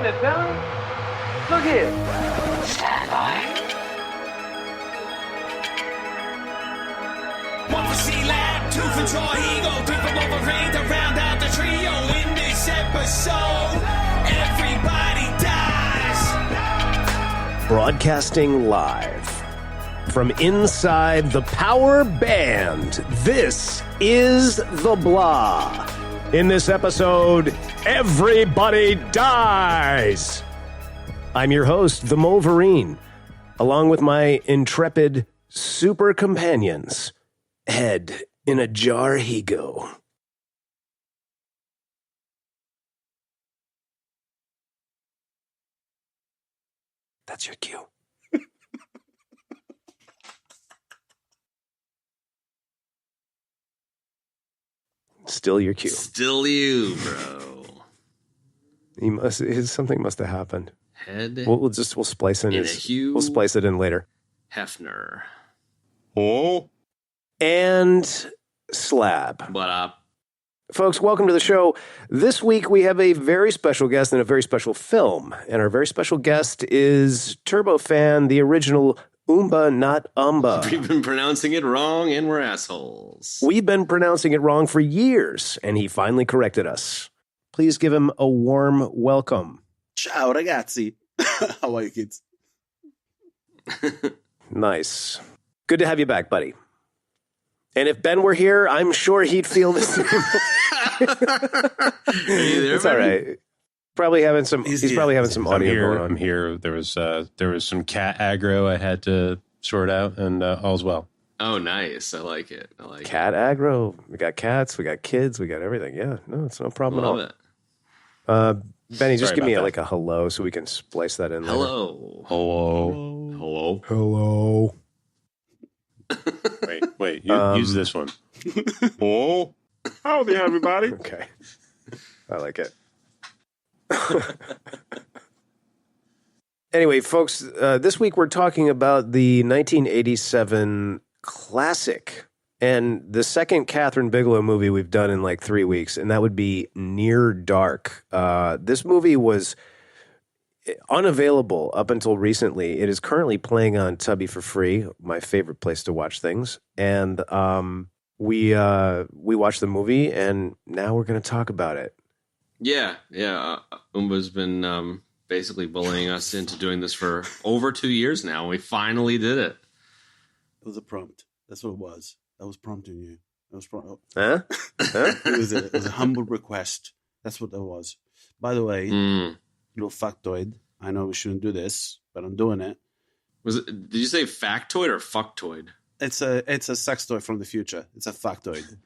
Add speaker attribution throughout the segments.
Speaker 1: getting it, fella. Look here.
Speaker 2: Stand by.
Speaker 3: One for C-Lab, two for Troy Eagle, three for Wolverine to round out the trio. In this episode, everybody dies.
Speaker 4: Broadcasting live from inside the Power Band, this is The Blah. In this episode, everybody dies. I'm your host, the Wolverine, along with my intrepid super companions. Head in a jar he go. That's your cue. Still your cue.
Speaker 5: Still you, bro.
Speaker 4: Something must have happened.
Speaker 5: Head.
Speaker 4: We'll splice in.
Speaker 5: In a Hugh
Speaker 4: we'll splice it in later.
Speaker 5: Hefner.
Speaker 4: Oh. And Slab.
Speaker 5: What up?
Speaker 4: Folks, welcome to the show. This week we have a very special guest and a very special film. And our very special guest is Turbofan, the original Umba, not Umba.
Speaker 5: We've been pronouncing it wrong and we're assholes.
Speaker 4: We've been pronouncing it wrong for years, and he finally corrected us. Please give him a warm welcome.
Speaker 6: Ciao, ragazzi. How are you, kids?
Speaker 4: Nice. Good to have you back, buddy. And if Ben were here, I'm sure he'd feel the same. It's all right. Probably having some. He's probably having some audio going on.
Speaker 7: I'm here. There was some cat aggro I had to sort out, and all's well.
Speaker 5: Oh, nice. I like it.
Speaker 4: Cat aggro. We got cats. We got kids. We got everything. Yeah. No, it's no problem at all.
Speaker 5: Love it.
Speaker 4: Benny, just give me a hello so we can splice that in.
Speaker 5: Hello.
Speaker 7: Hello.
Speaker 5: Hello.
Speaker 4: Hello.
Speaker 7: Wait. Use this one. Oh.
Speaker 6: Howdy, everybody.
Speaker 4: Okay. I like it. Anyway, folks, this week we're talking about the 1987 classic and the second Catherine Bigelow movie we've done in like 3 weeks, and that would be Near Dark. This movie was unavailable up until recently. It is currently playing on Tubi for free, my favorite place to watch things. And we watched the movie, and now we're going to talk about it.
Speaker 5: Yeah. Umba's been basically bullying us into doing this for over 2 years now. We finally did it.
Speaker 6: It was a prompt. That's what it was. I was prompting you.
Speaker 4: Huh?
Speaker 6: It was a humble request. That's what that was. By the way, little factoid. I know we shouldn't do this, but I'm doing it.
Speaker 5: Did you say factoid or fucktoid?
Speaker 6: It's a sex toy from the future. It's a factoid.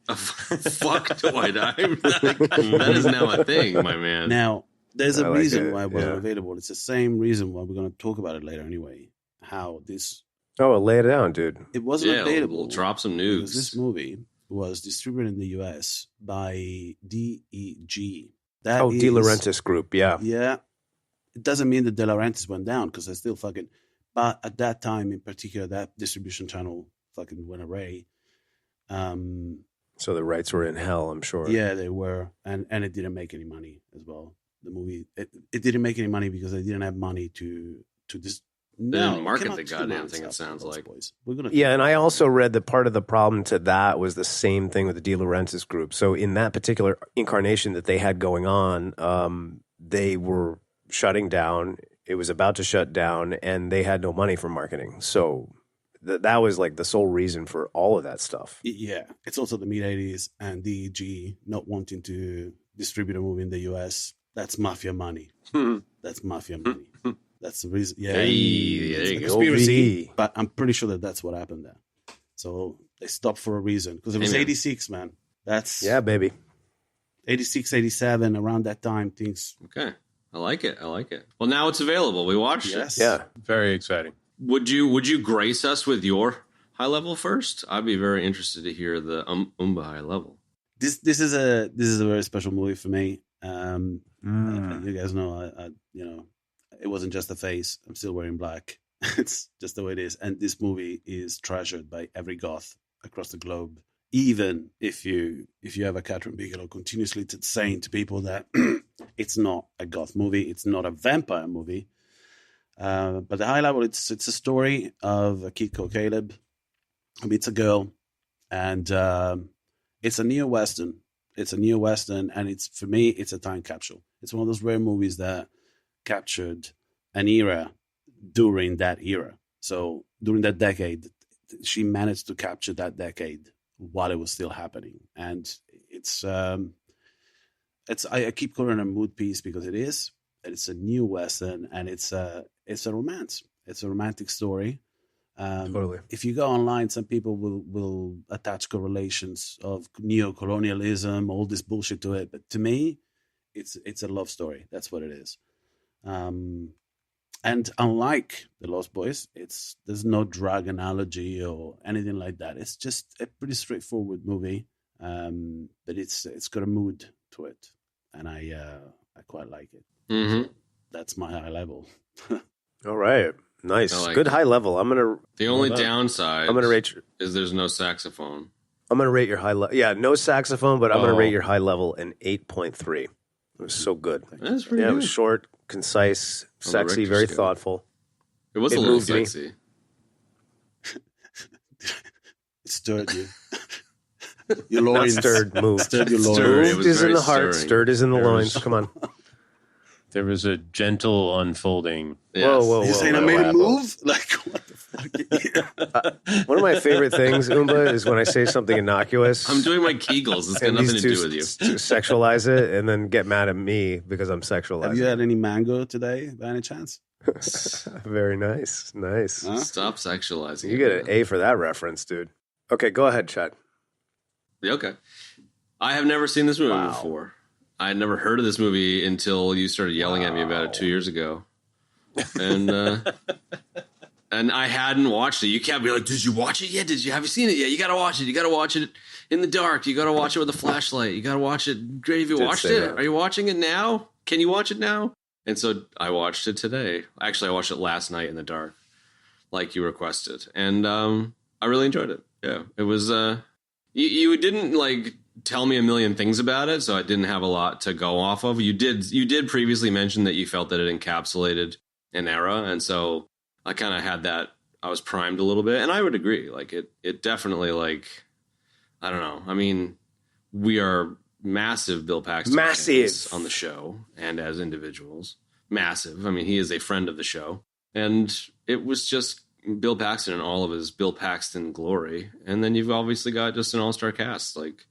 Speaker 5: A fucktoid. That is now a thing, my man.
Speaker 6: Now, there's a reason why it wasn't available. It's the same reason why we're going to talk about it later anyway. How this...
Speaker 4: Oh, lay it down, dude.
Speaker 6: It wasn't available.
Speaker 5: We'll drop some nukes.
Speaker 6: Because this movie was distributed in the US by DEG.
Speaker 4: De Laurentiis Group, yeah.
Speaker 6: Yeah. It doesn't mean that De Laurentiis went down because they're still fucking... But at that time, in particular, that distribution channel fucking went away.
Speaker 4: So the rights were in hell, I'm sure.
Speaker 6: Yeah, they were. And it didn't make any money as well. The movie, it didn't make any money because they didn't have money to just...
Speaker 5: They didn't market the goddamn thing, it sounds like.
Speaker 4: Yeah, and I also read that part of the problem to that was the same thing with the De Laurentiis Group. So in that particular incarnation that they had going on, they were shutting down. It was about to shut down, and they had no money for marketing. So that was like the sole reason for all of that stuff.
Speaker 6: Yeah, it's also the mid-'80s, and DEG not wanting to distribute a movie in the US. That's mafia money. That's mafia money. That's the reason. Yeah,
Speaker 5: hey, there you go.
Speaker 6: Conspiracy, but I'm pretty sure that's what happened there. So they stopped for a reason because it was 86, man. That's
Speaker 4: baby.
Speaker 6: 86, 87, around that time, things.
Speaker 5: Okay, I like it. Well, now it's available. We watched it.
Speaker 4: Yeah,
Speaker 7: very exciting.
Speaker 5: Would you grace us with your high level first? I'd be very interested to hear the Umba high level.
Speaker 6: This is a very special movie for me. You guys know, it wasn't just a face. I'm still wearing black. It's just the way it is. And this movie is treasured by every goth across the globe. Even if you have a Catherine Bigelow continuously saying to people that It's not a goth movie. It's not a vampire movie. But the high level, it's a story of a kid called Caleb who meets a girl, and it's a neo-Western. It's a neo-Western, and for me, it's a time capsule. It's one of those rare movies that captured an era during that era. So during that decade, she managed to capture that decade while it was still happening. And I keep calling it a mood piece because it is. It's a new Western, and it's a romance. It's a romantic story.
Speaker 4: Totally.
Speaker 6: If you go online, some people will attach correlations of neo-colonialism, all this bullshit to it. But to me, it's a love story. That's what it is. And unlike The Lost Boys, there's no drug analogy or anything like that. It's just a pretty straightforward movie, but it's got a mood to it, and I quite like it.
Speaker 5: Mm-hmm.
Speaker 6: So that's my high level.
Speaker 4: All right. Nice.
Speaker 5: I like
Speaker 4: Good
Speaker 5: it.
Speaker 4: high level.
Speaker 5: The only downside
Speaker 4: I'm gonna rate
Speaker 5: is there's no saxophone.
Speaker 4: I'm gonna rate your high level. Yeah, no saxophone, but I'm gonna
Speaker 5: Oh.
Speaker 4: rate your high level an 8.3. It was so good.
Speaker 5: That's pretty
Speaker 4: Yeah, it
Speaker 5: good.
Speaker 4: was short, concise,
Speaker 5: On the
Speaker 4: sexy,
Speaker 5: Richter
Speaker 4: very
Speaker 5: scale.
Speaker 4: thoughtful.
Speaker 5: It was
Speaker 4: It
Speaker 5: a little
Speaker 4: moved me.
Speaker 5: sexy.
Speaker 6: It stirred you. Your loins.
Speaker 4: Not stirred, moved.
Speaker 6: Stirred your loins.
Speaker 5: Stirred. It
Speaker 4: Moved
Speaker 5: was
Speaker 4: is in
Speaker 5: very
Speaker 4: the heart,
Speaker 5: stirring.
Speaker 4: stirred is in the
Speaker 7: There
Speaker 4: loins.
Speaker 7: was-
Speaker 4: Come on.
Speaker 7: There was a gentle unfolding.
Speaker 5: Yes.
Speaker 4: Whoa.
Speaker 6: You're saying I
Speaker 4: whoa,
Speaker 6: made
Speaker 4: whoa.
Speaker 6: a move? Like, what the fuck?
Speaker 4: One of my favorite things, Umba, is when I say something innocuous.
Speaker 5: I'm doing my Kegels. It's got
Speaker 4: and
Speaker 5: nothing
Speaker 4: these
Speaker 5: to
Speaker 4: two
Speaker 5: do with you.
Speaker 4: sexualize it and then get mad at me because I'm
Speaker 6: Have you
Speaker 4: sexualizing.
Speaker 6: had any mango today, by any chance?
Speaker 4: Very nice. Nice.
Speaker 6: Huh?
Speaker 5: Stop sexualizing.
Speaker 4: You
Speaker 5: it,
Speaker 4: get an
Speaker 5: man.
Speaker 4: A for that reference, dude. Okay, go ahead, Chad.
Speaker 5: Yeah, okay. I have never seen this movie
Speaker 4: Wow.
Speaker 5: before. I had never heard of this movie until you started yelling at me about it 2 years ago. And and I hadn't watched it. You kept being like, "Did you watch it yet? Have you seen it yet? You got to watch it. You got to watch it in the dark. You got to watch it with a flashlight. You got to watch it. Great, have you
Speaker 4: Did
Speaker 5: watched
Speaker 4: say
Speaker 5: it?
Speaker 4: that.
Speaker 5: Are you watching it now? Can you watch it now?" And so I watched it today. Actually, I watched it last night in the dark, like you requested, and I really enjoyed it. Yeah, it was. You didn't like tell me a million things about it, so I didn't have a lot to go off of. You did previously mention that you felt that it encapsulated an era, and so I kind of had that. I was primed a little bit, and I would agree. Like it definitely, like, I don't know. I mean, we are massive Bill Paxton
Speaker 4: Massive.
Speaker 5: fans on the show and as individuals. Massive. I mean, he is a friend of the show, and it was just Bill Paxton in all of his Bill Paxton glory. And then you've obviously got just an all-star cast. Like,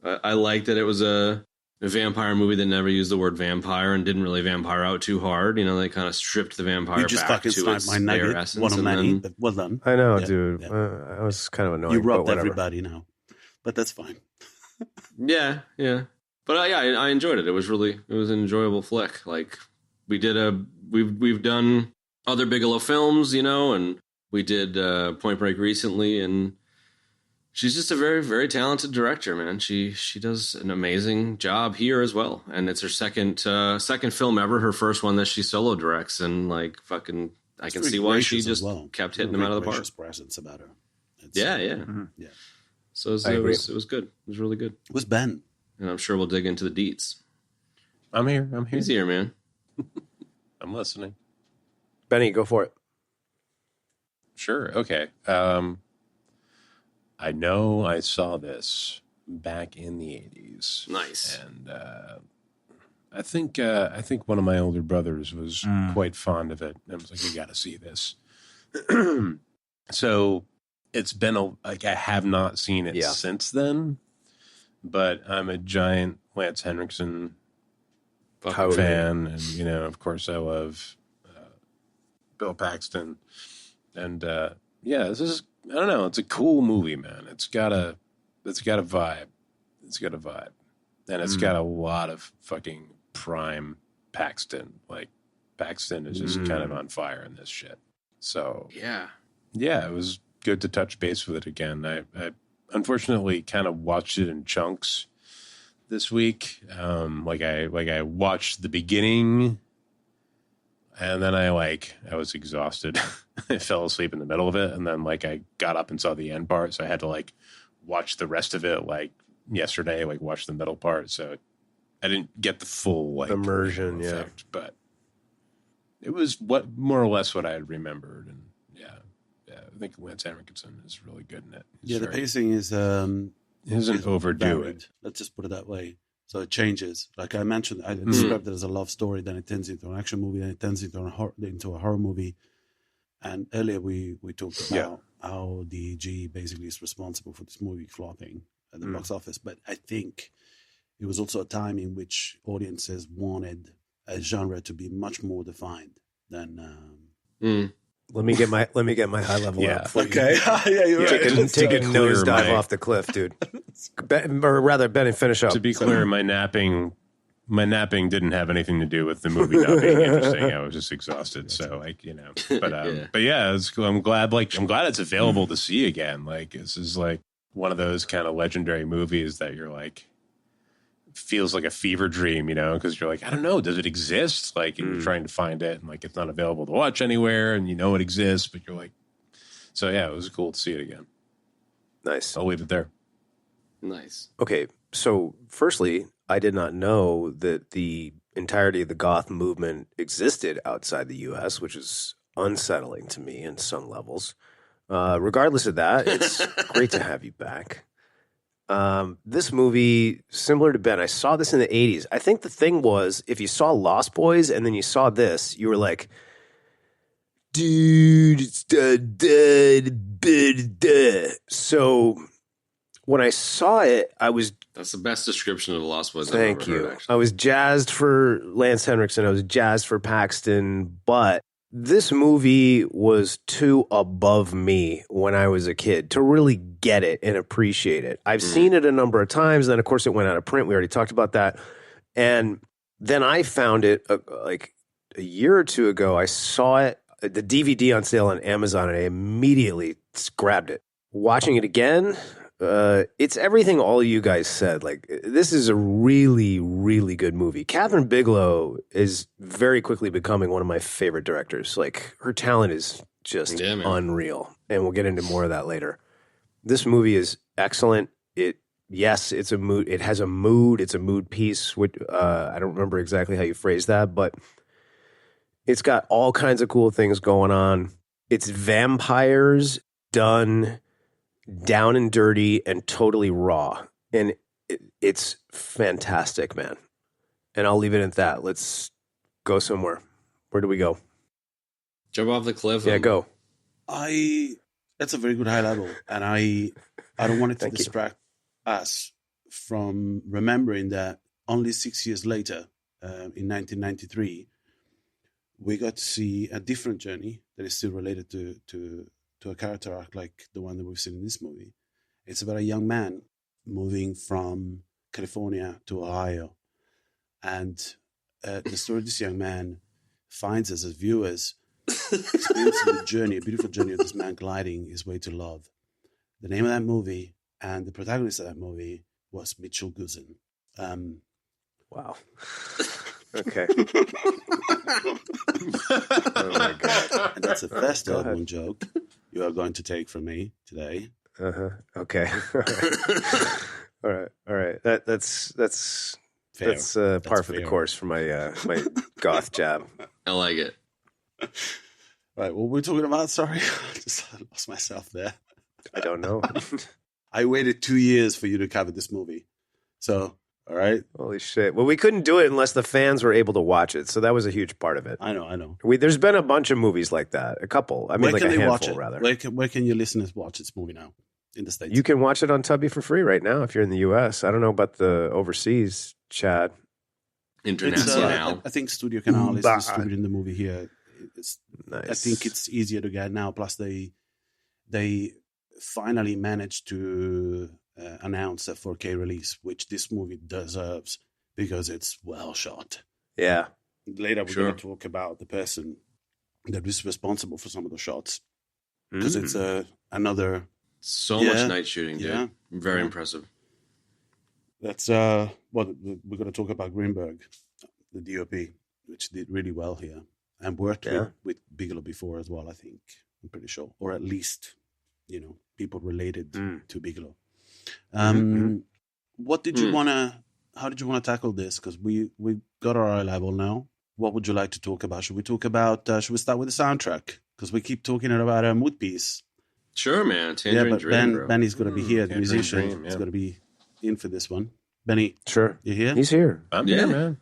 Speaker 5: I like that it was a vampire movie that never used the word vampire and didn't really vampire out too hard. You know, they kind of stripped the vampire
Speaker 6: You just
Speaker 5: back
Speaker 6: fucking
Speaker 5: to
Speaker 6: sniped
Speaker 5: its
Speaker 6: my
Speaker 5: bare
Speaker 6: nugget.
Speaker 5: essence.
Speaker 6: One of
Speaker 5: and
Speaker 6: many,
Speaker 5: then-
Speaker 6: but well done.
Speaker 4: I know,
Speaker 6: Yeah,
Speaker 4: dude.
Speaker 6: yeah.
Speaker 4: I was kind of annoying.
Speaker 6: You
Speaker 4: but
Speaker 6: robbed
Speaker 4: whatever.
Speaker 6: everybody now, but that's fine.
Speaker 5: Yeah. But I enjoyed it. It was an enjoyable flick. Like, we've done other Bigelow films, you know, and we did Point Break recently, and she's just a very, very talented director, man. She does an amazing job here as well, and it's her second film ever. Her first one that she solo directs, and like fucking, I can
Speaker 6: Very
Speaker 5: see why she
Speaker 6: gracious as
Speaker 5: just
Speaker 6: well.
Speaker 5: kept hitting them out of the park.
Speaker 6: Gracious presence about her. It's-
Speaker 5: Yeah.
Speaker 6: yeah.
Speaker 5: So it was,
Speaker 4: I
Speaker 5: it
Speaker 4: agree.
Speaker 5: was good. It was really good,
Speaker 6: It was Ben.
Speaker 5: and I'm sure we'll dig into the deets.
Speaker 7: I'm here.
Speaker 5: He's here, man.
Speaker 7: I'm listening.
Speaker 4: Benny, go for it.
Speaker 7: Sure. Okay. I know I saw this back in the 80s.
Speaker 5: Nice.
Speaker 7: And I think one of my older brothers was quite fond of it. I was like, you got to see this. So it's been I have not seen it
Speaker 4: Yeah.
Speaker 7: since then, but I'm a giant Lance Henriksen
Speaker 5: Fuck.
Speaker 7: fan, and you know, of course, I love Bill Paxton, and yeah, this is, I don't know, it's a cool movie, man. It's got a vibe. It's got a vibe, and it's got a lot of fucking prime Paxton. Like, Paxton is just kind of on fire in this shit. So
Speaker 5: Yeah.
Speaker 7: yeah, it was good to touch base with it again. I unfortunately kind of watched it in chunks this week. I watched the beginning, and then I was exhausted. I fell asleep in the middle of it, and then I got up and saw the end part, so I had to watch the rest of it yesterday, watch the middle part. So I didn't get the full like
Speaker 4: Immersion,
Speaker 7: effect, but it was more or less what I had remembered, and I think Lance Henriksen is really good in it.
Speaker 6: The pacing is
Speaker 7: he doesn't overdo
Speaker 6: varied.
Speaker 7: it.
Speaker 6: Let's just put it that way. So it changes. Like I mentioned, I described it as a love story, then it turns into an action movie, then it turns into a horror movie. And earlier we talked about how DEG basically is responsible for this movie flopping at the box office. But I think it was also a time in which audiences wanted a genre to be much more defined than.
Speaker 4: Let me get my high level up. For
Speaker 6: Okay.
Speaker 4: you. Take a nosedive
Speaker 7: my-
Speaker 4: off the cliff, dude. Or rather, Ben, finish up.
Speaker 7: To be clear, my napping didn't have anything to do with the movie not being interesting. I was just exhausted. So but yeah, I'm glad it's available to see again. Like this is like one of those kind of legendary movies that you're like, feels like a fever dream, because you're like, I don't know, does it exist? Like, and you're trying to find it, and like it's not available to watch anywhere, and it exists, but you're like, so yeah, it was cool to see it again.
Speaker 4: Nice.
Speaker 7: I'll leave it there.
Speaker 5: Nice.
Speaker 4: Okay, so firstly, I did not know that the entirety of the goth movement existed outside the U.S., which is unsettling to me in some levels. Regardless of that, it's great to have you back. This movie, similar to Ben, I saw this in the 80s. I think the thing was, if you saw Lost Boys and then you saw this, you were like, dude, it's dead. So when I saw it,
Speaker 5: That's the best description of the Lost Boys
Speaker 4: thank
Speaker 5: I've
Speaker 4: you.
Speaker 5: ever heard, actually.
Speaker 4: I was jazzed for Lance Henriksen. I was jazzed for Paxton, but this movie was too above me when I was a kid to really get it and appreciate it. I've seen it a number of times. Then, of course, it went out of print. We already talked about that. And then I found it like a year or two ago. I saw it, the DVD on sale on Amazon, and I immediately grabbed it. Watching it again, it's everything all you guys said. Like, this is a really, really good movie. Catherine Bigelow is very quickly becoming one of my favorite directors. Like, her talent is just unreal. And we'll get into more of that later. This movie is excellent. It's a mood. It has a mood. It's a mood piece. Which, I don't remember exactly how you phrased that, but it's got all kinds of cool things going on. It's vampires done down and dirty and totally raw. And it's fantastic, man. And I'll leave it at that. Let's go somewhere. Where do we go?
Speaker 5: Jump off the cliff.
Speaker 4: Yeah, go.
Speaker 6: That's a very good high level. And I don't want it to distract us from remembering that only 6 years later, in 1993, we got to see a different journey that is still related to a character arc like the one that we've seen in this movie. It's about a young man moving from California to Ohio. And the story of this young man finds us as viewers experiencing the journey, a beautiful journey of this man gliding his way to love. The name of that movie and the protagonist of that movie was Mitchell Guzin.
Speaker 4: Wow. Okay. Oh my God.
Speaker 6: And that's the first one joke you are going to take from me today.
Speaker 4: Okay. All right. That's
Speaker 6: Fair.
Speaker 4: That's par
Speaker 6: That's
Speaker 4: for the
Speaker 6: fair.
Speaker 4: course for my my goth jab.
Speaker 5: I like it.
Speaker 6: Right, what were we talking about? Sorry. I just lost myself there.
Speaker 4: I don't know.
Speaker 6: I waited 2 years for you to cover this movie. So, all right.
Speaker 4: Holy shit. Well, we couldn't do it unless the fans were able to watch it. So that was a huge part of it.
Speaker 6: I know.
Speaker 4: There's been a bunch of movies like that. A couple. I mean,
Speaker 6: Where
Speaker 4: like
Speaker 6: can
Speaker 4: a
Speaker 6: they watch
Speaker 4: handful,
Speaker 6: it?
Speaker 4: rather.
Speaker 6: Where can your listeners watch this movie now in the States?
Speaker 4: You can watch it on Tubi for free right now if you're in the U.S. I don't know about the overseas, Chad.
Speaker 5: International.
Speaker 6: I think Studio Canal is
Speaker 4: Bah.
Speaker 6: distributing the movie here.
Speaker 4: Nice.
Speaker 6: I think it's easier to get now. Plus, they finally managed to announce a 4K release, which this movie deserves because it's well shot.
Speaker 4: Yeah.
Speaker 6: Later, we're going to talk about the person that is responsible for some of the shots because it's another.
Speaker 5: So much night shooting, dude.
Speaker 6: Yeah.
Speaker 5: Very impressive.
Speaker 6: That's we're going to talk about Greenberg, the DOP, which did really well here and worked with Bigelow before as well. I think I'm pretty sure, or at least people related to Bigelow. What did you want to how did you want to tackle this? Because we got our eye level now. What would you like to talk about? Should we talk about? Should we start with the soundtrack? Because we keep talking about a mood piece.
Speaker 5: Sure, man. Tangerine Dream, bro.
Speaker 6: Benny's going to be here. The
Speaker 7: Tangerine
Speaker 6: musician
Speaker 7: Dream,
Speaker 6: is
Speaker 7: yeah.
Speaker 6: going to be in for this one. Benny,
Speaker 4: Sure.
Speaker 6: you here?
Speaker 4: He's here.
Speaker 7: I'm
Speaker 5: Yeah.
Speaker 7: here, man.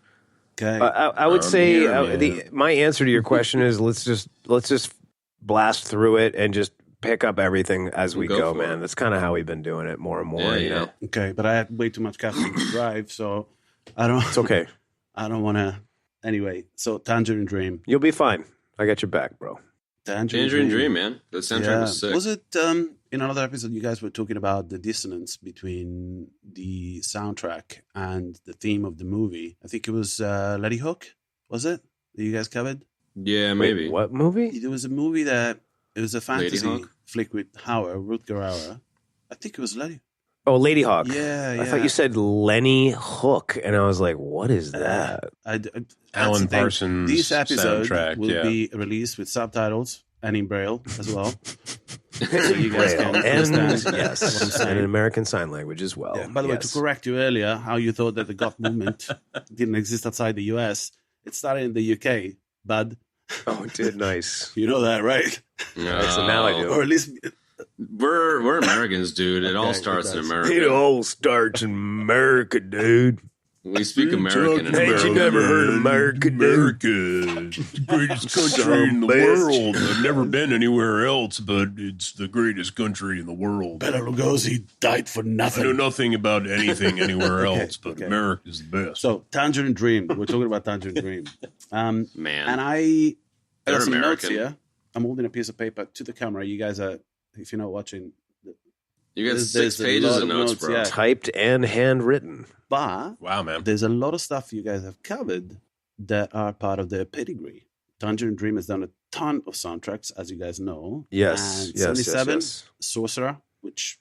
Speaker 6: Okay.
Speaker 4: I would
Speaker 7: I'm
Speaker 4: say
Speaker 7: here,
Speaker 4: my answer to your question is let's just blast through it and just pick up everything as we
Speaker 5: Go
Speaker 4: go,
Speaker 5: for
Speaker 4: man.
Speaker 5: it.
Speaker 4: That's kind of how we've been doing it more and more.
Speaker 5: Yeah,
Speaker 4: you know,
Speaker 6: Okay, but I had way too much caffeine to drive, so I don't.
Speaker 4: it's okay.
Speaker 6: I don't want to. Anyway, so Tangerine Dream.
Speaker 4: You'll be fine. I got your back, bro.
Speaker 5: Tangerine Dream, man. The soundtrack was sick.
Speaker 6: Was it in another episode you guys were talking about the dissonance between the soundtrack and the theme of the movie? I think it was Lady Hook, was it? That you guys covered?
Speaker 5: Yeah, maybe.
Speaker 4: Wait, what movie?
Speaker 6: There was a movie that it was a fantasy
Speaker 5: Hawk?
Speaker 6: flick with Rutger Hauer. I think it was Lady.
Speaker 4: Oh, Lady Hawk.
Speaker 6: Yeah, yeah.
Speaker 4: I thought you said Lenny Hook, and I was like, what is that?
Speaker 6: That's
Speaker 7: Alan
Speaker 6: the thing.
Speaker 7: Parsons
Speaker 6: This episode
Speaker 7: soundtrack,
Speaker 6: will
Speaker 7: yeah.
Speaker 6: be released with subtitles and in Braille as well.
Speaker 4: So
Speaker 6: you guys can
Speaker 4: and
Speaker 6: understand what I'm
Speaker 4: yes,
Speaker 6: saying.
Speaker 4: and an American Sign Language as well.
Speaker 6: Yeah, by the way, to
Speaker 4: Yes.
Speaker 6: correct you earlier, how you thought that the goth movement didn't exist outside the US, it started in the UK, bud.
Speaker 4: Oh, it did. Nice.
Speaker 6: You know that, right?
Speaker 5: No.
Speaker 4: So now I do.
Speaker 6: Or at least,
Speaker 5: We're Americans, dude. It all
Speaker 6: Okay,
Speaker 5: starts
Speaker 6: it
Speaker 5: in
Speaker 6: does.
Speaker 5: America.
Speaker 4: It all starts in America, dude.
Speaker 5: We speak American in
Speaker 4: Ain't you
Speaker 5: America.
Speaker 4: never heard America, dude?
Speaker 7: America, it's the greatest country
Speaker 4: Some
Speaker 7: in the
Speaker 4: bitch.
Speaker 7: world. I've never been anywhere else, but it's the greatest country in the world.
Speaker 6: Bela Lugosi died for
Speaker 7: I know
Speaker 6: nothing.
Speaker 7: nothing about anything anywhere
Speaker 6: Okay,
Speaker 7: else, but
Speaker 6: okay.
Speaker 7: America's the best.
Speaker 6: So, Tangerine Dream. We're talking about Tangerine Dream.
Speaker 5: Man.
Speaker 6: And I
Speaker 5: They're
Speaker 6: got some notes
Speaker 5: American.
Speaker 6: here. I'm holding a piece of paper to the camera. You guys are, if you're not watching,
Speaker 5: You got
Speaker 6: there's
Speaker 5: 6
Speaker 6: a
Speaker 5: pages
Speaker 6: lot
Speaker 5: of
Speaker 6: of
Speaker 5: notes,
Speaker 6: notes,
Speaker 5: bro.
Speaker 6: yeah.
Speaker 4: Typed and handwritten.
Speaker 6: but
Speaker 7: Wow, man.
Speaker 6: there's a lot of stuff you guys have covered that are part of their pedigree. Tangerine Dream has done a ton of soundtracks, as you guys know.
Speaker 4: Yes,
Speaker 6: And
Speaker 4: yes,
Speaker 6: 77,
Speaker 4: yes.
Speaker 6: Sorcerer, which,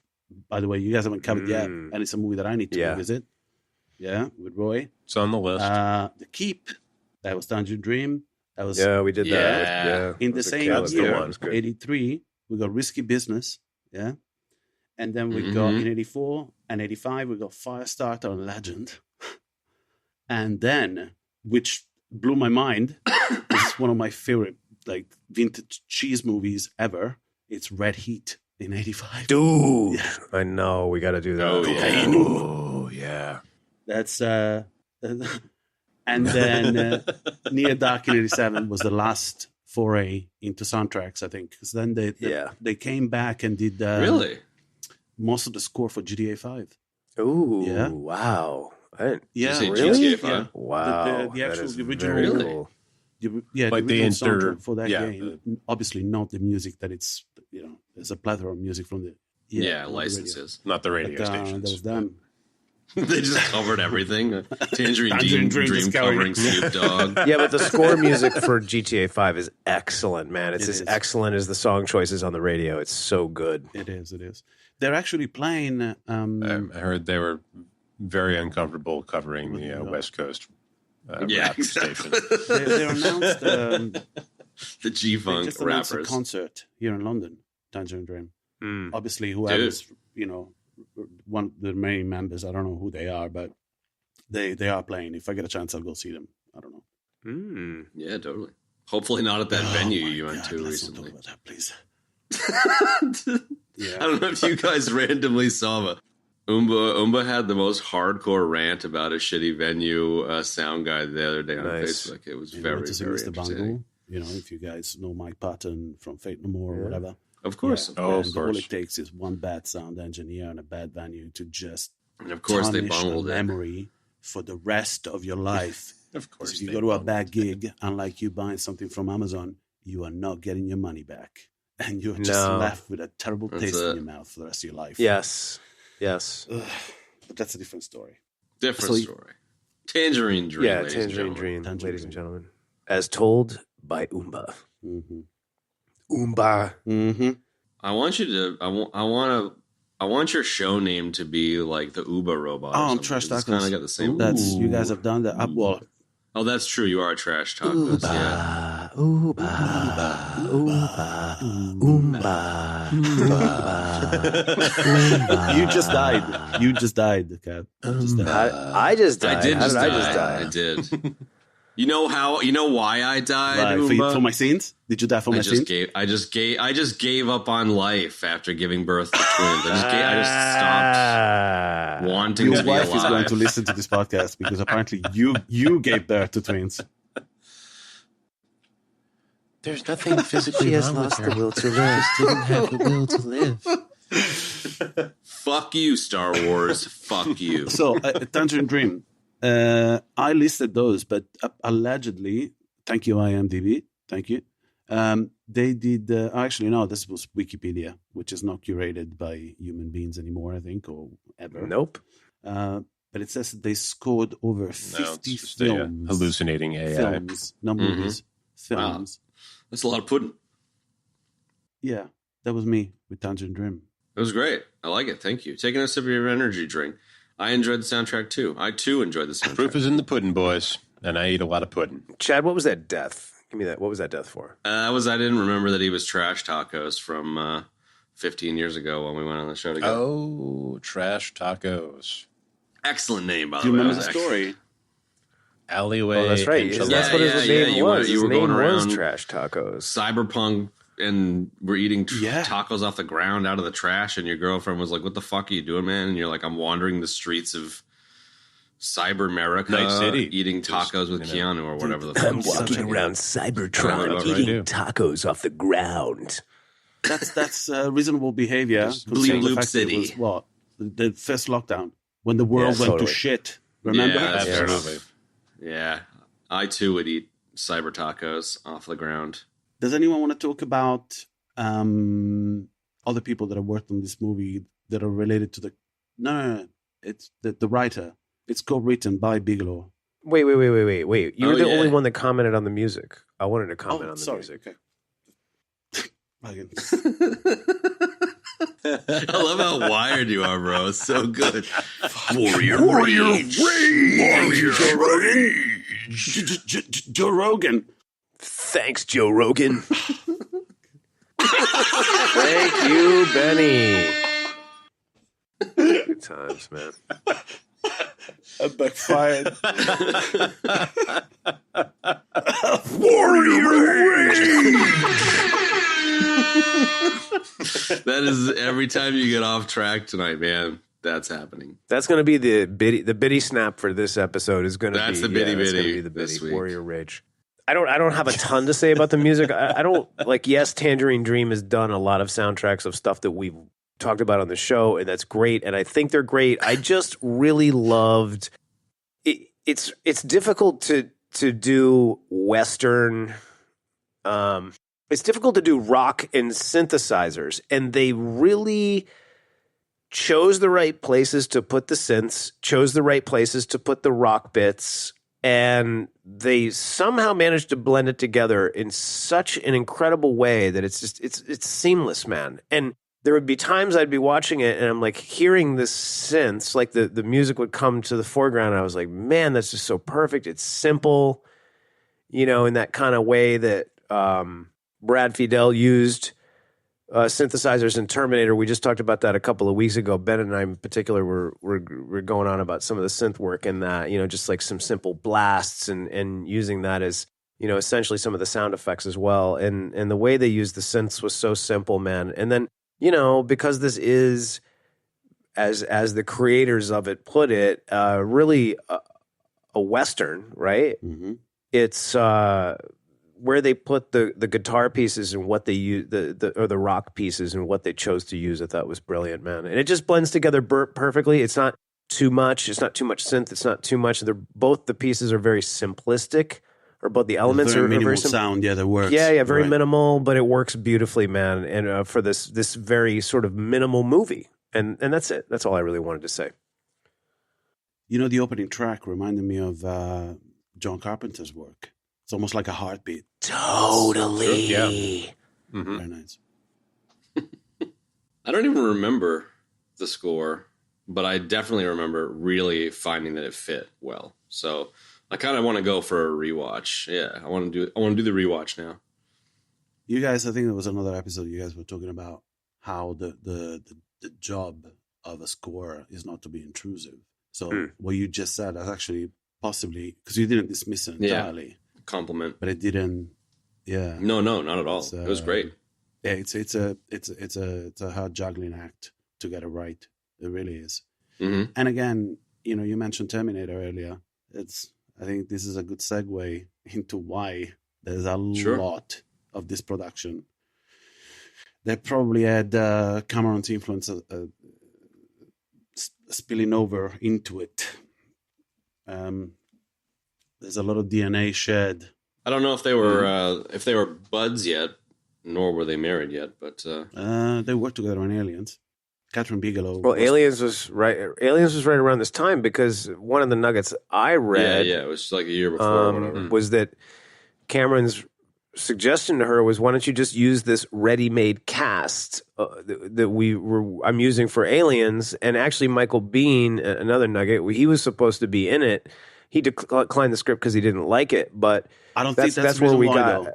Speaker 6: by the way, you guys haven't covered yet,
Speaker 4: Mm.
Speaker 6: and it's a movie that I need to
Speaker 4: Yeah.
Speaker 6: revisit. Yeah, with Roy.
Speaker 7: It's on the list.
Speaker 6: The Keep, that was Tangerine Dream. That was
Speaker 4: Yeah, we did that.
Speaker 5: Yeah.
Speaker 4: Yeah.
Speaker 6: in the
Speaker 4: That's
Speaker 6: same
Speaker 4: that's the
Speaker 6: year,
Speaker 4: one. It's good.
Speaker 6: 83. We got Risky Business. Yeah. And then we got in 84 and 85, we got Firestarter and Legend. And then, which blew my mind, it's one of my favorite like vintage cheese movies ever. It's Red Heat in 85.
Speaker 4: Dude,
Speaker 6: Yeah.
Speaker 4: I know. We got to do that.
Speaker 5: Oh, yeah.
Speaker 4: Oh, yeah.
Speaker 6: That's and then Near Dark in 87 was the last foray into soundtracks, I think, because then they came back and did
Speaker 5: Really?
Speaker 6: most of the score for GTA 5.
Speaker 4: Ooh,
Speaker 6: Yeah.
Speaker 4: wow. I didn't,
Speaker 6: Yeah,
Speaker 5: say
Speaker 4: really?
Speaker 5: GTA 5?
Speaker 6: Yeah.
Speaker 4: Wow.
Speaker 6: The
Speaker 4: that
Speaker 6: actual-
Speaker 4: is
Speaker 6: the original-
Speaker 4: very
Speaker 5: Really?
Speaker 4: cool.
Speaker 6: The
Speaker 7: Like the
Speaker 6: original
Speaker 7: inter-
Speaker 6: soundtrack for that
Speaker 7: yeah,
Speaker 6: game. Obviously, not the music that it's, there's a plethora of music from the
Speaker 5: Yeah,
Speaker 6: from the
Speaker 5: licenses.
Speaker 7: Not the
Speaker 6: radio.
Speaker 7: radio
Speaker 6: But,
Speaker 7: stations.
Speaker 6: that was them.
Speaker 5: They just covered everything. Tangerine
Speaker 6: Tangerine
Speaker 5: Dream,
Speaker 6: Dream
Speaker 5: covering
Speaker 6: discovering.
Speaker 5: Snoop Dogg.
Speaker 4: Yeah, but the score music for GTA 5 is excellent, man. It's
Speaker 6: It
Speaker 4: as
Speaker 6: is.
Speaker 4: excellent as the song choices on the radio. It's so good.
Speaker 6: It is. They're actually playing.
Speaker 7: I heard they were very uncomfortable covering the West Coast
Speaker 5: Yeah,
Speaker 7: rap
Speaker 5: exactly.
Speaker 7: station.
Speaker 6: they announced
Speaker 5: The
Speaker 6: they
Speaker 5: G-Funk
Speaker 6: just announced a
Speaker 5: rappers.
Speaker 6: concert here in London. Tangerine Dream.
Speaker 4: Mm.
Speaker 6: Obviously, whoever's one of the main members, I don't know who they are, but they are playing. If I get a chance, I'll go see them. I don't know.
Speaker 4: Mm.
Speaker 5: Yeah, totally. Hopefully not at that venue
Speaker 6: Oh my
Speaker 5: you went
Speaker 6: God,
Speaker 5: to
Speaker 6: let's not
Speaker 5: recently.
Speaker 6: talk about that, please.
Speaker 5: I
Speaker 6: Yeah.
Speaker 5: don't know if you guys randomly saw, but Umba had the most hardcore rant about a shitty venue sound guy the other day on
Speaker 4: Nice.
Speaker 5: Facebook. It was
Speaker 6: You know,
Speaker 5: very,
Speaker 6: to see
Speaker 5: very
Speaker 6: Mr.
Speaker 5: entertaining.
Speaker 6: Bungle, if you guys know Mike Patton from Fate No More or whatever.
Speaker 5: Of course.
Speaker 6: Yeah.
Speaker 7: Oh, of
Speaker 6: And all
Speaker 7: course.
Speaker 6: it takes is one bad sound engineer and a bad venue to just
Speaker 5: And of course they
Speaker 6: tarnish a
Speaker 5: bungled it.
Speaker 6: memory for the rest of your life.
Speaker 7: Of course.
Speaker 6: If you
Speaker 7: they
Speaker 6: go to a
Speaker 7: bungled
Speaker 6: bad
Speaker 7: it.
Speaker 6: gig, unlike you buying something from Amazon, you are not getting your money back. And you're just
Speaker 4: No.
Speaker 6: left with a terrible
Speaker 5: That's
Speaker 6: taste
Speaker 5: it.
Speaker 6: in your mouth for the rest of your life.
Speaker 4: Yes. Yes.
Speaker 6: Ugh. But that's a different story.
Speaker 5: Different
Speaker 6: So-
Speaker 5: story. Tangerine Dream.
Speaker 4: Yeah,
Speaker 5: ladies and
Speaker 4: Tangerine
Speaker 5: gentlemen.
Speaker 4: Dream,
Speaker 6: Tangerine
Speaker 4: ladies and
Speaker 6: Dream.
Speaker 4: gentlemen. As told by Umba.
Speaker 6: Mm-hmm.
Speaker 4: Umba.
Speaker 6: Mm-hmm.
Speaker 5: I want you to. I want your show name to be like the Uber robot.
Speaker 6: Oh, I'm Trash
Speaker 5: It's
Speaker 6: Tacos.
Speaker 5: kind of got the same.
Speaker 6: That's, you guys have done that. Well,
Speaker 5: Oh, that's true. You are a trash tacos. Yeah.
Speaker 6: You just died. You just died, Kat. You just died.
Speaker 1: I just died.
Speaker 5: I did
Speaker 1: How
Speaker 5: just
Speaker 1: did
Speaker 5: die.
Speaker 1: I just die?
Speaker 5: I did. You know why I died?
Speaker 6: Right,
Speaker 5: Umba?
Speaker 6: for my sins? Did you die for my sins?
Speaker 5: I just gave up on life after giving birth to twins. I just stopped wanting
Speaker 6: Your
Speaker 5: to be
Speaker 6: wife
Speaker 5: alive.
Speaker 6: is going to listen to this podcast because apparently you gave birth to twins.
Speaker 7: There's nothing physically
Speaker 1: She has
Speaker 7: wrong
Speaker 1: lost
Speaker 7: with her.
Speaker 1: the will to live.
Speaker 7: Didn't have the will to live.
Speaker 5: Fuck you, Star Wars. Fuck you.
Speaker 6: So, Tangerine Dream. I listed those, but allegedly, thank you, IMDb. Thank you. They did, actually, no, this was Wikipedia, which is not curated by human beings anymore, I think, or ever.
Speaker 1: Nope.
Speaker 6: But it says that they scored over 50
Speaker 7: it's just
Speaker 6: films.
Speaker 7: hallucinating AI.
Speaker 6: Films, not movies.
Speaker 5: Wow.
Speaker 6: Films.
Speaker 5: That's a lot of pudding.
Speaker 6: Yeah, that was me with Tangerine Dream.
Speaker 5: It was great. I like it. Thank you. Taking a sip of your energy drink. I enjoyed the soundtrack too. I too enjoyed the soundtrack.
Speaker 7: Proof is in the pudding, boys. And I eat a lot of pudding.
Speaker 1: Chad, what was that death? Give me that. What was that death for?
Speaker 5: I didn't remember that he was Trash Tacos from 15 years ago when we went on the show together.
Speaker 7: Oh, trash tacos.
Speaker 5: Excellent name, by
Speaker 6: Do
Speaker 5: the
Speaker 6: you
Speaker 5: way.
Speaker 6: remember the story?
Speaker 7: Alleyway.
Speaker 1: Oh, that's right.
Speaker 7: enchiladas.
Speaker 1: That's what his name
Speaker 5: you
Speaker 1: was. His
Speaker 5: were
Speaker 1: name
Speaker 5: going
Speaker 1: was
Speaker 5: around
Speaker 1: Trash Tacos.
Speaker 5: Cyberpunk, and we're eating
Speaker 6: Yeah.
Speaker 5: tacos off the ground out of the trash, and your girlfriend was like, "What the fuck are you doing, man?" And you're like, "I'm wandering the streets of Cyber America,
Speaker 7: Night City.
Speaker 5: eating
Speaker 7: Just,
Speaker 5: tacos with
Speaker 7: you know.
Speaker 5: Keanu or whatever the fuck."
Speaker 1: I'm
Speaker 5: you said.
Speaker 1: walking around
Speaker 5: Right,
Speaker 1: Cybertron
Speaker 5: right,
Speaker 1: eating
Speaker 7: do.
Speaker 1: tacos off the ground.
Speaker 6: That's reasonable behavior.
Speaker 5: Just
Speaker 6: considering
Speaker 5: Bleep
Speaker 6: the
Speaker 5: Loop
Speaker 6: fact that it
Speaker 5: City.
Speaker 6: was, what? The first lockdown when the world
Speaker 1: Yeah,
Speaker 6: went
Speaker 1: totally.
Speaker 6: to shit. Remember?
Speaker 5: Yeah, that's
Speaker 1: Yes.
Speaker 7: Absolutely.
Speaker 5: Yeah, I too would eat cyber tacos off the ground.
Speaker 6: Does anyone want to talk about other people that have worked on this movie that are related to the? No. It's the writer. It's co-written by Bigelow.
Speaker 1: Wait. You were
Speaker 5: Oh,
Speaker 1: the
Speaker 5: yeah.
Speaker 1: only one that commented on the music. I wanted to comment on the
Speaker 6: sorry.
Speaker 1: music.
Speaker 6: Okay. Again.
Speaker 5: I love how wired you are, bro. It's so good.
Speaker 6: Warrior Rage. Joe Rogan.
Speaker 1: Thanks, Joe Rogan. Thank you, Benny. Good times, man.
Speaker 6: I backfired. Warrior Rage.
Speaker 5: That is every time you get off track tonight, man. That's happening.
Speaker 1: That's going to be the bitty snap for this episode. Is going to be
Speaker 5: That's the bitty
Speaker 1: that's gonna
Speaker 5: bitty
Speaker 1: be the
Speaker 5: this
Speaker 1: bitty
Speaker 5: week.
Speaker 1: Warrior Rage. I don't have a ton to say about the music. I don't like. Yes, Tangerine Dream has done a lot of soundtracks of stuff that we've talked about on the show, and that's great. And I think they're great. I just really loved. It's difficult to do Western. It's difficult to do rock and synthesizers, and they really chose the right places to put the synths, chose the right places to put the rock bits, and they somehow managed to blend it together in such an incredible way that it's seamless, man. And there would be times I'd be watching it and I'm like hearing the synths, like the music would come to the foreground, and I was like, man, that's just so perfect. It's simple, in that kind of way that Brad Fiedel used synthesizers in Terminator. We just talked about that a couple of weeks ago. Ben and I in particular were going on about some of the synth work in that, just like some simple blasts and using that as, essentially some of the sound effects as well. And the way they used the synths was so simple, man. And then, because this is, as the creators of it put it, really a Western, right?
Speaker 6: Mm-hmm.
Speaker 1: It's where they put the guitar pieces and what they use, or the rock pieces and what they chose to use. I thought was brilliant, man. And it just blends together perfectly. It's not too much. It's not too much synth. It's not too much. Both the pieces are very simplistic, or both the elements
Speaker 6: very
Speaker 1: are very
Speaker 6: minimal
Speaker 1: simple.
Speaker 6: sound. Yeah, that works.
Speaker 1: Yeah, very
Speaker 6: Right.
Speaker 1: minimal, but it works beautifully, man. And for this very sort of minimal movie, and that's it. That's all I really wanted to say.
Speaker 6: The opening track reminded me of John Carpenter's work. It's almost like a heartbeat.
Speaker 1: Totally.
Speaker 7: Yeah. Mm-hmm.
Speaker 6: Very nice.
Speaker 5: I don't even remember the score, but I definitely remember really finding that it fit well. So I kind of want to go for a rewatch. Yeah, I want to do the rewatch now.
Speaker 6: You guys, I think there was another episode you guys were talking about how the job of a score is not to be intrusive. So what you just said is actually possibly, because you didn't dismiss it entirely.
Speaker 5: Compliment.
Speaker 6: But it didn't. Yeah.
Speaker 5: No, not at all. It was great.
Speaker 6: Yeah, it's a hard juggling act to get it right. It really is.
Speaker 5: Mm-hmm.
Speaker 6: And again, you mentioned Terminator earlier. I think this is a good segue into why there's a lot of this production. They probably had Cameron's influence spilling over into it. There's a lot of DNA shared.
Speaker 5: I don't know if they were buds yet, nor were they married yet, but
Speaker 6: they worked together on Aliens. Catherine Bigelow.
Speaker 1: Well, Aliens was right around this time, because one of the nuggets I read,
Speaker 5: it was like a year before or whatever,
Speaker 1: was that Cameron's suggestion to her was, why don't you just use this ready-made cast that I'm using for Aliens? And actually, Michael Biehn, another nugget, he was supposed to be in it. He declined the script because he didn't like it. But
Speaker 6: I don't think that's
Speaker 1: where we
Speaker 6: why,
Speaker 1: got.
Speaker 6: though.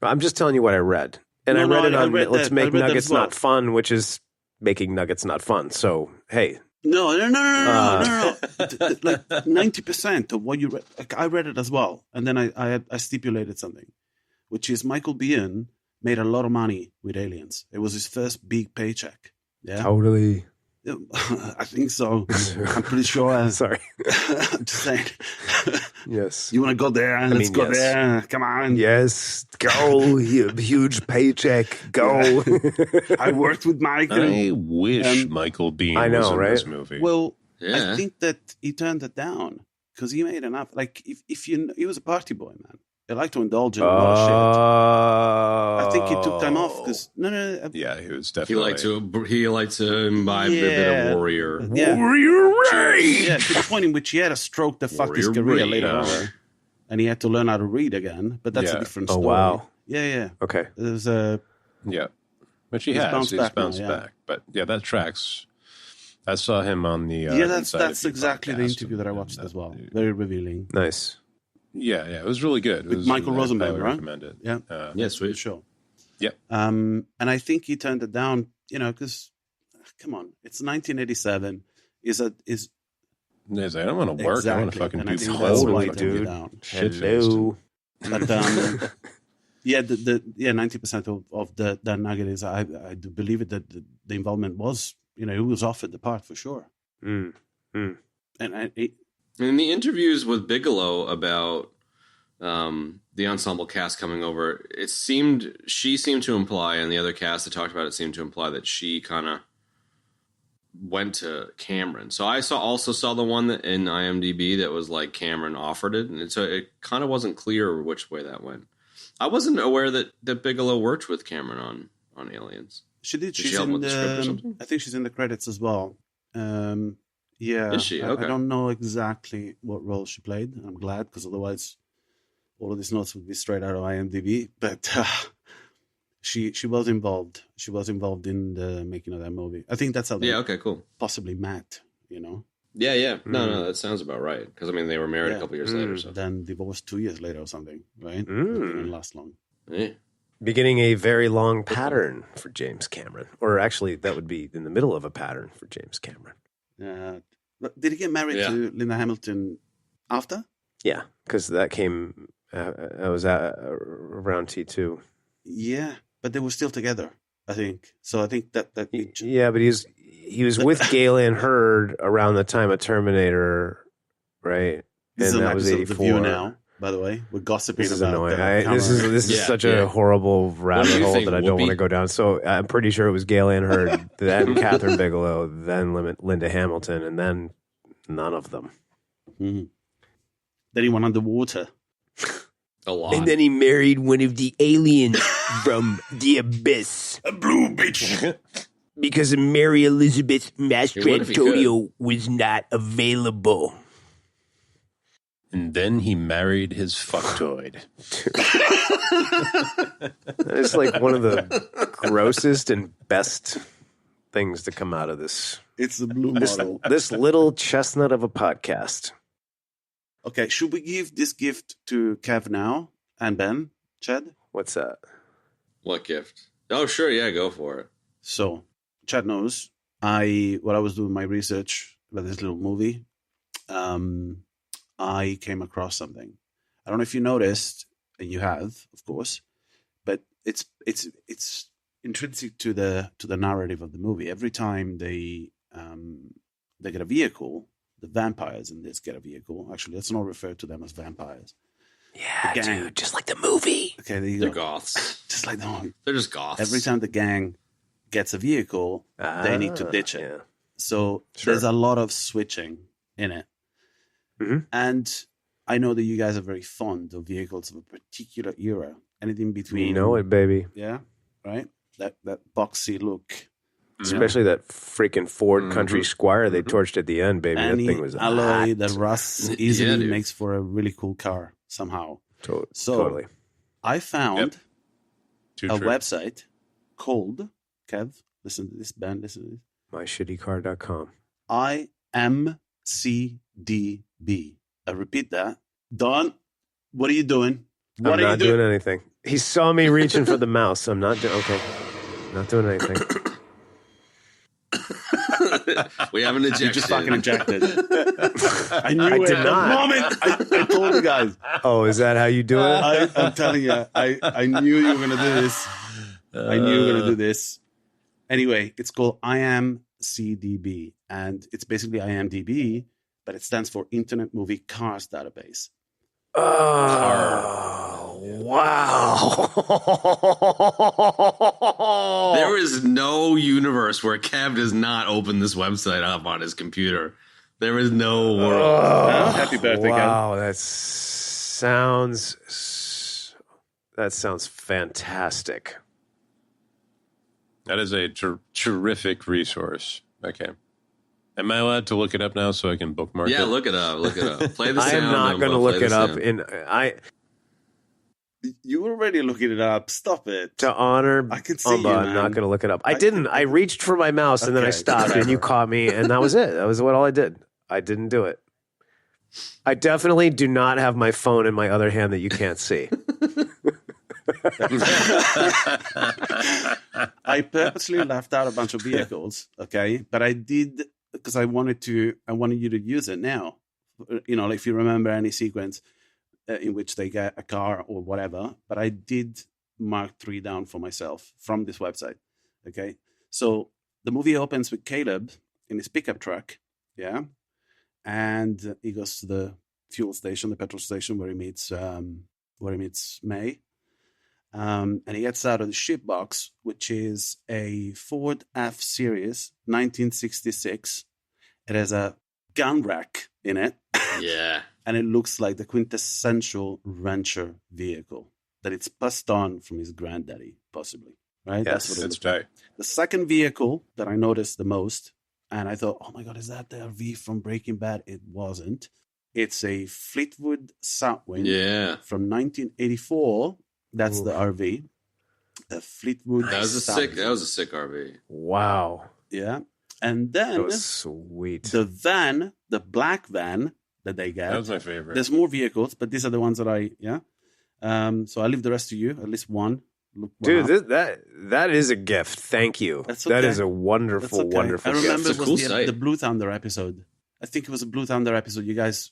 Speaker 1: I'm just telling you what I read, and I read it on Let's Make Nuggets Not Fun, which is making nuggets not fun. So hey.
Speaker 6: No. Like 90% of what you read, I read it as well, and then I stipulated something, which is Michael Biehn made a lot of money with Aliens. It was his first big paycheck. Yeah,
Speaker 1: totally.
Speaker 6: I think so. I'm pretty sure.
Speaker 1: Sorry,
Speaker 6: I'm just saying.
Speaker 1: Yes,
Speaker 6: you want to go there? Let's go there. Come on.
Speaker 1: Yes, go. Huge paycheck. Go.
Speaker 6: I worked with Michael.
Speaker 7: I wish Michael Biehn was in this movie.
Speaker 6: Well, I think that he turned it down because he made enough. Like if he was a party boy, man. He liked to indulge in a lot of shit. I think he took time off because
Speaker 7: yeah, he was definitely.
Speaker 5: He liked to imbibe a bit of warrior.
Speaker 6: Warrior Ray. Yeah, to the point in which he had a stroke that fucked his career later on, and he had to learn how to read again. But that's a different story.
Speaker 1: Oh wow.
Speaker 6: Yeah.
Speaker 1: Okay.
Speaker 6: There's a
Speaker 7: which he's bounced back. But yeah, that tracks. I saw him on the.
Speaker 6: That's exactly the interview that I watched as well. Very revealing.
Speaker 1: Nice.
Speaker 7: Yeah, it was really good.
Speaker 6: With Michael Rosenberg, right?
Speaker 7: Recommend it.
Speaker 6: Yeah.
Speaker 5: Yes, for
Speaker 6: sure.
Speaker 7: Yep.
Speaker 6: And I think he turned it down, because, come on, it's 1987.
Speaker 7: I don't want to work.
Speaker 6: Exactly.
Speaker 7: I want to fucking
Speaker 6: and
Speaker 7: do
Speaker 6: I think
Speaker 7: clothes,
Speaker 6: that's why he turned it
Speaker 1: dude.
Speaker 6: down.
Speaker 1: Hello.
Speaker 6: But 90% of that nugget is I do believe it that the involvement was, he was offered the part for sure.
Speaker 1: And
Speaker 5: in the interviews with Bigelow about the ensemble cast coming over, she seemed to imply, and the other cast that talked about it seemed to imply that she kind of went to Cameron. So I also saw the one that in IMDb that was like Cameron offered it, and so it kind of wasn't clear which way that went. I wasn't aware that Bigelow worked with Cameron on Aliens.
Speaker 6: She did.
Speaker 5: She's help with the script or something?
Speaker 6: I think she's in the credits as well. Yeah,
Speaker 5: is she? Okay.
Speaker 6: I don't know exactly what role she played. I'm glad, because otherwise all of these notes would be straight out of IMDb. But she was involved. She was involved in the making of that movie. I think that's how they
Speaker 5: cool.
Speaker 6: possibly met,
Speaker 5: Yeah. No, that sounds about right. Because, they were married a couple years later. So.
Speaker 6: Then divorced 2 years later or something, right? It didn't last long.
Speaker 5: Yeah.
Speaker 1: Beginning a very long pattern for James Cameron. Or actually, that would be in the middle of a pattern for James Cameron.
Speaker 6: Did he get married to Linda Hamilton after?
Speaker 1: Yeah, because that came. I was around T2.
Speaker 6: Yeah, but they were still together, I think. So I think that
Speaker 1: but he was with Galen Hurd around the time of Terminator, right?
Speaker 6: This
Speaker 1: and
Speaker 6: is
Speaker 1: that was 84.
Speaker 6: The View now, by the way. We're gossiping
Speaker 1: this is
Speaker 6: about
Speaker 1: annoying. This is such a horrible rabbit hole that I don't want to go down. So I'm pretty sure it was Galen Hurd, then Catherine Bigelow, then Linda Hamilton, and then none of them.
Speaker 6: Mm-hmm. Then he went underwater.
Speaker 5: A lot.
Speaker 1: And then he married one of the aliens from the abyss.
Speaker 6: A blue bitch.
Speaker 1: Because Mary Elizabeth Mastrantonio was not available.
Speaker 7: And then he married his fucktoid.
Speaker 1: That is like one of the grossest and best things to come out of this.
Speaker 6: It's the blue model.
Speaker 1: This little chestnut of a podcast.
Speaker 6: Okay, should we give this gift to Kev now and Ben, Chad?
Speaker 1: What's that?
Speaker 5: What gift? Oh, sure. Yeah, go for it.
Speaker 6: So, Chad knows when I was doing my research about this little movie, I came across something. I don't know if you noticed, and you have, of course, but it's intrinsic to the narrative of the movie. Every time they get a vehicle, the vampires in this get a vehicle. Actually, let's not refer to them as vampires.
Speaker 1: Yeah,
Speaker 6: The gang.
Speaker 1: dude, just like the movie.
Speaker 6: Okay, there you
Speaker 5: They're
Speaker 6: go.
Speaker 5: goths.
Speaker 6: Just like the movie.
Speaker 5: They're just goths.
Speaker 6: Every time the gang gets a vehicle, they need to ditch it.
Speaker 1: Yeah.
Speaker 6: So
Speaker 1: Sure.
Speaker 6: there's a lot of switching in it.
Speaker 1: Mhm.
Speaker 6: And I know that you guys are very fond of vehicles of a particular era. Anything between...
Speaker 1: You know it, baby.
Speaker 6: Yeah, right? That boxy look.
Speaker 1: Especially that freaking Ford Country Squire they torched at the end, baby.
Speaker 6: Any
Speaker 1: that thing was
Speaker 6: alloy
Speaker 1: hot.
Speaker 6: that rusts easily
Speaker 5: dude.
Speaker 6: makes for a really cool car somehow. So
Speaker 1: Totally.
Speaker 6: I found
Speaker 7: Too
Speaker 6: a
Speaker 7: true.
Speaker 6: website called, Kev, listen to this, Ben, listen to this,
Speaker 1: MyShittyCar.com.
Speaker 6: IMCDB. I repeat that. Don, what are you doing? What
Speaker 1: I'm
Speaker 6: are
Speaker 1: not
Speaker 6: you doing?
Speaker 1: doing anything. He saw me reaching for the mouse. I'm not doing. Okay, not doing anything.
Speaker 5: We have an ejection.
Speaker 6: You just fucking ejected. I knew
Speaker 1: I
Speaker 6: it
Speaker 1: did
Speaker 6: at
Speaker 1: not.
Speaker 6: the moment. I told you guys.
Speaker 1: Oh, is that how you do it?
Speaker 6: I'm telling you. I knew you were going to do this. I knew you were going to do this. Anyway, it's called IMCDB. And it's basically IMDb, but it stands for Internet Movie Cars Database.
Speaker 1: Oh, wow.
Speaker 5: There is no universe where Kev does not open this website up on his computer. There is no world.
Speaker 6: Well, happy birthday,
Speaker 1: Wow, that sounds fantastic.
Speaker 7: That is a terrific resource. Okay. Am I allowed to look it up now so I can bookmark it?
Speaker 5: Yeah, look it up. Look it up. Play the
Speaker 1: I
Speaker 5: sound.
Speaker 1: am not going to
Speaker 5: Umba,
Speaker 1: look
Speaker 5: play
Speaker 1: it
Speaker 5: the
Speaker 1: up.
Speaker 5: sound.
Speaker 6: You were already looking it up. Stop it.
Speaker 1: To honor
Speaker 6: I can see
Speaker 1: Umba,
Speaker 6: you,
Speaker 1: I'm
Speaker 6: man.
Speaker 1: not going to look it up. I didn't. I reached for my mouse and then I
Speaker 6: Okay,
Speaker 1: stopped and you
Speaker 6: whatever.
Speaker 1: caught me and that was it. That was all I did. I didn't do it. I definitely do not have my phone in my other hand that you can't see.
Speaker 6: I purposely left out a bunch of vehicles, okay? But I did because I wanted you to use it now. You know, like if you remember any sequence in which they get a car or whatever. But I did mark 3 down for myself from this website, okay? So the movie opens with Caleb in his pickup truck, yeah? And he goes to the fuel station, the petrol station where he meets May. And he gets out of the ship box, which is a Ford F-Series 1966. It has a gun rack in it,
Speaker 5: Yeah.
Speaker 6: and it looks like the quintessential rancher vehicle that it's passed on from his granddaddy, possibly. Right?
Speaker 1: Yes,
Speaker 6: what it
Speaker 7: That's
Speaker 6: looks like.
Speaker 7: tight.
Speaker 6: The second vehicle that I noticed the most, and I thought, oh my God, is that the RV from Breaking Bad? It wasn't. It's a Fleetwood Southwind
Speaker 5: Yeah.
Speaker 6: from 1984. That's the RV. The Fleetwood
Speaker 5: That was a
Speaker 6: Southwind.
Speaker 5: sick RV.
Speaker 1: Wow.
Speaker 6: Yeah. And
Speaker 1: That
Speaker 6: then
Speaker 1: was sweet.
Speaker 6: the van, the black van that they get.
Speaker 7: That was my favorite.
Speaker 6: There's more vehicles, but these are the ones that so I leave the rest to you, at least one. Look one
Speaker 1: Dude,
Speaker 6: up.
Speaker 1: that is a gift. Thank you.
Speaker 6: That's
Speaker 1: That
Speaker 6: okay.
Speaker 1: is a wonderful,
Speaker 6: That's okay.
Speaker 1: wonderful
Speaker 6: I remember
Speaker 1: gift.
Speaker 5: It's a
Speaker 6: it
Speaker 5: cool
Speaker 6: was
Speaker 5: site.
Speaker 6: the Blue Thunder episode. I think it was a Blue Thunder episode. You guys,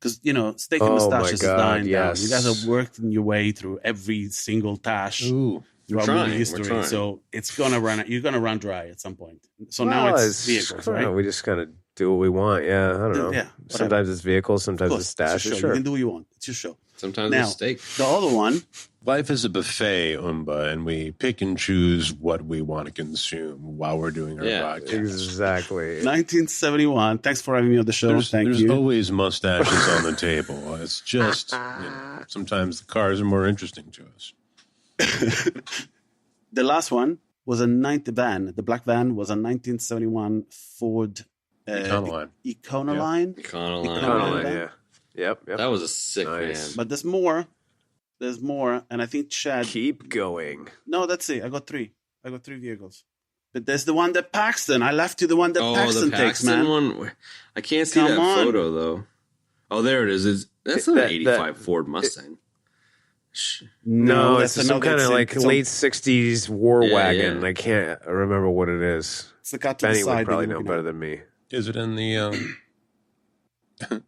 Speaker 6: because, Steak and
Speaker 1: Oh,
Speaker 6: Mustaches
Speaker 1: my
Speaker 6: is
Speaker 1: God,
Speaker 6: dying
Speaker 1: yes.
Speaker 6: down. You guys have worked your way through every single tash
Speaker 7: Ooh.
Speaker 6: throughout
Speaker 5: trying,
Speaker 6: movie
Speaker 5: we're
Speaker 6: history.
Speaker 5: trying.
Speaker 6: So it's going to run, you're going to run dry at some point. So
Speaker 1: Well,
Speaker 6: now it's vehicles,
Speaker 1: I don't know,
Speaker 6: right?
Speaker 1: We just kind of do what we want. Yeah, I don't know.
Speaker 6: Yeah, whatever.
Speaker 1: Sometimes it's vehicles,
Speaker 6: Of
Speaker 1: sometimes
Speaker 6: course,
Speaker 1: it's stashes.
Speaker 6: it's your show.
Speaker 1: Sure.
Speaker 6: You can do what you want. It's your show.
Speaker 5: Sometimes
Speaker 6: Now,
Speaker 5: it's steak.
Speaker 6: The other one,
Speaker 7: Life is a buffet, Umba, and we pick and choose what we want to consume while we're doing our
Speaker 5: Yeah,
Speaker 7: podcast.
Speaker 1: Exactly.
Speaker 6: 1971. Thanks for having me on the show.
Speaker 7: There's
Speaker 6: Thank you.
Speaker 7: always mustaches on the table. It's just, sometimes the cars are more interesting to us.
Speaker 6: The last one was a van. The black van was a 1971 Ford
Speaker 7: Econoline.
Speaker 6: Econoline.
Speaker 5: Econoline.
Speaker 6: Econoline.
Speaker 1: Yeah. Yep.
Speaker 5: That was a sick
Speaker 1: Nice.
Speaker 5: van.
Speaker 6: But there's more. There's more. And I think Chad.
Speaker 1: Keep going.
Speaker 6: No, that's it. I got 3. I got 3 vehicles. But there's the one that Paxton. I left you the one that Paxton
Speaker 5: the
Speaker 6: takes,
Speaker 5: Paxton
Speaker 6: man.
Speaker 5: one. I can't see
Speaker 6: Come
Speaker 5: that
Speaker 6: on.
Speaker 5: photo though. Oh, there it is. That's an 85 Ford Mustang.
Speaker 1: No, it's some kind of like
Speaker 6: it's
Speaker 1: late 60s war
Speaker 5: Yeah,
Speaker 1: wagon.
Speaker 5: yeah.
Speaker 1: I can't remember what it is.
Speaker 6: It's the cut to
Speaker 1: Benny
Speaker 6: the
Speaker 1: would
Speaker 6: side.
Speaker 1: probably
Speaker 6: that
Speaker 1: know
Speaker 6: you're
Speaker 1: better
Speaker 6: looking
Speaker 1: than me.
Speaker 7: Is it in the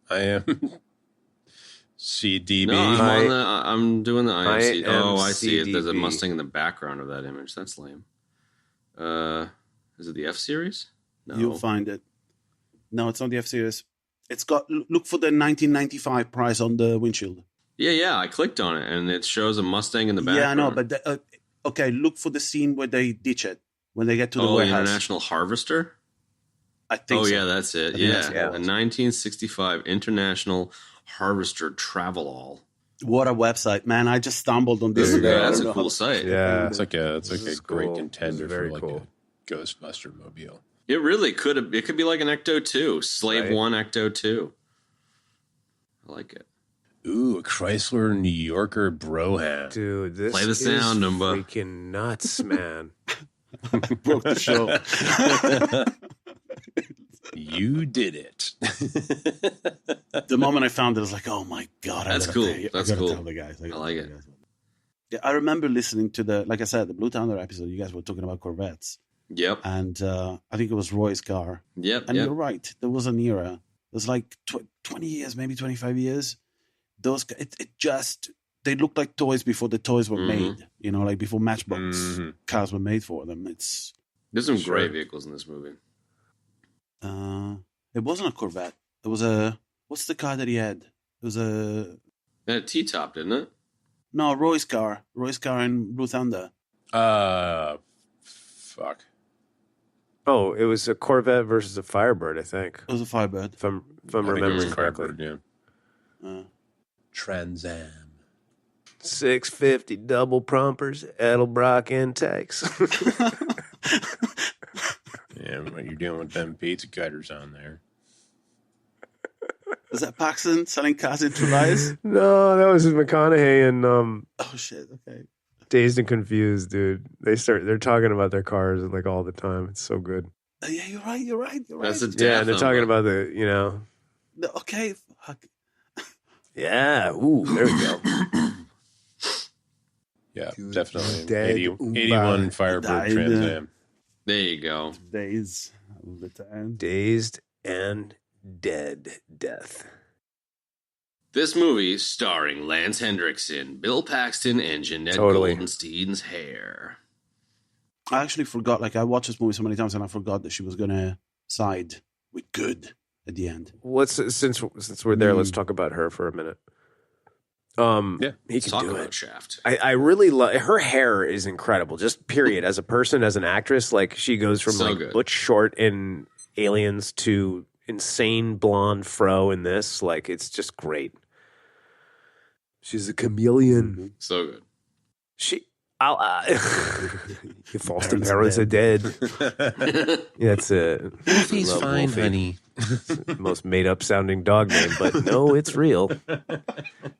Speaker 7: I am CDB?
Speaker 5: No, I'm doing the IMC. Oh, I see it. There's a
Speaker 1: IMCDB.
Speaker 5: Mustang in the background of that image. That's lame. Is it the F series? No.
Speaker 6: at. You'll find it. No, it's not the F series. It's got look for the 1995 price on the windshield.
Speaker 5: Yeah. I clicked on it and it shows a Mustang in the background.
Speaker 6: Yeah, I know, but okay, look for the scene where they ditch it when they get to the
Speaker 5: the
Speaker 6: warehouse.
Speaker 5: International Harvester.
Speaker 6: I think.
Speaker 5: Oh
Speaker 6: so.
Speaker 5: yeah, that's it.
Speaker 6: I think
Speaker 5: Yeah,
Speaker 6: that's
Speaker 5: a
Speaker 6: what it was.
Speaker 5: 1965 International Harvester Travelall.
Speaker 6: What a website, man! I just stumbled on this.
Speaker 1: There you go.
Speaker 6: I
Speaker 5: That's
Speaker 6: don't
Speaker 5: a
Speaker 6: know
Speaker 5: cool
Speaker 6: how-
Speaker 5: site.
Speaker 1: Yeah.
Speaker 7: It's like a
Speaker 1: This is
Speaker 7: great
Speaker 1: cool.
Speaker 7: contender
Speaker 1: This is very
Speaker 7: for like
Speaker 1: cool.
Speaker 7: a Ghostbuster mobile.
Speaker 5: It really could have. It could be like an Ecto 2, Slave
Speaker 1: Right.
Speaker 5: 1 Ecto 2. I like it.
Speaker 7: Ooh, a Chrysler New Yorker Broham.
Speaker 1: Dude, this
Speaker 5: Play the sound,
Speaker 1: is
Speaker 5: Umba.
Speaker 1: freaking nuts, man.
Speaker 6: broke the show.
Speaker 7: You did it.
Speaker 6: The moment I found it, I was like, "Oh my god!"
Speaker 5: That's
Speaker 6: I
Speaker 5: cool.
Speaker 6: gotta tell the guys.
Speaker 5: I like it.
Speaker 6: Yeah, I remember listening to like I said, the Blue Thunder episode. You guys were talking about Corvettes,
Speaker 5: Yep.
Speaker 6: and I think it was Roy's car.
Speaker 5: Yep.
Speaker 6: And
Speaker 5: Yep.
Speaker 6: you're right. There was an era. It was like 20 years, maybe 25 years. It just they looked like toys before the toys were
Speaker 5: Mhm.
Speaker 6: made. You know, like before Matchbox
Speaker 7: Mhm.
Speaker 6: cars were made for them.
Speaker 5: There's some
Speaker 1: Sure.
Speaker 5: great vehicles in this movie.
Speaker 6: It wasn't a Corvette. It was what's the car that he had? It was a
Speaker 5: That T-top, didn't it?
Speaker 6: no Roy's car. Roy's car in Blue Thunder.
Speaker 7: Fuck.
Speaker 1: Oh, it was a Corvette versus a Firebird, I think.
Speaker 6: It was a Firebird.
Speaker 1: If I'm
Speaker 7: I think it was
Speaker 1: remembering correctly.
Speaker 7: Firebird, yeah.
Speaker 6: Uh,
Speaker 7: Trans Am.
Speaker 1: 650 double prompers, Edelbrock intakes.
Speaker 7: Yeah, what you're doing with them pizza cutters on there.
Speaker 6: is that Paxton selling cars in True Lies?
Speaker 1: No, that was McConaughey and
Speaker 6: Oh shit! Okay.
Speaker 1: Dazed and Confused, dude. They're talking about their cars like all the time. It's so good.
Speaker 6: Yeah, you're right. You're right. You're right.
Speaker 5: That's a
Speaker 1: Yeah, and they're
Speaker 5: death
Speaker 1: talking
Speaker 5: number.
Speaker 1: about the,
Speaker 6: No, okay. Fuck.
Speaker 1: yeah, ooh, there we go.
Speaker 7: Yeah, definitely.
Speaker 1: Dead
Speaker 7: 81 Firebird
Speaker 6: Died.
Speaker 7: Trans Am.
Speaker 5: There you go.
Speaker 6: Days of the time.
Speaker 1: Dazed and Dead Death.
Speaker 5: This movie starring Lance Henriksen, Bill Paxton, and Jeanette
Speaker 1: Totally.
Speaker 5: Goldstein's hair.
Speaker 6: I actually forgot. Like I watched this movie so many times, and I forgot that she was gonna side with good at the end.
Speaker 1: Since we're there, let's talk about her for a minute.
Speaker 7: Yeah,
Speaker 1: he
Speaker 5: Let's
Speaker 1: can
Speaker 5: talk
Speaker 1: do
Speaker 5: about
Speaker 1: it.
Speaker 5: Shaft.
Speaker 1: I really love her hair is incredible. Just period. As a person, as an actress, like she goes from
Speaker 5: So
Speaker 1: like
Speaker 5: good.
Speaker 1: butch short in Aliens to insane blonde fro in this. Like it's just great. She's a chameleon.
Speaker 5: So good.
Speaker 1: Your foster parents are dead. That's a
Speaker 7: Wolfie's
Speaker 1: love
Speaker 7: fine,
Speaker 1: Wolfie.
Speaker 7: honey.
Speaker 1: Most made up sounding dog name, but no, it's real.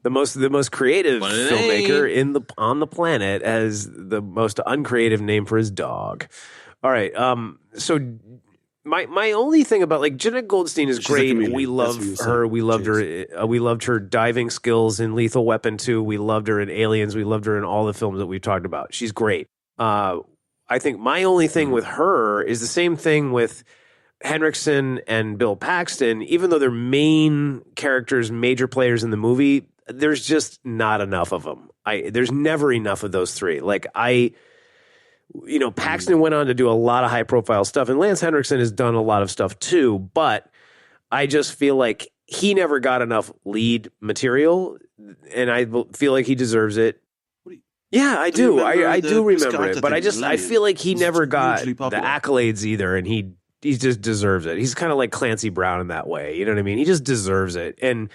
Speaker 1: The most creative
Speaker 5: But it
Speaker 1: filmmaker on the planet has the most uncreative name for his dog. All right, so my only thing about like Jeanette Goldstein is
Speaker 6: She's a
Speaker 1: great.
Speaker 6: chameleon.
Speaker 1: We
Speaker 6: That's
Speaker 1: love
Speaker 6: what you said.
Speaker 1: her. We loved
Speaker 6: She
Speaker 1: her. We loved her diving skills in Lethal Weapon 2. We loved her in Aliens. We loved her in all the films that we've talked about. She's great. I think my only thing with her is the same thing with Henriksen and Bill Paxton. Even though they're main characters, major players in the movie, there's just not enough of them. There's never enough of those three. Paxton went on to do a lot of high profile stuff, and Lance Henriksen has done a lot of stuff too, but I just feel like he never got enough lead material, and I feel like he deserves it. Yeah, I do. I do remember it, but I feel like he never got the accolades either, and he just deserves it. He's kind of like Clancy Brown in that way. You know what I mean? He just deserves it. And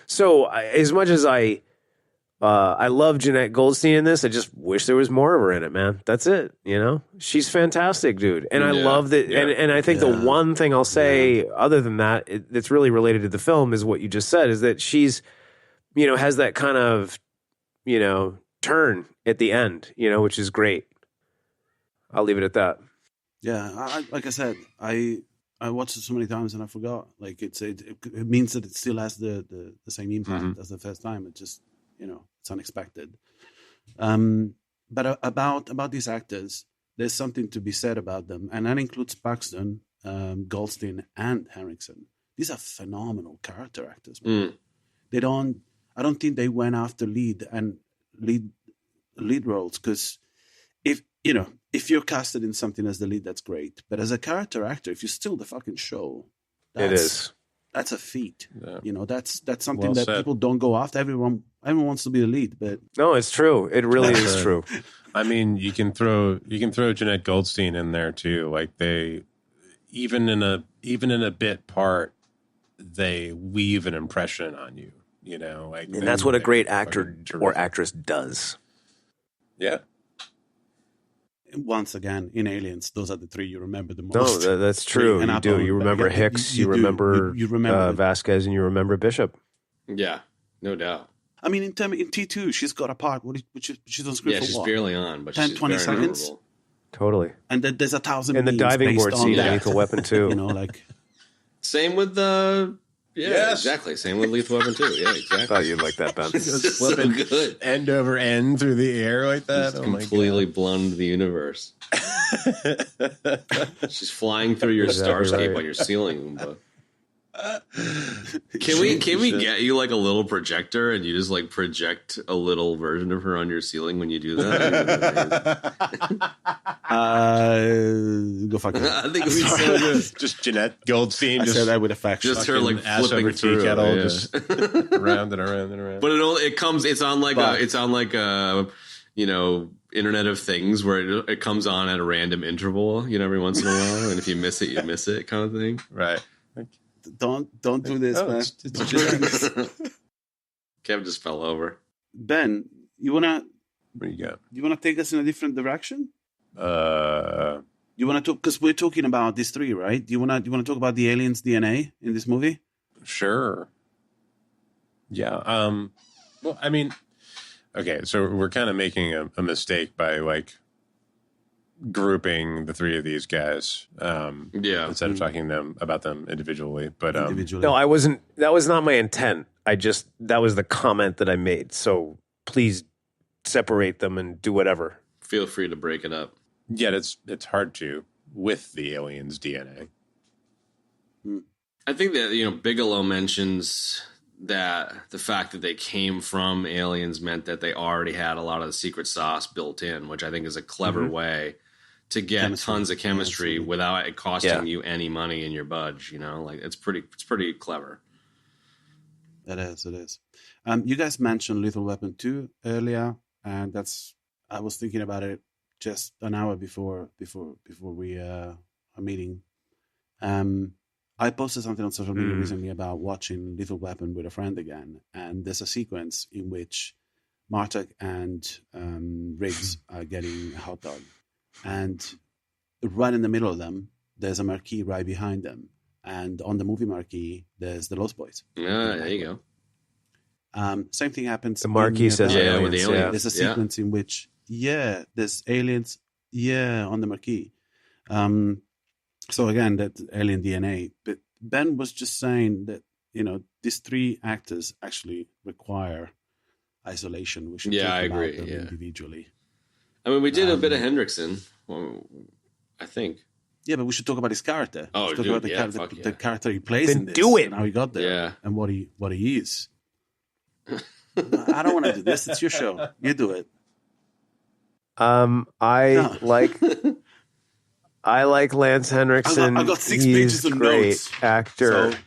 Speaker 1: so as much as I love Jeanette Goldstein in this, I just wish there was more of her in it, man. That's it. She's fantastic, dude. And I love that.
Speaker 5: Yeah.
Speaker 1: And I think the one thing I'll say other than that, that's really related to the film is what you just said, is that she's, has that kind of, turn at the end, which is great. I'll leave it at that.
Speaker 6: Yeah, like I said, I I watched it so many times and I forgot. Like it means that it still has the same impact as the first time. It just, it's unexpected. But about these actors, there's something to be said about them, and that includes Paxton, Goldstein, and Henriksen. These are phenomenal character actors. Man. I don't think they went after lead roles, because if you're casted in something as the lead, that's great. But as a character actor, if you steal the fucking show, that's a feat. Yeah. That's something that people don't go after. Everyone wants to be the lead, but
Speaker 1: no, it's true. It really is true.
Speaker 7: I mean, you can throw Jeanette Goldstein in there too. Like they, even in a bit part, they weave an impression on you. And
Speaker 1: that's what a great actor or actress does.
Speaker 7: Yeah.
Speaker 6: Once again, in Aliens, those are the three you remember the most.
Speaker 1: No, that's true. You do. You remember Hicks, you remember Vasquez, and you remember Bishop.
Speaker 5: Yeah, no doubt.
Speaker 6: I mean, in T2, she's got a part. She's on screen for
Speaker 5: she's
Speaker 6: what?
Speaker 5: barely on, but
Speaker 6: 10,
Speaker 5: she's
Speaker 6: 20
Speaker 5: very
Speaker 6: seconds.
Speaker 5: memorable.
Speaker 6: Totally. And then there's 1,000
Speaker 1: and the diving board scene in Lethal Weapon 2.
Speaker 5: Same with the... Yeah, exactly. Same with Lethal Weapon 2. Yeah, exactly.
Speaker 1: I thought you'd like that, Ben.
Speaker 5: It's so good.
Speaker 7: End over end through the air like that.
Speaker 5: Just completely blown the universe. She's flying through your starscape on your ceiling, Umba. Can we get you like a little projector and you just like project a little version of her on your ceiling when you do that?
Speaker 6: Go fuck it.
Speaker 5: I think it'd be so good.
Speaker 7: Just Jeanette Goldstein.
Speaker 6: I said that with affection.
Speaker 5: Just her like
Speaker 7: ass
Speaker 5: flipping
Speaker 7: over
Speaker 5: through
Speaker 7: tea kettle,
Speaker 5: yeah.
Speaker 7: just around and around and around.
Speaker 5: But it's on like a Internet of Things where it comes on at a random interval, every once in a while, and if you miss it, you miss it, kind of thing.
Speaker 7: Right.
Speaker 6: Don't do this, man.
Speaker 7: It's just
Speaker 5: Kev just fell over.
Speaker 6: Ben, what
Speaker 7: do you got?
Speaker 6: You wanna take us in a different direction?
Speaker 7: You
Speaker 6: wanna talk, because we're talking about these three, right? Do you wanna talk about the aliens' DNA in this movie?
Speaker 7: Sure. Yeah. Well, I mean, okay, so we're kind of making a mistake by like grouping the three of these guys instead of talking about them individually. But
Speaker 1: no, I wasn't. That was not my intent. That was the comment that I made. So please separate them and do whatever.
Speaker 5: Feel free to break it up.
Speaker 7: Yet it's hard to with the aliens' DNA.
Speaker 5: I think that Bigelow mentions that the fact that they came from aliens meant that they already had a lot of the secret sauce built in, which I think is a clever way to get tons of chemistry without it costing you any money in your budge. Like it's pretty clever.
Speaker 6: It is. You guys mentioned Lethal Weapon 2 earlier, and I was thinking about it just an hour before we are meeting. I posted something on social media recently about watching Lethal Weapon with a friend again, and there's a sequence in which Martek and Riggs are getting a hot dog, and right in the middle of them, there's a marquee right behind them, and on the movie marquee, there's the Lost Boys.
Speaker 5: There you
Speaker 6: go. Same thing happens.
Speaker 1: The marquee says aliens.
Speaker 5: With the aliens.
Speaker 6: There's a sequence in which, there's aliens, on the marquee. So again, that alien DNA. But Ben was just saying that, these three actors actually require isolation. We should talk
Speaker 5: I
Speaker 6: about
Speaker 5: agree.
Speaker 6: them individually.
Speaker 5: I mean, we did a bit of Henriksen, I think.
Speaker 6: Yeah, but we should talk about his character.
Speaker 5: Oh,
Speaker 6: talk
Speaker 5: dude,
Speaker 6: about the character he plays
Speaker 1: then
Speaker 6: in this.
Speaker 1: Do it.
Speaker 6: And how he got there.
Speaker 5: Yeah.
Speaker 6: And what he is. I don't want to do this. It's your show. You do it.
Speaker 1: I like Lance Henriksen.
Speaker 6: I got 6
Speaker 1: He's
Speaker 6: pages of
Speaker 1: great
Speaker 6: notes.
Speaker 1: Actor.
Speaker 6: So,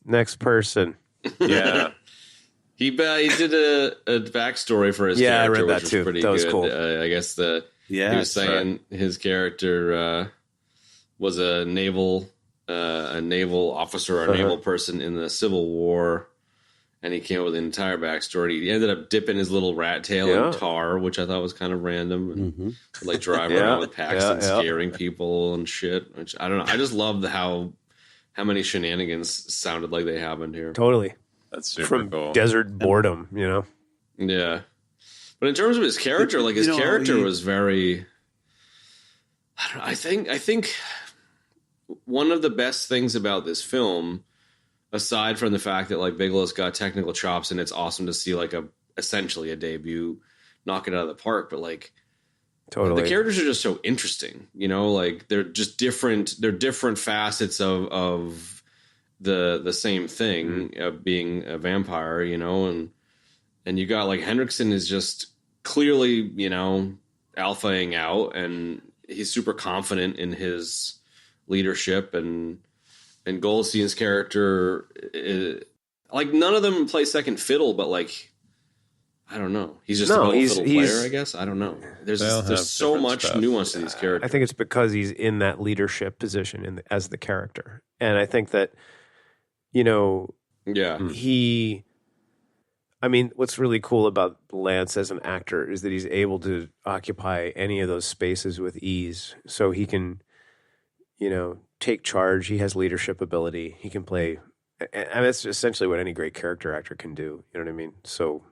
Speaker 1: next person.
Speaker 7: Yeah.
Speaker 5: He did a backstory for his character.
Speaker 1: I read that
Speaker 5: which
Speaker 1: too.
Speaker 5: Was pretty
Speaker 1: that was
Speaker 5: good.
Speaker 1: cool.
Speaker 5: I guess he was saying his character was a naval officer or a naval person in the Civil War, and he came up with an entire backstory. He ended up dipping his little rat tail in tar, which I thought was kind of random, and like driving around with Paxton scaring people and shit. Which I don't know. I just love how many shenanigans sounded like they happened here.
Speaker 1: Totally.
Speaker 7: That's super
Speaker 1: From
Speaker 7: cool.
Speaker 1: desert boredom,
Speaker 5: Yeah. But in terms of his character, like his character was very, I don't know, I think one of the best things about this film, aside from the fact that like Bigelow's got technical chops and it's awesome to see like essentially a debut knock it out of the park, but like
Speaker 1: Totally.
Speaker 5: the characters are just so interesting, you know, like they're just different. They're different facets of the same thing of being a vampire, you know, and you got like Henriksen is just clearly, you know, alphaing out, and he's super confident in his leadership, and Goldstein's character like none of them play second fiddle, but like I don't know, he's just a fiddle player, I guess. I don't know, there's so much
Speaker 7: stuff.
Speaker 5: nuance to these characters.
Speaker 1: I think it's because he's in that leadership position as the character, and I think that, you know, I mean, what's really cool about Lance as an actor is that he's able to occupy any of those spaces with ease. So he can, you know, take charge. He has leadership ability. He can play, and that's essentially what any great character actor can do. You know what I mean? So,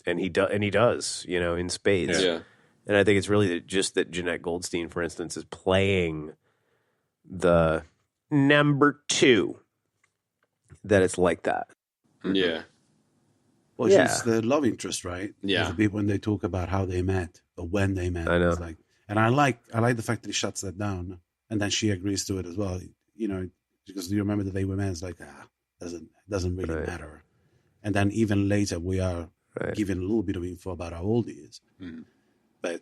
Speaker 1: and he does, you know, in spades.
Speaker 5: Yeah.
Speaker 1: And I think it's really just that Jeanette Goldstein, for instance, is playing the number 2, that it's like that.
Speaker 5: Yeah.
Speaker 6: Well, she's the love interest, right?
Speaker 5: Yeah.
Speaker 6: When they talk about how they met or when they met.
Speaker 1: I know.
Speaker 6: It's like, and I like the fact that he shuts that down, and then she agrees to it as well. You know, because you remember that they were men. It's like, doesn't really matter. And then even later we are given a little bit of info about how old he is, but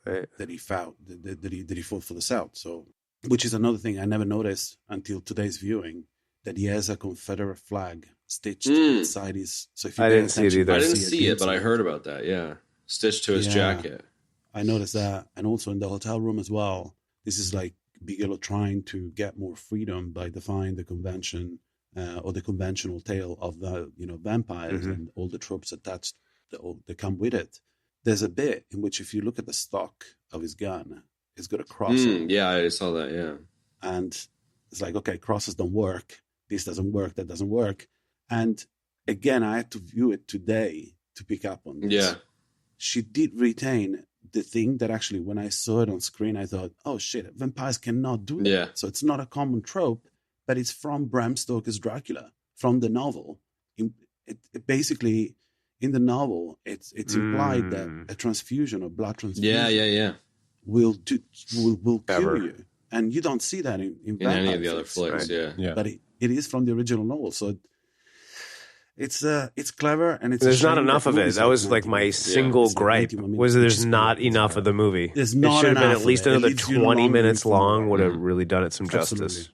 Speaker 6: that he fought that he fought for the South. So, which is another thing I never noticed until today's viewing, that he has a Confederate flag stitched inside his. So if you
Speaker 1: I didn't see it either.
Speaker 5: I didn't see it, but I heard about that. Yeah, stitched to his jacket.
Speaker 6: I noticed that, and also in the hotel room as well. This is like Bigelow trying to get more freedom by defying the convention or the conventional tale of the vampires and all the tropes attached that come with it. There's a bit in which, if you look at the stock of his gun, it's got a cross.
Speaker 5: Yeah, I saw that. Yeah,
Speaker 6: and it's like, okay, crosses don't work. This doesn't work. That doesn't work. And again, I had to view it today to pick up on this.
Speaker 5: Yeah,
Speaker 6: she did retain the thing that actually, when I saw it on screen, I thought, oh shit, vampires cannot do that.
Speaker 5: Yeah.
Speaker 6: So it's not a common trope, but it's from Bram Stoker's Dracula, from the novel. It basically, in the novel, it's implied that a transfusion or blood transfusion will kill you. And you don't see that in
Speaker 5: any of the other flicks,
Speaker 6: right? But it is from the original novel. So it's clever, and
Speaker 1: there's not enough of it. That was like my single gripe, was there's not enough of the movie.
Speaker 6: There's not
Speaker 1: it should have been
Speaker 6: enough
Speaker 1: at least
Speaker 6: of it.
Speaker 1: another
Speaker 6: It leaves you
Speaker 1: 20 minutes
Speaker 6: longer
Speaker 1: long, would have really done it some justice.
Speaker 6: Absolutely.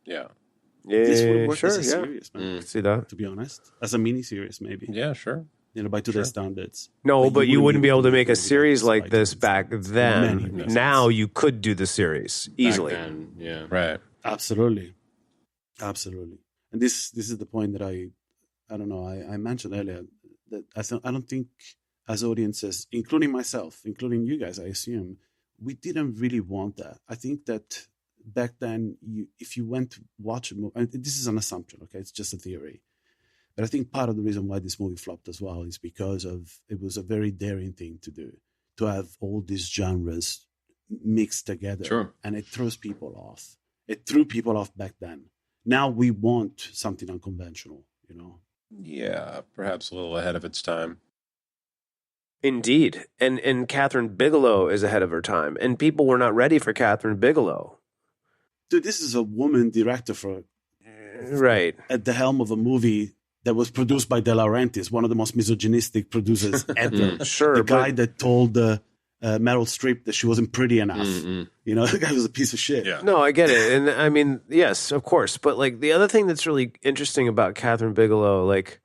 Speaker 7: Yeah.
Speaker 6: This would work
Speaker 1: sure,
Speaker 6: as a series, man.
Speaker 1: See that?
Speaker 6: To be honest, as a mini series, maybe.
Speaker 7: Yeah, sure.
Speaker 6: By today's standards.
Speaker 1: No, but you wouldn't be able to make a series like
Speaker 6: like
Speaker 1: this back then. Now you could do the series easily.
Speaker 5: Back then, yeah,
Speaker 7: Right.
Speaker 6: Absolutely. And this is the point that I don't know. I mentioned earlier that I don't think as audiences, including myself, including you guys, I assume, we didn't really want that. I think that back then, if you went to watch a movie, and this is an assumption, okay, it's just a theory. But I think part of the reason why this movie flopped as well is because it was a very daring thing to do, to have all these genres mixed together.
Speaker 5: Sure.
Speaker 6: And it throws people off. It threw people off back then. Now we want something unconventional,
Speaker 7: Yeah, perhaps a little ahead of its time.
Speaker 1: Indeed. And Catherine Bigelow is ahead of her time. And people were not ready for Catherine Bigelow.
Speaker 6: Dude, this is a woman director
Speaker 1: Right.
Speaker 6: at the helm of a movie that was produced by De Laurentiis, one of the most misogynistic producers ever.
Speaker 1: Sure.
Speaker 6: The guy that told Meryl Streep that she wasn't pretty enough. The guy was a piece of shit.
Speaker 7: Yeah.
Speaker 1: No, I get it. And I mean, yes, of course. But like the other thing that's really interesting about Catherine Bigelow, like,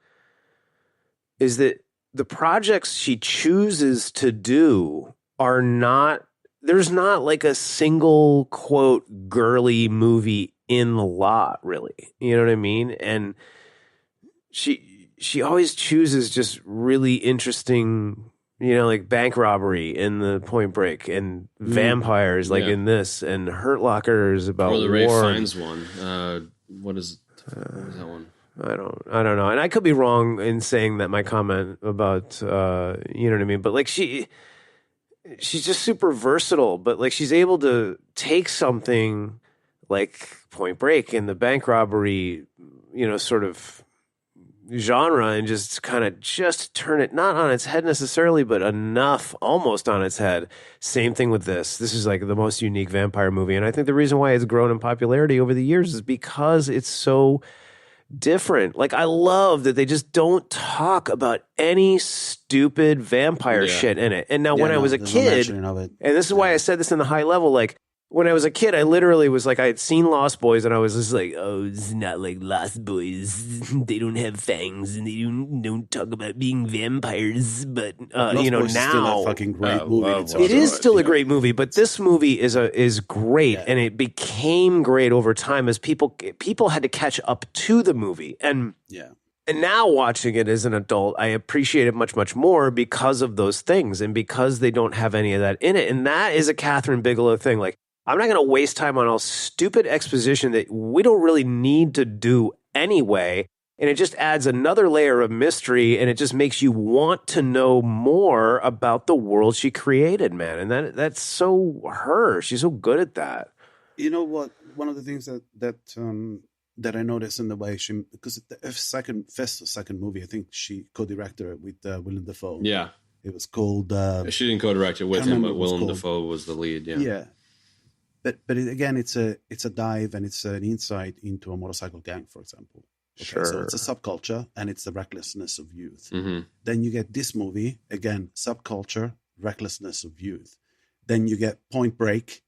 Speaker 1: is that the projects she chooses to do are not, there's not like a single quote girly movie in the lot, really. You know what I mean? And she always chooses just really interesting, like bank robbery in the Point Break, and vampires like in this, and Hurt Locker is about
Speaker 5: or the Ray
Speaker 1: war.
Speaker 5: Fiennes one. What is that one?
Speaker 1: I don't know, and I could be wrong in saying that my comment about you know what I mean, but like she's just super versatile, but like she's able to take something like Point Break and the bank robbery, sort of genre and just kind of just turn it not on its head necessarily, but enough almost on its head. Same thing with this. This is like the most unique vampire movie. And I think the reason why it's grown in popularity over the years is because it's so different. Like I love that they just don't talk about any stupid vampire shit in it. And now when I was a kid, and this is why I said this in the high level, like when I was a kid, I literally was like, I had seen Lost Boys and I was just like, oh, it's not like Lost Boys. They don't have fangs and they don't talk about being vampires. But,
Speaker 6: Boys
Speaker 1: now.
Speaker 6: Is still a fucking great movie.
Speaker 1: It is still a great movie, but this movie is great. And it became great over time as people had to catch up to the movie. And now watching it as an adult, I appreciate it much, much more because of those things and because they don't have any of that in it. And that is a Catherine Bigelow thing. Like, I'm not going to waste time on all stupid exposition that we don't really need to do anyway. And it just adds another layer of mystery and it just makes you want to know more about the world she created, man. And that's so her. She's so good at that.
Speaker 6: You know what? One of the things that I noticed in the way because the second movie, I think she co-directed it with Willem Dafoe.
Speaker 5: Yeah.
Speaker 6: It was called...
Speaker 5: she didn't co-direct it with him, but Willem Dafoe was the lead. Yeah.
Speaker 6: Yeah. But again, it's a dive and it's an insight into a motorcycle gang, for example. Okay,
Speaker 1: Sure.
Speaker 6: So it's a subculture and it's the recklessness of youth.
Speaker 5: Mm-hmm.
Speaker 6: Then you get this movie, again, subculture, recklessness of youth. Then you get Point Break,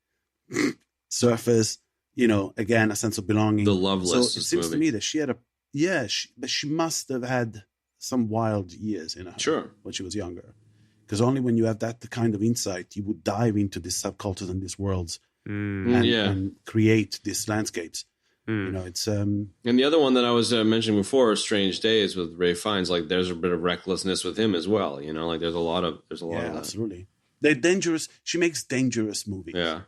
Speaker 6: surfers, again, a sense of belonging.
Speaker 5: The Loveless
Speaker 6: So it seems
Speaker 5: movie.
Speaker 6: to me that she had but she must have had some wild years in her.
Speaker 5: Sure.
Speaker 6: When she was younger. Because only when you have that kind of insight, you would dive into these subcultures and these worlds. And create these landscapes. It's
Speaker 5: and the other one that I was mentioning before, Strange Days with Ray Fiennes, like there's a bit of recklessness with him as well. Like there's a lot of that.
Speaker 6: Absolutely. They're dangerous. She makes dangerous movies.
Speaker 5: Yeah.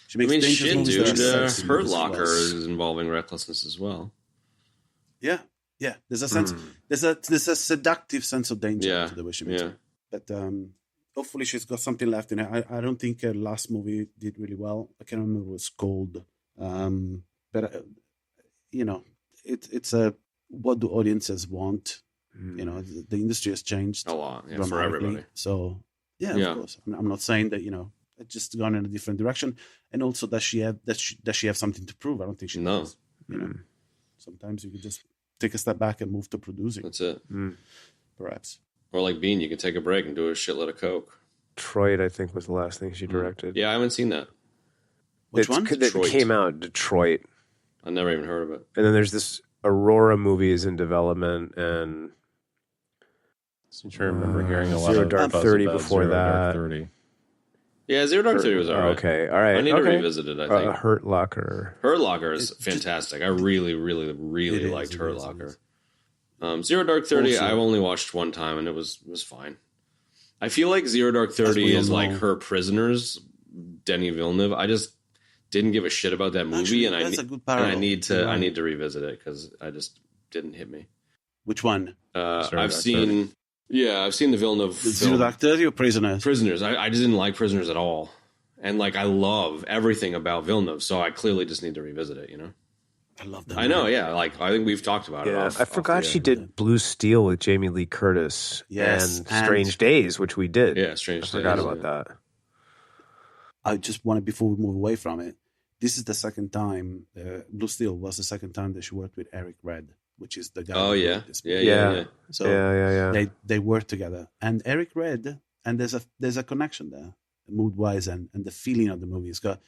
Speaker 6: She makes dangerous
Speaker 5: shit,
Speaker 6: movies.
Speaker 5: dude. Hurt Locker is involving recklessness as well.
Speaker 6: Yeah. There's a sense. There's a seductive sense of danger to the way she makes it. But hopefully she's got something left in it. I don't think her last movie did really well. I can't remember what it was called. But, it's a what do audiences want? The industry has changed
Speaker 5: a lot for everybody.
Speaker 6: So, of course. I'm not saying that, it's just gone in a different direction. And also, does she have something to prove? I don't think she does. Sometimes you could just take a step back and move to producing.
Speaker 5: That's it.
Speaker 6: Perhaps.
Speaker 5: Or like Bean, you can take a break and do a shitload of coke.
Speaker 1: Detroit, I think, was the last thing she directed.
Speaker 5: Yeah, I haven't seen that.
Speaker 6: Which one?
Speaker 1: It came out, Detroit.
Speaker 5: I never even heard of it.
Speaker 1: And then there's this Aurora movie is in development, and
Speaker 7: I remember hearing a lot
Speaker 1: Zero
Speaker 7: of
Speaker 1: Dark
Speaker 7: buzz
Speaker 1: 30
Speaker 7: about
Speaker 1: before
Speaker 7: Zero Dark
Speaker 1: that.
Speaker 7: 30.
Speaker 5: Yeah, Zero Dark 30 was all right.
Speaker 1: Okay, all right.
Speaker 5: I need to revisit it, I think.
Speaker 1: Hurt Locker.
Speaker 5: Hurt Locker is fantastic. I really, really, really liked Hurt Locker. Zero Dark 30, I've only watched one time, and it was fine. I feel like Zero Dark 30 is like her Prisoners, Denis Villeneuve. I just didn't give a shit about that movie, and I need to revisit it because I just didn't hit me.
Speaker 6: Which one?
Speaker 5: I've seen the Villeneuve
Speaker 6: Zero Dark 30 or Prisoners?
Speaker 5: Prisoners. I just didn't like Prisoners at all, and like I love everything about Villeneuve, so I clearly just need to revisit it.
Speaker 6: I love that.
Speaker 5: I know, yeah. Like I think we've talked about it.
Speaker 1: I forgot she did Blue Steel with Jamie Lee Curtis and Strange Days, which we did.
Speaker 5: Yeah, Strange Days.
Speaker 1: I forgot about that.
Speaker 6: I just wanted, before we move away from it, this is the second time, Blue Steel was the second time that she worked with Eric Red, which is the guy.
Speaker 5: Oh, yeah.
Speaker 1: Yeah.
Speaker 6: So they worked together. And Eric Red, and there's a connection there, mood-wise, and the feeling of the movie. It's got,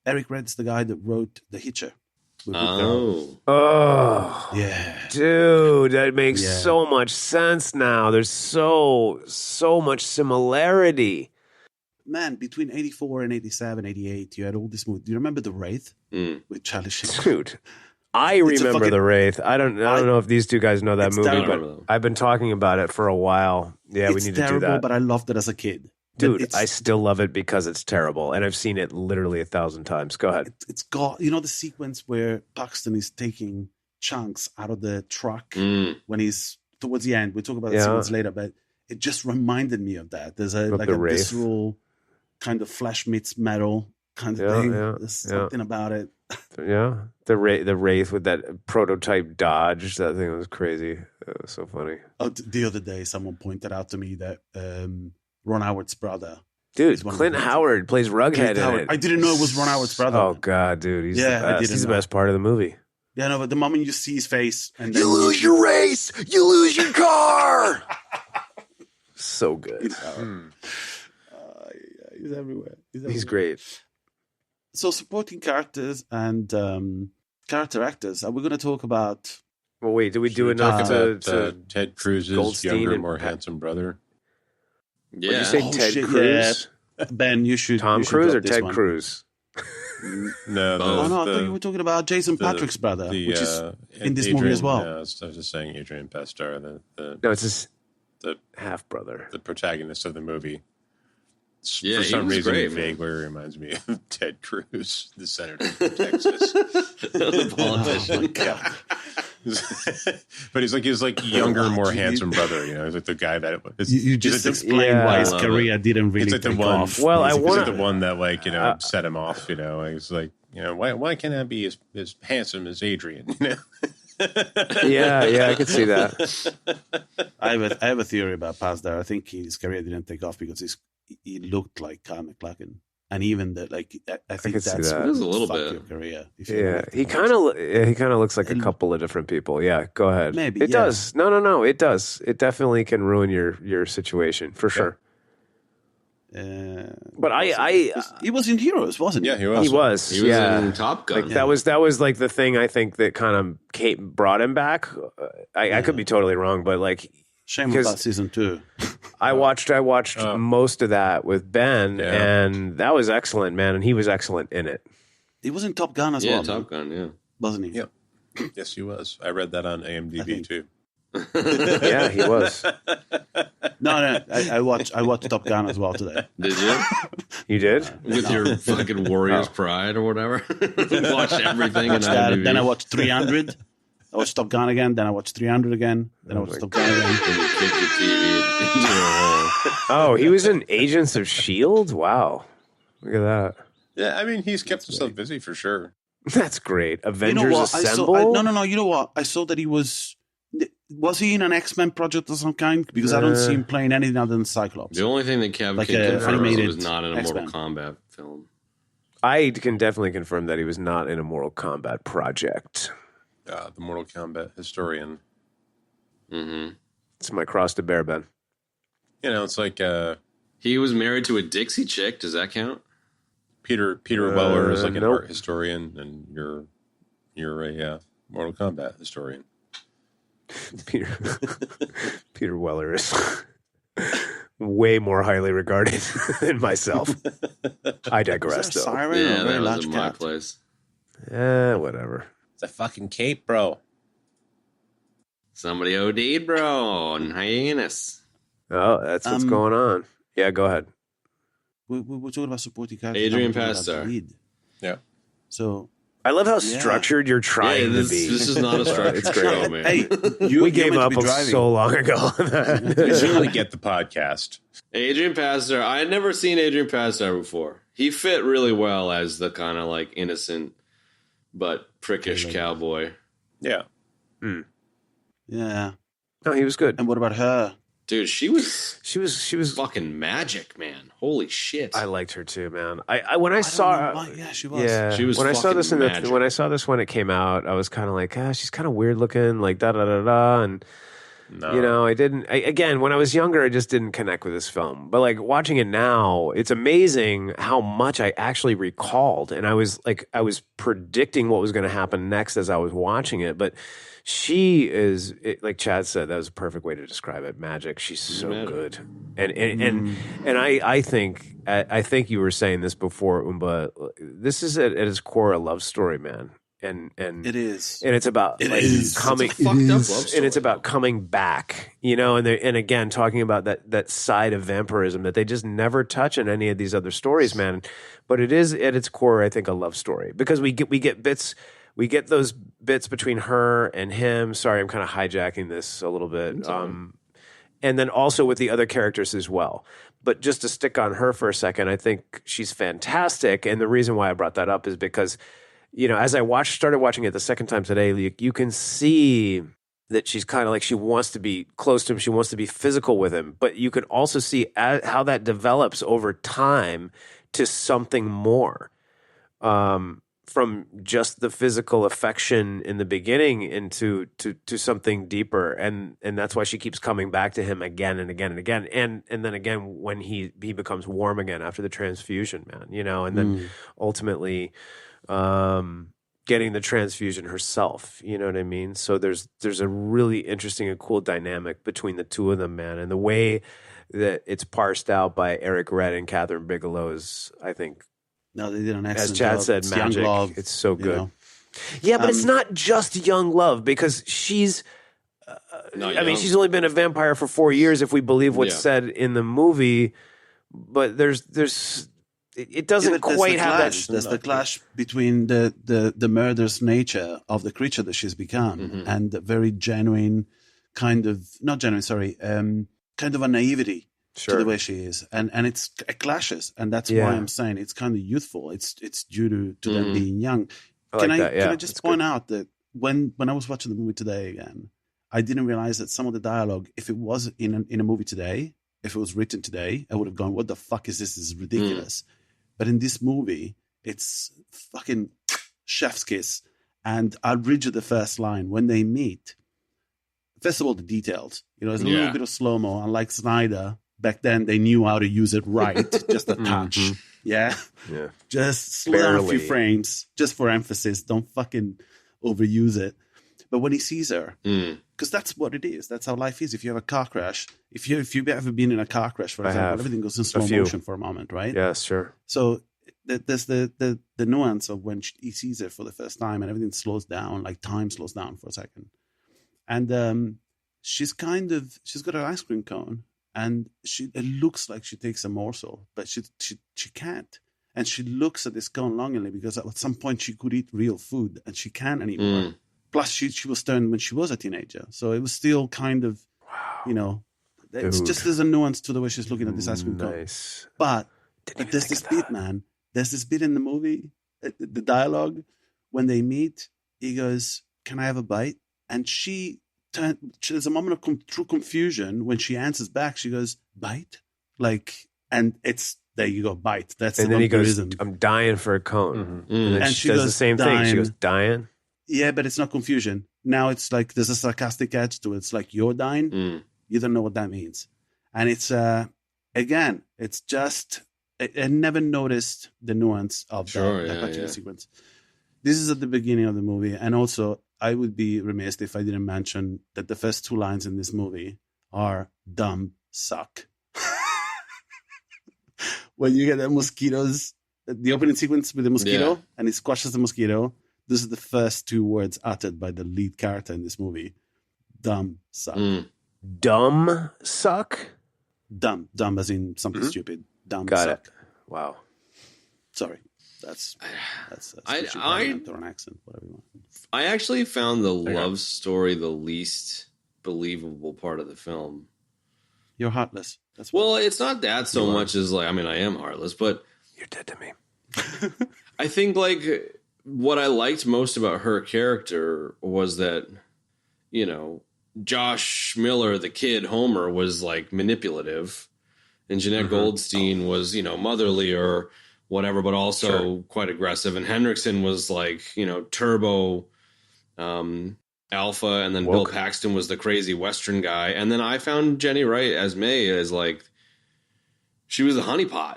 Speaker 6: Eric Red's the guy that wrote The Hitcher.
Speaker 1: Oh,
Speaker 6: yeah,
Speaker 1: dude, that makes so much sense now. There's so much similarity.
Speaker 6: Man, between 84 and 87, 88, you had all this movie. Do you remember The Wraith with Charlie Sheen?
Speaker 1: Dude, I remember The Wraith. I don't know if these two guys know that movie,
Speaker 6: terrible.
Speaker 1: but I've been talking about it for a while. Yeah, we need to do that.
Speaker 6: But I loved it as a kid.
Speaker 1: Dude, I still love it because it's terrible, and I've seen it literally 1,000 times. Go ahead.
Speaker 6: It's got, the sequence where Paxton is taking chunks out of the truck when he's towards the end. We'll talk about the sequence later, but it just reminded me of that. There's a visceral kind of flesh meets metal kind of thing. There's something about it.
Speaker 1: Yeah, the Wraith with that prototype Dodge. That thing was crazy. It was so funny.
Speaker 6: Oh, the other day, someone pointed out to me that Ron Howard's brother.
Speaker 1: Dude, Clint Howard plays Rughead in it.
Speaker 6: I didn't know it was Ron Howard's brother.
Speaker 1: Oh God, dude, he's the best. He's the best part of the movie.
Speaker 6: Yeah, no, but the moment you see his face, and then
Speaker 1: you lose your race, you lose your car. So good.
Speaker 6: He's everywhere.
Speaker 1: He's great.
Speaker 6: So supporting characters and character actors. Are we going to talk about?
Speaker 1: Well, wait. Did we do enough to
Speaker 7: Ted Cruz's
Speaker 1: Goldstein
Speaker 7: younger,
Speaker 1: and
Speaker 7: more handsome brother?
Speaker 5: Yeah.
Speaker 1: Did you say Ted Cruz?
Speaker 6: Yeah. Ben, you should.
Speaker 1: Tom Cruise or Ted Cruz?
Speaker 7: No,
Speaker 6: I thought you were talking about Jason Patrick's brother, which is in this movie as well.
Speaker 7: No, I was just saying Adrian Pastar.
Speaker 1: No, it's the half brother,
Speaker 7: the protagonist of the movie.
Speaker 5: Yeah,
Speaker 7: for some reason,
Speaker 5: great,
Speaker 7: vaguely reminds me of Ted Cruz, the senator from Texas,
Speaker 5: the politician.
Speaker 7: But he's like younger, more handsome brother. You know, he's like the guy that
Speaker 6: you just explained why his career didn't really
Speaker 7: take off.
Speaker 1: Well, I want
Speaker 7: the one that set him off. You know, he's like, why can't I be as handsome as Adrian? You know.
Speaker 1: Yeah, I could see that.
Speaker 6: I have a theory about Pasdar. I think his career didn't take off because he looked like Kyle MacLachlan, and even that, I think that's
Speaker 1: that.
Speaker 5: It is a little bit.
Speaker 6: your career.
Speaker 1: Yeah, he kind of looks like a couple of different people. Yeah, go ahead.
Speaker 6: Maybe
Speaker 1: it does. No, it does. It definitely can ruin your situation for sure. But
Speaker 6: he was in Heroes, wasn't he?
Speaker 7: Yeah, he was.
Speaker 1: He was
Speaker 5: in Top Gun.
Speaker 1: That was like the thing I think that kind of brought him back. I could be totally wrong, but like
Speaker 6: shame about season 2.
Speaker 1: I watched most of that with Ben, and that was excellent, man. And he was excellent in it.
Speaker 6: He was in Top Gun as well.
Speaker 5: Yeah, Top Gun. Yeah,
Speaker 6: wasn't he?
Speaker 7: Yeah. Yes, he was. I read that on AMDb too.
Speaker 1: Yeah, he was.
Speaker 6: No, I watched Top Gun as well today.
Speaker 5: Did you?
Speaker 1: You did?
Speaker 5: With your fucking Warriors Pride or whatever? Watch everything.
Speaker 6: Then I watched 300. I watched Top Gun again. Then I watched 300 again. Then I watched Top Gun again.
Speaker 5: Then you kick the TV into a hole.
Speaker 1: Oh, he was in Agents of S.H.I.E.L.D.? Wow. Look at that.
Speaker 7: Yeah, I mean, he's kept himself busy for sure.
Speaker 1: That's great. Avengers Assemble?
Speaker 6: No, you know what? I saw that he was he in an X-Men project of some kind? Because I don't see him playing anything other than Cyclops.
Speaker 5: The only thing that Kev can confirm is he was not in a Mortal Kombat film.
Speaker 1: I can definitely confirm that he was not in a Mortal Kombat project.
Speaker 7: The Mortal Kombat historian.
Speaker 5: Mm-hmm.
Speaker 1: It's my cross to bear, Ben.
Speaker 7: You know, it's like
Speaker 5: he was married to a Dixie chick. Does that count?
Speaker 7: Peter Weller is like an art historian, and you're a Mortal Kombat historian.
Speaker 1: Peter Weller is way more highly regarded than myself. I digress, though.
Speaker 6: Siren
Speaker 5: yeah, that was in my place.
Speaker 1: Whatever.
Speaker 7: It's a fucking cape, bro.
Speaker 5: Somebody OD'd, bro, on hyenas.
Speaker 1: Oh, that's what's going on. Yeah, go ahead.
Speaker 6: We're talking about supporting characters.
Speaker 5: Adrian Pastar.
Speaker 7: Yeah.
Speaker 6: So
Speaker 1: I love how structured you're trying to be.
Speaker 5: This is not a structured show, man.
Speaker 6: Hey,
Speaker 1: we gave up so long ago.
Speaker 7: You really get the podcast.
Speaker 5: Adrian Pastar. I had never seen Adrian Pastar before. He fit really well as the kind of like innocent but prickish cowboy.
Speaker 7: Yeah.
Speaker 6: Yeah.
Speaker 1: No, he was good.
Speaker 6: And what about her?
Speaker 5: Dude, she was
Speaker 1: fucking
Speaker 5: magic, man. Holy shit.
Speaker 1: I liked her too, man. When I saw her,
Speaker 6: yeah, she was.
Speaker 1: Yeah,
Speaker 5: she was.
Speaker 1: When I saw this when I saw this when it came out, I was kind of like, she's kind of weird looking, like da da da da, and you know, again, when I was younger, I just didn't connect with this film. But like watching it now, it's amazing how much I actually recalled, and I was predicting what was going to happen next as I was watching it, but. She is, like Chad said, that was a perfect way to describe it. Magic. She's so good, and I think you were saying this before, Umba. This is at its core a love story, man, and
Speaker 6: it is,
Speaker 1: and it's about coming,
Speaker 5: it's a fucked up love story,
Speaker 1: and it's about coming back, you know, and again talking about that side of vampirism that they just never touch in any of these other stories, man. But it is at its core, I think, a love story because we get bits. We get those bits between her and him. Sorry, I'm kind of hijacking this a little bit. and then also with the other characters as well. But just to stick on her for a second, I think she's fantastic. And the reason why I brought that up is because, as I started watching it the second time today, you can see that she's kind of like, she wants to be close to him. She wants to be physical with him. But you can also see how that develops over time to something more. From just the physical affection in the beginning into to something deeper, and that's why she keeps coming back to him again and again and again, and then again when he becomes warm again after the transfusion, man, and then ultimately getting the transfusion herself, you know what I mean? So there's a really interesting and cool dynamic between the two of them, man, and the way that it's parsed out by Eric Red and Catherine Bigelow is, I think.
Speaker 6: No, they did an excellent
Speaker 1: As Chad
Speaker 6: job.
Speaker 1: said,
Speaker 6: It's
Speaker 1: magic.
Speaker 6: young love,
Speaker 1: It's so good.
Speaker 6: you know.
Speaker 1: Yeah, but it's not just young love because she's. I mean, she's only been a vampire for 4 years, if we believe what's said in the movie. But there's it doesn't quite have that.
Speaker 6: There's the clash between the murderous nature of the creature that she's become and the very genuine kind of kind of a naivety. To the way she is, and it clashes, and that's why I'm saying it's kind of youthful. It's due to them being young. Can I just point out that when I was watching the movie today again, I didn't realize that some of the dialogue, if it was in a movie today, if it was written today, I would have gone, "What the fuck is this? This is ridiculous." But in this movie, it's fucking chef's kiss, and I'll read you the first line when they meet. First of all, the details. There's a little bit of slow mo, unlike Snyder. Back then, they knew how to use it right, just a touch. Yeah. Just slow down a few frames, just for emphasis. Don't fucking overuse it. But when he sees her, because that's what it is. That's how life is. If you have a car crash, if you've ever been in a car crash, for example, everything goes in slow motion for a moment, right?
Speaker 1: Yeah, sure.
Speaker 6: So there's the nuance of when he sees her for the first time and everything slows down, like time slows down for a second. And she's got an ice cream cone. And it looks like she takes a morsel, but she can't. And she looks at this cone longingly because at some point she could eat real food and she can't anymore. Plus, she was turned when she was a teenager. So it was still kind of, it's just there's a nuance to the way she's looking at this ice cream cone. But there's this bit, man. There's this bit in the movie, the dialogue, when they meet, he goes, "Can I have a bite?" And there's a moment of true confusion when she answers back. She goes, "Bite?" And it's, there you go, bite. That's
Speaker 1: and
Speaker 6: the
Speaker 1: then he goes,
Speaker 6: vampirism.
Speaker 1: "I'm dying for a cone." And then
Speaker 6: And
Speaker 1: she does the same thing. She goes, "Dying?"
Speaker 6: Yeah, but it's not confusion. Now it's like there's a sarcastic edge to it. It's like, "You're dying?" You don't know what that means. And it's, again, it's just, I never noticed the nuance of that particular sequence. This is at the beginning of the movie. And also, I would be remiss if I didn't mention that the first two lines in this movie are "dumb suck." When you get the mosquitoes, the opening sequence with the mosquito, and he squashes the mosquito, this is the first two words uttered by the lead character in this movie. "Dumb suck."
Speaker 1: Dumb suck?
Speaker 6: Dumb as in something stupid. Dumb
Speaker 1: Got
Speaker 6: suck.
Speaker 1: it. Wow.
Speaker 6: Sorry. That's or an accent, whatever you want.
Speaker 5: I actually found the love story the least believable part of the film.
Speaker 6: You're heartless. That's
Speaker 5: well, it's not that so much as I am heartless, but
Speaker 1: you're dead to me.
Speaker 5: I think what I liked most about her character was that, Josh Miller, the kid Homer, was manipulative, and Jeanette Goldstein was, motherly or whatever, but also quite aggressive. And Henriksen was turbo alpha, and then Bill Paxton was the crazy Western guy. And then I found Jenny Wright as May as she was a honeypot,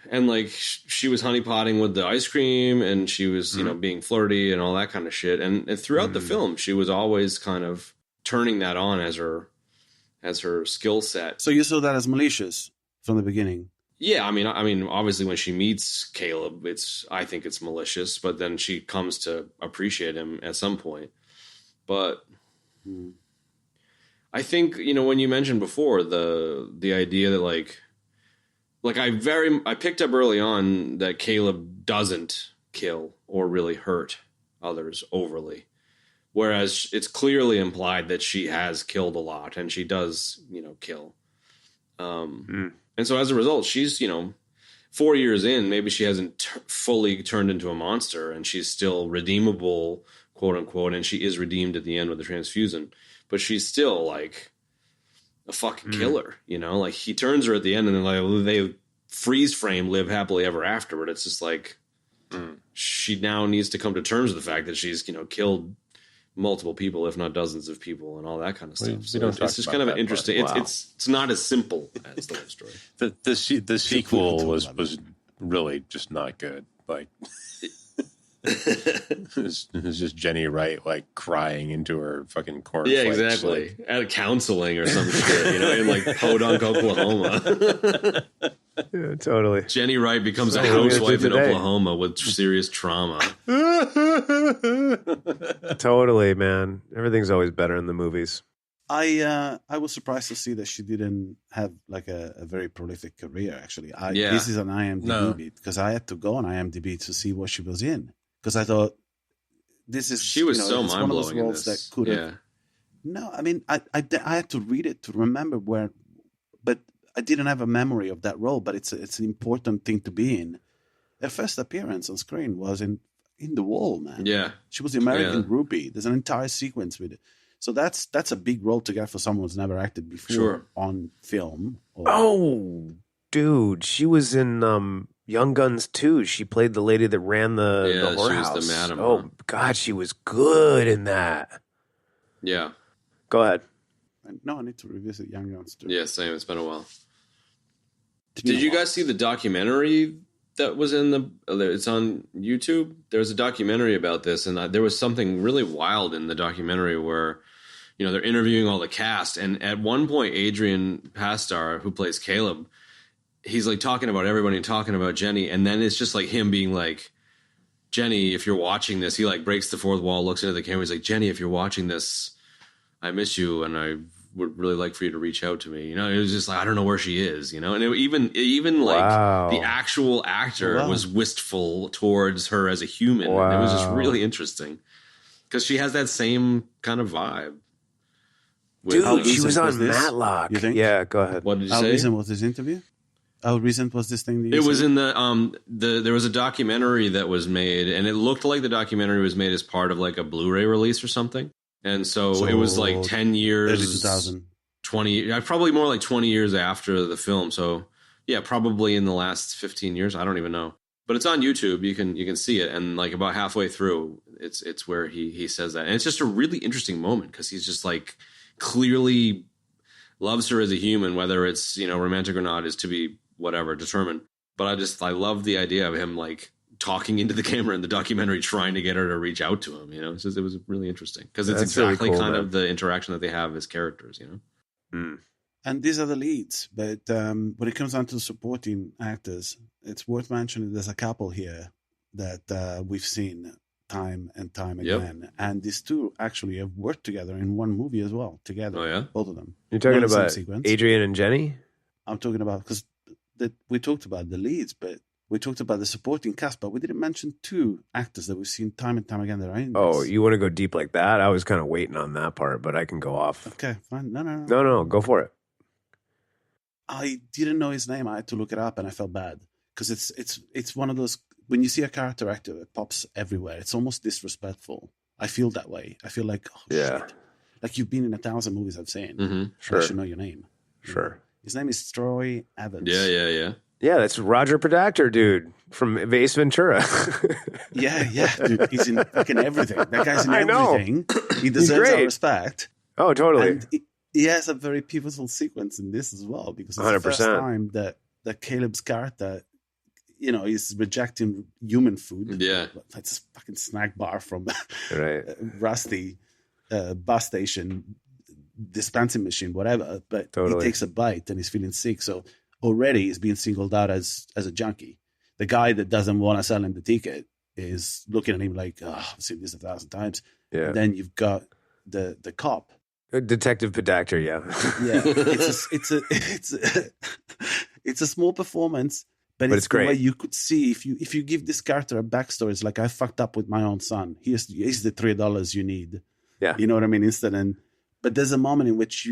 Speaker 5: and she was honeypotting with the ice cream, and she was, being flirty and all that kind of shit. And throughout the film, she was always kind of turning that on as her skill set.
Speaker 6: So you saw that as malicious from the beginning?
Speaker 5: Yeah, I mean, obviously when she meets Caleb, I think it's malicious, but then she comes to appreciate him at some point. But I think, when you mentioned before the idea that I picked up early on that Caleb doesn't kill or really hurt others overly. Whereas it's clearly implied that she has killed a lot, and she does, kill. And so as a result, she's, 4 years in, maybe she hasn't fully turned into a monster, and she's still redeemable, quote unquote, and she is redeemed at the end with the transfusion, but she's still like a fucking killer, like he turns her at the end, and then like they freeze frame live happily ever after, but it's just like she now needs to come to terms with the fact that she's, killed multiple people, if not dozens of people, and all that kind of stuff. So it's just kind of interesting.
Speaker 1: Wow.
Speaker 5: It's not as simple as the love story.
Speaker 7: The sequel was really just not good. Like it was just Jenny Wright like crying into her fucking cornflakes.
Speaker 5: Yeah, exactly.
Speaker 7: Like,
Speaker 5: At counseling or some shit, in like Podunk, Oklahoma.
Speaker 1: Yeah, totally.
Speaker 5: Jenny Wright becomes a
Speaker 1: So
Speaker 5: housewife in
Speaker 1: today.
Speaker 5: Oklahoma with serious trauma.
Speaker 1: Totally, man. Everything's always better in the movies.
Speaker 6: I was surprised to see that she didn't have like a very prolific career. Actually,
Speaker 5: Yeah.
Speaker 6: This is an IMDb
Speaker 7: No.
Speaker 6: beat because I had to go on IMDb to see what she was in because I thought this is
Speaker 5: She was so
Speaker 6: it's one
Speaker 5: mind
Speaker 6: of those
Speaker 5: blowing in
Speaker 6: roles
Speaker 5: this.
Speaker 6: that could have.
Speaker 5: Yeah.
Speaker 6: No, I mean I had to read it to remember where, but I didn't have a memory of that role. But it's an important thing to be in. Her first appearance on screen was in The Wall, man.
Speaker 5: Yeah.
Speaker 6: She was the American
Speaker 5: Yeah.
Speaker 6: Groupie. There's an entire sequence with it. So that's a big role to get for someone who's never acted before
Speaker 5: Sure.
Speaker 6: on film.
Speaker 1: Oh, dude, she was in Young Guns 2. She played the lady that ran the
Speaker 5: Yeah, she was
Speaker 1: whorehouse.
Speaker 5: the madam,
Speaker 1: Oh,
Speaker 5: huh?
Speaker 1: God, she was good in that.
Speaker 5: Yeah.
Speaker 1: Go ahead.
Speaker 6: No, I need to revisit Young Guns too.
Speaker 5: Yeah, same. It's been a while.
Speaker 6: It's been
Speaker 5: Did
Speaker 6: a
Speaker 5: you
Speaker 6: while.
Speaker 5: guys see the documentary that was it's on YouTube? There was a documentary about this, and there was something really wild in the documentary where, they're interviewing all the cast, and at one point, Adrian Pastar, who plays Caleb, he's like talking about everybody and talking about Jenny, and then it's just like him being like, Jenny, if you're watching this, he like breaks the fourth wall, looks into the camera, he's like, Jenny, if you're watching this, I miss you, and I would really like for you to reach out to me. It was just like, I don't know where she is, and even like
Speaker 1: Wow.
Speaker 5: the actual actor
Speaker 6: Wow.
Speaker 5: was wistful towards her as a human. And it was just really interesting because she has that same kind of vibe.
Speaker 1: Dude,
Speaker 6: How
Speaker 1: she
Speaker 6: recent
Speaker 1: was on
Speaker 6: was this,
Speaker 1: Matlock.
Speaker 6: you think?
Speaker 1: Yeah, go ahead.
Speaker 5: What did you
Speaker 6: How
Speaker 5: say?
Speaker 6: recent was this interview? How recent was this thing that you
Speaker 5: It was
Speaker 6: said?
Speaker 5: in there was a documentary that was made, and it looked like the documentary was made as part of like a Blu-ray release or something. And so it was like 10 years,
Speaker 6: early 2000.
Speaker 5: 20, probably more like 20 years after the film. So yeah, probably in the last 15 years. I don't even know, but it's on YouTube. You can see it. And like about halfway through, it's where he says that. And it's just a really interesting moment because he's just like clearly loves her as a human, whether it's, romantic or not is to be whatever determined. But I love the idea of him like talking into the camera in the documentary, trying to get her to reach out to him. It was really interesting because it's
Speaker 1: That's really
Speaker 5: exactly
Speaker 1: cool,
Speaker 5: kind
Speaker 1: man.
Speaker 5: of the interaction that they have as characters,
Speaker 6: And these are the leads. But when it comes down to supporting actors, it's worth mentioning there's a couple here that we've seen time and time
Speaker 5: Yep.
Speaker 6: again. And these two actually have worked together in one movie as well, together.
Speaker 5: Oh, yeah?
Speaker 6: Both of them.
Speaker 1: You're talking
Speaker 6: Not in the same
Speaker 1: about
Speaker 6: sequence.
Speaker 1: Adrian and Jenny?
Speaker 6: I'm talking about, because we talked about the leads, but we talked about the supporting cast, but we didn't mention two actors that we've seen time and time again that are in
Speaker 1: Oh,
Speaker 6: this.
Speaker 1: you want to go deep like that? I was kind of waiting on that part, but I can go off.
Speaker 6: Okay, fine. No.
Speaker 1: No, go for it.
Speaker 6: I didn't know his name. I had to look it up, and I felt bad because it's one of those, when you see a character actor that pops everywhere, it's almost disrespectful. I feel that way. I feel like, oh,
Speaker 1: Yeah.
Speaker 6: shit. Like you've been in 1,000 movies I've seen.
Speaker 5: Mm-hmm.
Speaker 1: Sure.
Speaker 6: I should know your name.
Speaker 1: Sure.
Speaker 6: His name is Troy Evans.
Speaker 5: Yeah.
Speaker 1: Yeah, that's Roger Predactor, dude, from Ace Ventura.
Speaker 6: Yeah, dude. He's in fucking everything. That guy's in
Speaker 1: I know.
Speaker 6: everything. He deserves our
Speaker 1: great.
Speaker 6: respect.
Speaker 1: Oh, totally.
Speaker 6: And he has a very pivotal sequence in this as well, because it's the first
Speaker 1: 100%.
Speaker 6: time that Caleb's character, is rejecting human food.
Speaker 5: Yeah.
Speaker 6: It's a fucking snack bar from
Speaker 1: Right.
Speaker 6: Rusty bus station, dispensing machine, whatever. But
Speaker 1: Totally.
Speaker 6: he takes a bite and he's feeling sick. So already he's being singled out as a junkie. The guy that doesn't want to sell him the ticket is looking at him like, oh, I've seen this 1,000 times.
Speaker 1: Yeah.
Speaker 6: And then you've got the cop.
Speaker 1: Detective Predactor, yeah.
Speaker 6: Yeah, it's a small performance, but it's
Speaker 1: it's great.
Speaker 6: the way you could see if you give this character a backstory. It's like, I fucked up with my own son. Here's the $3 you need
Speaker 1: Yeah.
Speaker 6: You know what I mean? But there's a moment in which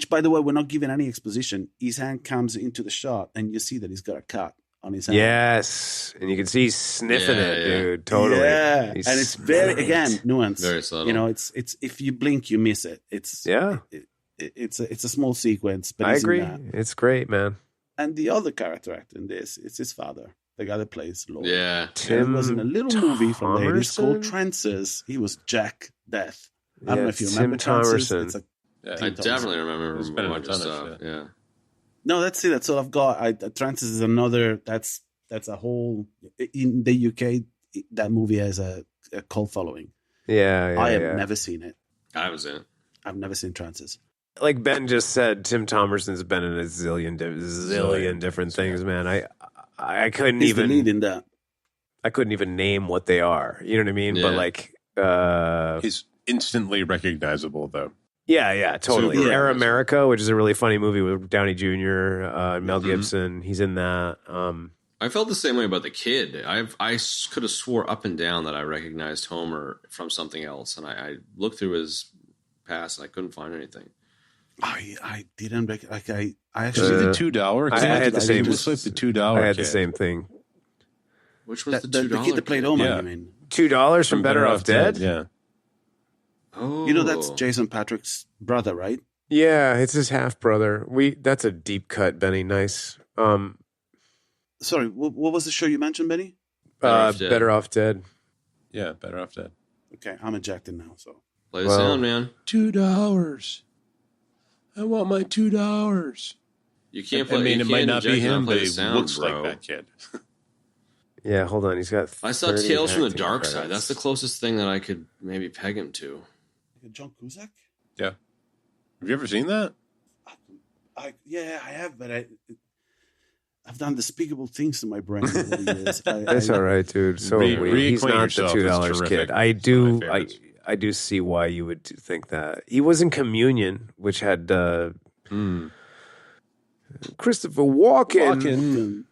Speaker 6: by the way, we're not given any exposition. His hand comes into the shot and you see that he's got a cut on his hand.
Speaker 1: Yes. And you can see he's sniffing it,
Speaker 5: Yeah.
Speaker 1: dude. Totally.
Speaker 6: Yeah.
Speaker 1: He's
Speaker 6: And it's very,
Speaker 1: sniffing
Speaker 6: again,
Speaker 1: it.
Speaker 6: nuance.
Speaker 5: Very subtle.
Speaker 6: You know, it's if you blink, you miss it. It's a small sequence, but
Speaker 1: I
Speaker 6: he's in
Speaker 1: agree.
Speaker 6: that.
Speaker 1: It's great, man.
Speaker 6: And the other character actor in this is his father, the guy that plays Lord.
Speaker 5: Yeah.
Speaker 6: He was in a little movie from the 80s called
Speaker 1: Thomerson?
Speaker 6: Trances. He was Jack Death. I don't know if you
Speaker 1: Tim
Speaker 6: remember Trances.
Speaker 1: Thomerson.
Speaker 6: It's a
Speaker 5: I
Speaker 6: Tim Thomerson.
Speaker 5: definitely remember
Speaker 7: There's been a
Speaker 5: watching
Speaker 7: ton of
Speaker 5: stuff.
Speaker 7: shit.
Speaker 5: Yeah.
Speaker 6: No, that's it. That's all I've got. Trances is another. That's a whole in the UK. That movie has a cult following.
Speaker 1: Yeah.
Speaker 6: I have never seen it.
Speaker 5: I was in.
Speaker 6: I've never seen Trances.
Speaker 1: Like Ben just said, Tim Thomerson's been in a zillion different things, man. I couldn't
Speaker 6: He's
Speaker 1: even
Speaker 6: the lead in that.
Speaker 1: I couldn't even name what they are. You know what I mean? But
Speaker 5: Yeah.
Speaker 1: like
Speaker 7: He's instantly recognizable, though.
Speaker 1: yeah, totally.
Speaker 5: Super.
Speaker 1: Air America, which is a really funny movie with Downey Jr., Mel
Speaker 5: Mm-hmm.
Speaker 1: Gibson. He's in that.
Speaker 5: I felt the same way about the kid. I could have swore up and down that I recognized Homer from something else, and I looked through his past and I couldn't find anything.
Speaker 6: I didn't like. I
Speaker 7: Is
Speaker 6: actually
Speaker 7: it the $2
Speaker 1: I
Speaker 7: kid?
Speaker 1: had the same-
Speaker 7: It looks like the $2
Speaker 1: I had
Speaker 7: kid.
Speaker 1: the same thing.
Speaker 5: Which was
Speaker 6: the
Speaker 5: $2
Speaker 6: kid that played Homer.
Speaker 7: Yeah.
Speaker 6: You mean?
Speaker 1: $2 from Better Off Dead?
Speaker 7: Yeah.
Speaker 5: Oh,
Speaker 6: You know that's Jason Patrick's brother, right?
Speaker 1: Yeah, it's his half brother. That's a deep cut, Benny. Nice.
Speaker 6: Sorry, what was the show you mentioned, Benny?
Speaker 1: Better Off Dead.
Speaker 7: Yeah, Better Off Dead.
Speaker 6: Okay, I'm ejected now. So
Speaker 5: play the
Speaker 1: Well,
Speaker 5: sound, man.
Speaker 7: $2. I want my $2.
Speaker 5: You can't
Speaker 7: I
Speaker 5: play.
Speaker 7: mean,
Speaker 5: you
Speaker 7: it might
Speaker 5: can't
Speaker 7: not be
Speaker 5: eject and
Speaker 7: him,
Speaker 5: play
Speaker 7: but
Speaker 5: the
Speaker 7: he
Speaker 5: sound,
Speaker 7: looks
Speaker 5: bro.
Speaker 7: like that kid.
Speaker 1: Yeah, hold on. He's got.
Speaker 5: I saw
Speaker 1: 30
Speaker 5: Tales from the
Speaker 1: acting
Speaker 5: Dark
Speaker 1: credits.
Speaker 5: Side. That's the closest thing that I could maybe peg him to.
Speaker 6: John Cusack.
Speaker 7: Yeah. Have you ever seen that?
Speaker 6: I have, but I've done despicable things to my brain over the years.
Speaker 1: That's all right, dude. So
Speaker 7: Re-
Speaker 1: are we. He's
Speaker 7: reacquaint
Speaker 1: not the
Speaker 7: yourself.
Speaker 1: $2
Speaker 7: It's
Speaker 1: kid.
Speaker 7: terrific.
Speaker 1: I
Speaker 7: It's
Speaker 1: do.
Speaker 7: one of my
Speaker 1: I
Speaker 7: favorites.
Speaker 1: I do see why you would think that. He was in Communion, which had Christopher Walken,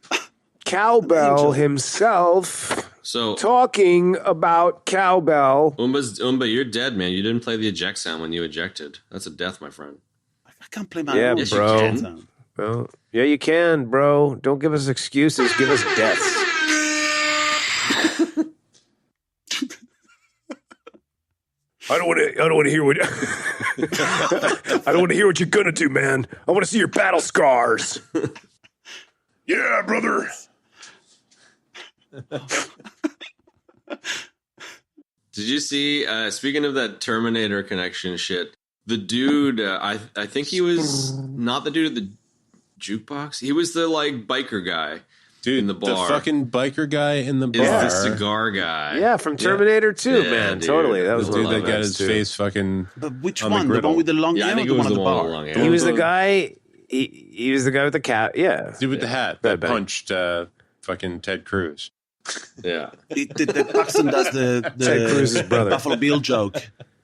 Speaker 1: cowbell himself,
Speaker 5: So
Speaker 1: talking about cowbell.
Speaker 5: Umba, you're dead, man. You didn't play the eject sound when you ejected. That's a death, my friend.
Speaker 6: I can't play my
Speaker 1: Yeah,
Speaker 6: own
Speaker 5: Yes, you
Speaker 1: bro.
Speaker 5: can.
Speaker 6: sound.
Speaker 1: Well, yeah, you can, bro. Don't give us excuses. Give us deaths. I don't want to hear what. I don't want to hear what you're gonna do, man. I want to see your battle scars. Yeah, brother.
Speaker 5: Did you see? Speaking of that Terminator connection shit, the dude. I think he was not the dude at the jukebox. He was the like biker guy.
Speaker 7: Dude,
Speaker 5: in the bar.
Speaker 7: fucking biker guy in the
Speaker 5: Is
Speaker 7: bar.
Speaker 5: the cigar guy?
Speaker 1: Yeah, from Terminator 2,
Speaker 5: Yeah,
Speaker 1: man.
Speaker 5: dude.
Speaker 1: Totally. That
Speaker 7: The
Speaker 1: was
Speaker 7: dude
Speaker 1: one of
Speaker 7: that
Speaker 1: the
Speaker 7: got
Speaker 1: best,
Speaker 7: his
Speaker 1: too.
Speaker 7: face fucking
Speaker 6: But which
Speaker 7: on the
Speaker 6: one? The
Speaker 7: griddle.
Speaker 6: one with the long
Speaker 5: Yeah, I
Speaker 6: hair?
Speaker 5: think
Speaker 6: or
Speaker 5: it was
Speaker 6: the
Speaker 5: the
Speaker 6: one
Speaker 5: one
Speaker 6: at
Speaker 5: with
Speaker 6: the
Speaker 5: the
Speaker 6: bar?
Speaker 5: long hair.
Speaker 1: He was the guy. He was the guy with the cat. Yeah.
Speaker 7: dude with the hat
Speaker 1: Bad
Speaker 7: that
Speaker 1: bang.
Speaker 7: punched fucking Ted Cruz.
Speaker 5: Yeah,
Speaker 6: The Paxton does the
Speaker 1: Ted Cruz's brother.
Speaker 6: Buffalo Bill joke.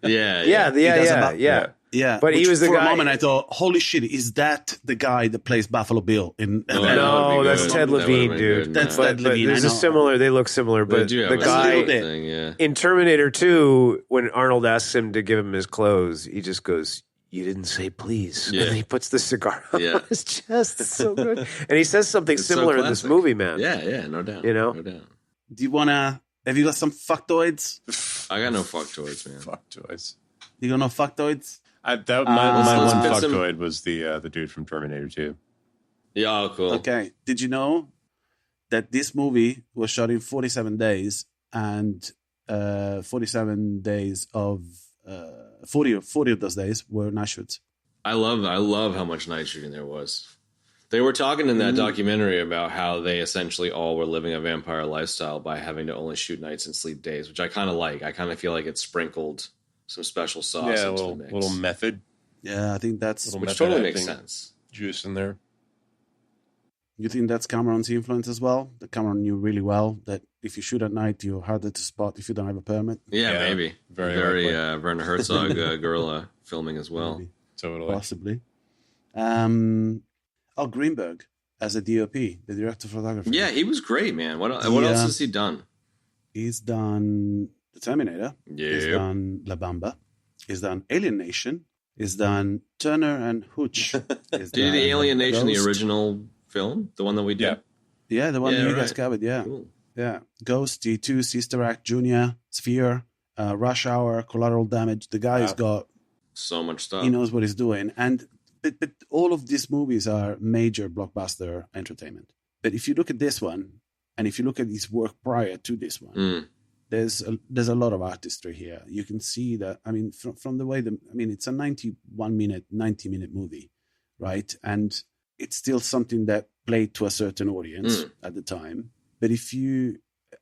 Speaker 5: yeah,
Speaker 1: Yeah.
Speaker 6: does
Speaker 1: Yeah.
Speaker 6: Yeah,
Speaker 1: But he
Speaker 6: which
Speaker 1: was the
Speaker 6: for
Speaker 1: guy-
Speaker 6: a moment I thought, holy shit, is that the guy that plays Buffalo Bill in?
Speaker 5: No,
Speaker 1: No, that's
Speaker 5: good.
Speaker 1: Ted
Speaker 5: That would've
Speaker 1: Levine,
Speaker 5: been
Speaker 1: dude.
Speaker 5: good,
Speaker 6: That's
Speaker 5: man.
Speaker 6: Ted
Speaker 1: But
Speaker 6: Levine,
Speaker 1: there's
Speaker 6: I
Speaker 1: a
Speaker 6: know.
Speaker 1: similar. They look similar,
Speaker 5: They
Speaker 1: but
Speaker 5: do have
Speaker 1: the
Speaker 5: a
Speaker 1: guy
Speaker 6: little bit.
Speaker 5: thing, yeah.
Speaker 1: in Terminator 2, when Arnold asks him to give him his clothes, he just goes, "You didn't say please."
Speaker 5: Yeah.
Speaker 1: And he puts the cigar on
Speaker 5: Yeah.
Speaker 1: his chest. It's so good. And he says something
Speaker 5: It's so
Speaker 1: similar in this
Speaker 5: classic.
Speaker 1: movie, man.
Speaker 5: Yeah, no doubt.
Speaker 1: You know?
Speaker 5: no doubt.
Speaker 6: Do you wanna? Have you got some factoids?
Speaker 5: I got no factoids, man.
Speaker 7: Fuck toys.
Speaker 6: You got no factoids?
Speaker 7: My
Speaker 5: let's
Speaker 7: one
Speaker 5: get some-
Speaker 7: fucktoid was the dude from Terminator 2.
Speaker 5: Yeah, oh, cool.
Speaker 6: Okay. Did you know that this movie was shot in 47 days and 47 days of 40 of those days were night shoots?
Speaker 5: I love how much night shooting there was. They were talking in that documentary about how they essentially all were living a vampire lifestyle by having to only shoot nights and sleep days, which I kind of like. I kind of feel like it sprinkled some special sauce
Speaker 7: Yeah, a
Speaker 5: into
Speaker 7: little,
Speaker 5: the mix,
Speaker 7: little method
Speaker 6: Yeah, I think that's.
Speaker 7: Little
Speaker 5: which
Speaker 7: method
Speaker 5: totally makes
Speaker 7: acting.
Speaker 5: sense.
Speaker 7: juice in there.
Speaker 6: You think that's Cameron's influence as well? That Cameron knew really well that if you shoot at night, you're harder to spot if you don't have a permit.
Speaker 5: Yeah,
Speaker 7: Yeah,
Speaker 5: maybe.
Speaker 7: very
Speaker 5: Very
Speaker 7: likely.
Speaker 5: Werner Herzog guerrilla filming as well.
Speaker 6: Maybe,
Speaker 7: Totally.
Speaker 6: possibly. Greenberg as a DOP, the director of photography.
Speaker 5: Yeah, he was great, man. What else has he done?
Speaker 6: He's done The Terminator. He's
Speaker 5: Yeah,
Speaker 6: done La Bamba. He's done Alien Nation. He's done Turner and Hooch.
Speaker 5: Did you do the Alien Nation, the original film? The one that we did?
Speaker 6: Yeah, the one that you guys
Speaker 5: right.
Speaker 6: covered, yeah.
Speaker 5: Cool.
Speaker 6: Yeah. Ghost, T2, Sister Act, Junior, Sphere, Rush Hour, Collateral Damage. The guy's got...
Speaker 5: So much stuff.
Speaker 6: He knows what he's doing. And but all of these movies are major blockbuster entertainment. But if you look at this one, and if you look at his work prior to this one, there's a lot of artistry here. You can see that, I mean, from the way it's a 90-minute movie, right? And it's still something that played to a certain audience at the time. But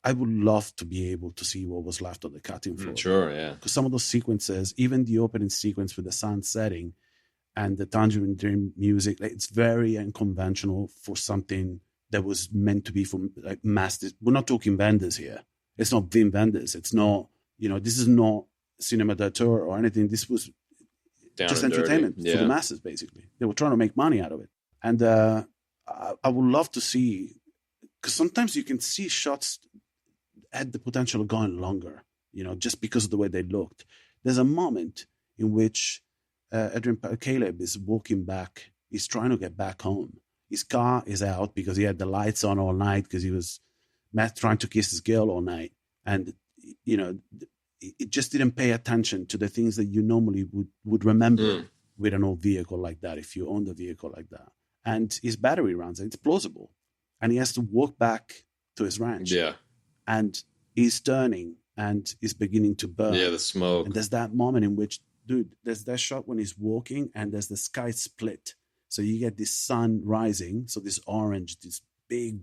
Speaker 6: I would love to be able to see what was left on the cutting floor.
Speaker 5: Sure, yeah.
Speaker 6: Because some of those sequences, even the opening sequence with the sun setting and the Tangerine Dream music, it's very unconventional for something that was meant to be for like mass. We're not talking Wenders here. It's not Wim Wenders. It's not, this is not cinema d'auteur or anything. This was just entertainment for the masses, basically. They were trying to make money out of it. And I would love to see, because sometimes you can see shots had the potential of going longer, just because of the way they looked. There's a moment in which Caleb is walking back. He's trying to get back home. His car is out because he had the lights on all night because he was trying to kiss his girl all night. And, it just didn't pay attention to the things that you normally would remember with an old vehicle like that, if you owned a vehicle like that. And his battery runs. It's plausible. And he has to walk back to his ranch.
Speaker 5: Yeah.
Speaker 6: And he's turning and he's beginning to burn.
Speaker 5: Yeah, the smoke.
Speaker 6: And there's that moment in which, dude, there's that shot when he's walking and there's the sky split. So you get this sun rising. So this orange, this big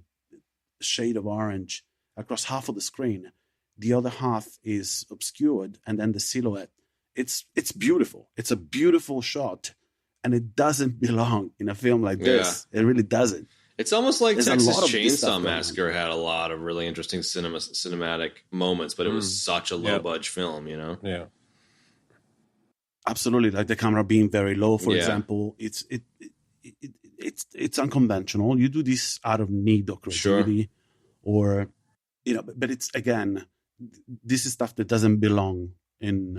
Speaker 6: shade of orange across half of the screen. The other half is obscured. And then the silhouette. It's beautiful. It's a beautiful shot. And it doesn't belong in a film like this. It really doesn't.
Speaker 5: It's almost like
Speaker 6: There's
Speaker 5: Texas
Speaker 6: a lot of this
Speaker 5: Chainsaw
Speaker 6: stuff
Speaker 5: Massacre had a lot of really interesting cinematic moments, but it was such a low-budge film,
Speaker 7: Yeah.
Speaker 6: Absolutely. Like the camera being very low, for example. It's unconventional. You do this out of need or creativity or, but it's, again, this is stuff that doesn't belong in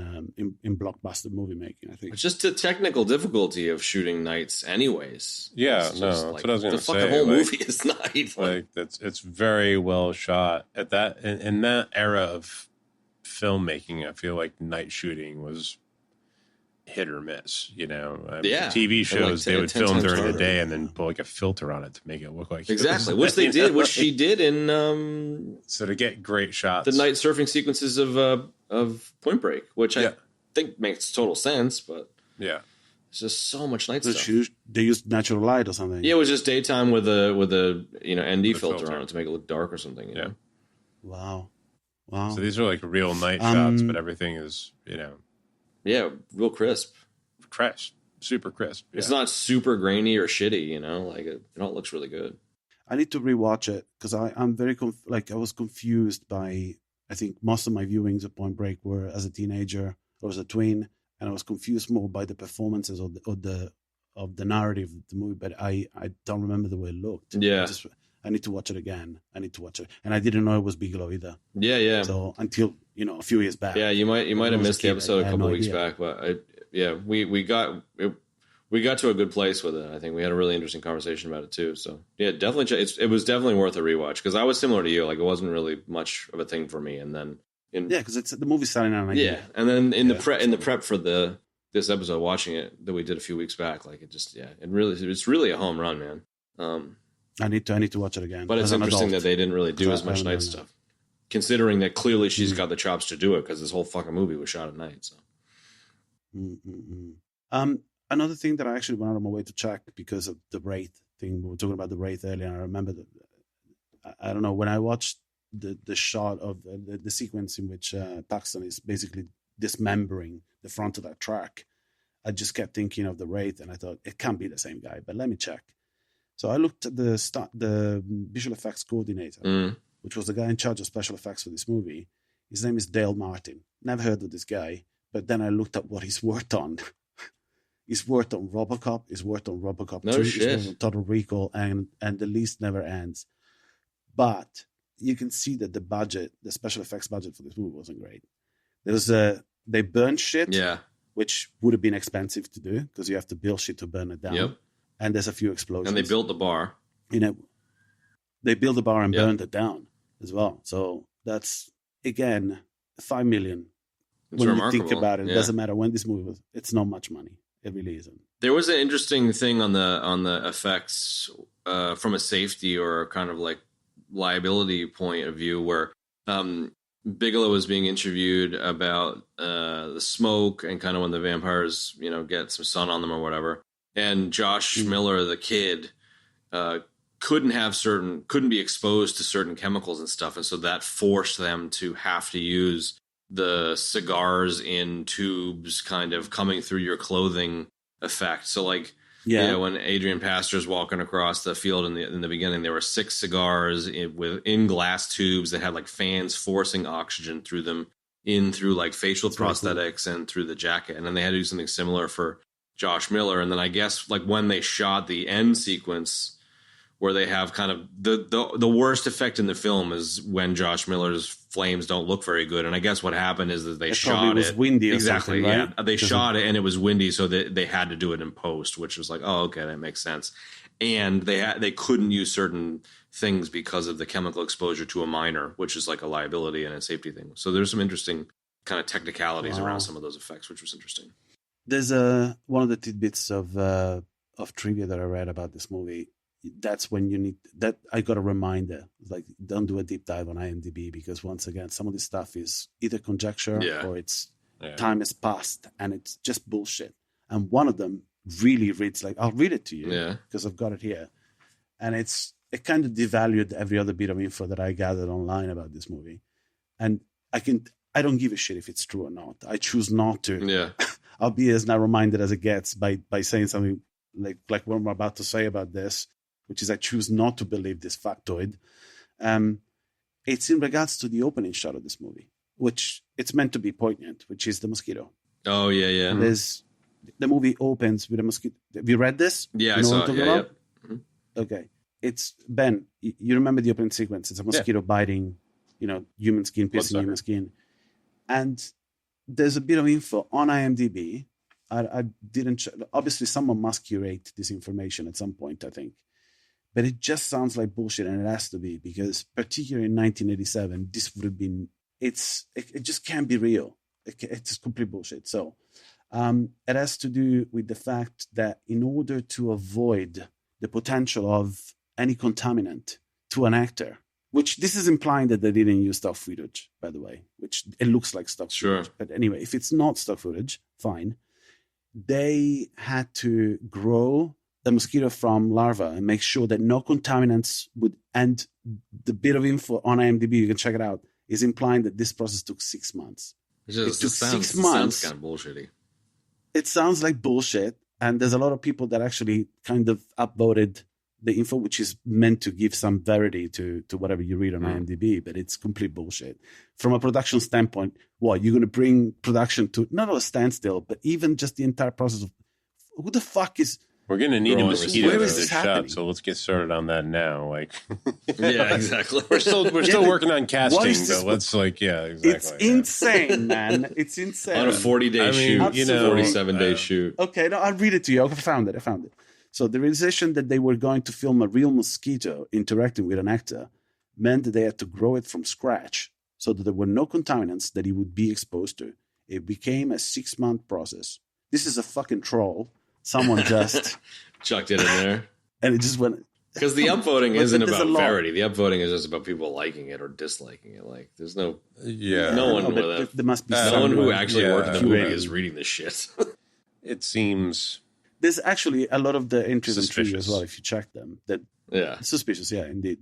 Speaker 6: blockbuster movie making, I think.
Speaker 5: It's just the technical difficulty of shooting nights anyways.
Speaker 7: Yeah,
Speaker 5: It's
Speaker 7: no,
Speaker 5: just,
Speaker 7: that's what I was going to
Speaker 5: the
Speaker 7: say.
Speaker 5: fucking whole movie is night.
Speaker 7: Like it's very well shot at that in that era of filmmaking. I feel like night shooting was hit or miss. TV shows they would film during the day and then put like a filter on it to make it look like
Speaker 5: Exactly, which they did, which she did in
Speaker 7: so to get great shots.
Speaker 5: the night surfing sequences of Point Break, which I think makes total sense, but
Speaker 7: yeah,
Speaker 5: it's just so much night
Speaker 6: So
Speaker 5: stuff.
Speaker 6: they used natural light or something.
Speaker 5: Yeah, it was just daytime with a ND filter on it to make it look dark or something.
Speaker 7: Yeah.
Speaker 6: Wow.
Speaker 7: So these are like real night shots, but everything is
Speaker 5: Yeah, real crisp.
Speaker 7: crisp, super crisp. Yeah.
Speaker 5: It's not super grainy or shitty, it all looks really good.
Speaker 6: I need to rewatch it because I'm very I was confused by, I think most of my viewings of Point Break were as a teenager or as a tween, and I was confused more by the performances of the narrative of the movie, but I don't remember the way it looked.
Speaker 5: Yeah.
Speaker 6: I need to watch it again. And I didn't know it was Bigelow either.
Speaker 5: Yeah.
Speaker 6: So until a few years back.
Speaker 5: Yeah, you might have missed the episode a couple
Speaker 6: no
Speaker 5: weeks
Speaker 6: idea.
Speaker 5: back, but we got to a good place with it. I think we had a really interesting conversation about it too. So yeah, definitely, it was definitely worth a rewatch because I was similar to you. Like it wasn't really much of a thing for me, and then
Speaker 6: because the movie's starting out.
Speaker 5: And then in the prep for this episode, watching it that we did a few weeks back, like it's really a home run, man.
Speaker 6: I need to watch it again.
Speaker 5: But it's interesting that they didn't really do as
Speaker 6: I
Speaker 5: much night stuff, considering that clearly she's got the chops to do it because this whole fucking movie was shot at night. So.
Speaker 6: Another thing that I actually went out of my way to check because of the Wraith thing. We were talking about the Wraith earlier. And I remember that, I don't know, when I watched the shot of the sequence in which Paxton is basically dismembering the front of that truck, I just kept thinking of the Wraith and I thought it can't be the same guy, but let me check. So I looked at the visual effects coordinator, which was the guy in charge of special effects for this movie. His name is Dale Martin. Never heard of this guy, but then I looked up what he's worked on. He's worked on RoboCop. He's worked on RoboCop 2. He's worked on Total Recall, and the list never ends. But you can see that the special effects budget for this movie wasn't great. They burned shit.
Speaker 5: Yeah.
Speaker 6: which would have been expensive to do because you have to build shit to burn it down.
Speaker 5: Yep.
Speaker 6: And there's a few explosions.
Speaker 5: And they built the bar.
Speaker 6: They built the bar and
Speaker 5: Yep.
Speaker 6: burned it down as well. So that's, again, $5 million.
Speaker 5: It's
Speaker 6: when
Speaker 5: remarkable.
Speaker 6: you think about it, it
Speaker 5: Yeah.
Speaker 6: doesn't matter when this movie was. It's not much money. It really isn't.
Speaker 5: There was an interesting thing on the effects from a safety or kind of like liability point of view, where Bigelow was being interviewed about the smoke and kind of when the vampires, get some sun on them or whatever. And Josh Miller, the kid, couldn't be exposed to certain chemicals and stuff, and so that forced them to have to use the cigars in tubes kind of coming through your clothing effect. So like, when Adrian Pastor's walking across the field in the beginning, there were 6 cigars in glass tubes that had like fans forcing oxygen through them through like facial prosthetics and through the jacket. And then they had to do something similar for Josh Miller. And then I guess like when they shot the end sequence where they have kind of the worst effect in the film is when Josh Miller's flames don't look very good. And I guess what happened is that they shot it.
Speaker 6: was windy or
Speaker 5: exactly,
Speaker 6: something, right?
Speaker 5: Yeah. They shot it and it was windy, so they had to do it in post, which was like, oh, okay, that makes sense. And they couldn't use certain things because of the chemical exposure to a minor, which is like a liability and a safety thing. So there's some interesting kind of technicalities around some of those effects, which was interesting.
Speaker 6: There's one of the tidbits of trivia that I read about this movie. That's when you need that. I got a reminder, like, don't do a deep dive on IMDb, because once again, some of this stuff is either conjecture or it's time has passed and it's just bullshit. And one of them really reads like, I'll read it to you because I've got it here. And it kind of devalued every other bit of info that I gathered online about this movie. And I don't give a shit if it's true or not. I choose not to. Yeah. I'll be as narrow-minded as it gets by saying something like what I'm about to say about this, which is I choose not to believe this factoid. It's in regards to the opening shot of this movie, which it's meant to be poignant, which is the mosquito.
Speaker 5: Oh, yeah, yeah.
Speaker 6: The movie opens with a mosquito. Have you read this?
Speaker 5: Yeah, I saw it. Yeah. Mm-hmm.
Speaker 6: Okay. It's, Ben, you remember the opening sequence. It's a mosquito biting, human skin, piercing human skin. And there's a bit of info on IMDb. I didn't... Obviously, someone must curate this information at some point, I think. But it just sounds like bullshit, and it has to be, because particularly in 1987, this would have been... It just can't be real. It's complete bullshit. So it has to do with the fact that in order to avoid the potential of any contaminant to an actor, which this is implying that they didn't use stock footage, by the way, which it looks like stock footage. But anyway, if it's not stock footage, fine. They had to grow the mosquito from larva and make sure that no contaminants would, and the bit of info on IMDb, you can check it out, is implying that this process took 6 months. It took 6 months.
Speaker 5: Sounds kind of bullshitty.
Speaker 6: It sounds like bullshit, and there's a lot of people that actually kind of upvoted the info, which is meant to give some verity to whatever you read on IMDb, but it's complete bullshit. From a production standpoint, you're going to bring production to not a standstill, but even just the entire process of who the fuck is...
Speaker 7: We're going to need a mosquito for
Speaker 6: this
Speaker 7: this shot, so let's get started on that now. Like,
Speaker 5: yeah, exactly.
Speaker 7: We're still working on casting, but let's exactly.
Speaker 6: It's insane, man. It's insane.
Speaker 5: On a 40-day shoot, 47-day shoot.
Speaker 6: Okay, no, I'll read it to you. I found it. So the realization that they were going to film a real mosquito interacting with an actor meant that they had to grow it from scratch so that there were no contaminants that he would be exposed to. It became a 6-month process. This is a fucking troll. Someone just
Speaker 5: chucked it in there.
Speaker 6: And it just went...
Speaker 5: Because the upvoting isn't about verity. The upvoting is just about people liking it or disliking it. Like, there's no...
Speaker 7: Yeah.
Speaker 5: No one
Speaker 6: there must be
Speaker 5: someone who actually worked in the movie is reading this shit.
Speaker 7: It seems...
Speaker 6: There's actually a lot of the entries and trivia as well, if you check them. Suspicious, yeah, indeed.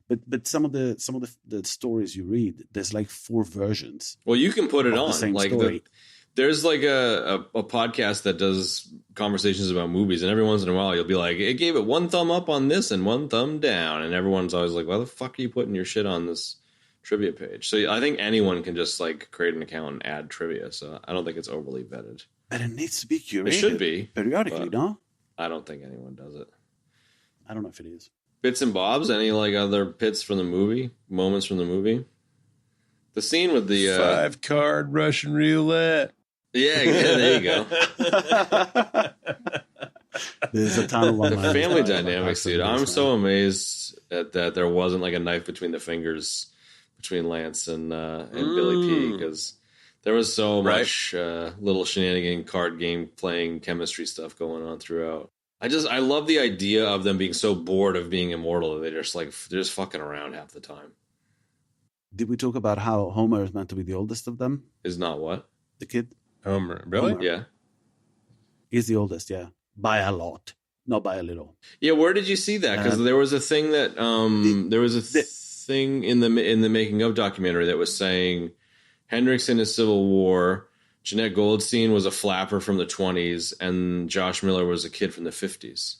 Speaker 6: But some of the stories you read, there's like 4 versions.
Speaker 5: Well, you can put it on.
Speaker 6: The same
Speaker 5: like
Speaker 6: story.
Speaker 5: There's like a podcast that does conversations about movies, and every once in a while you'll be like, it gave it 1 thumb up on this and 1 thumb down, and everyone's always like, why the fuck are you putting your shit on this trivia page? So I think anyone can just like create an account and add trivia. So I don't think it's overly vetted.
Speaker 6: But it needs to be curated.
Speaker 5: It should be
Speaker 6: periodically, no?
Speaker 5: I don't think anyone does it.
Speaker 6: I don't know if it is.
Speaker 5: Bits and bobs. Any like other bits from the movie? Moments from the movie? The scene with the
Speaker 7: 5-card Russian roulette.
Speaker 5: Yeah, there you go.
Speaker 6: There's a ton of
Speaker 5: The
Speaker 6: one-liners
Speaker 5: family
Speaker 6: by
Speaker 5: dynamics,
Speaker 6: Paxton
Speaker 5: dude.
Speaker 6: in
Speaker 5: I'm
Speaker 6: this,
Speaker 5: so
Speaker 6: man.
Speaker 5: amazed at that there wasn't like a knife between the fingers between Lance and Billy P, because there was so much little shenanigan, card game playing, chemistry stuff going on throughout. I love the idea of them being so bored of being immortal that they're just fucking around half the time.
Speaker 6: Did we talk about how Homer is meant to be the oldest of them?
Speaker 5: Is not what?
Speaker 6: The kid?
Speaker 7: Homer, really?
Speaker 6: Homer.
Speaker 5: Yeah.
Speaker 6: He's the oldest, yeah. By a lot, not by a little.
Speaker 5: Yeah, where did you see that? Because there was a thing that thing in the making of documentary that was saying Henriksen is Civil War, Jeanette Goldstein was a flapper from the 20s, and Josh Miller was a kid from the 50s.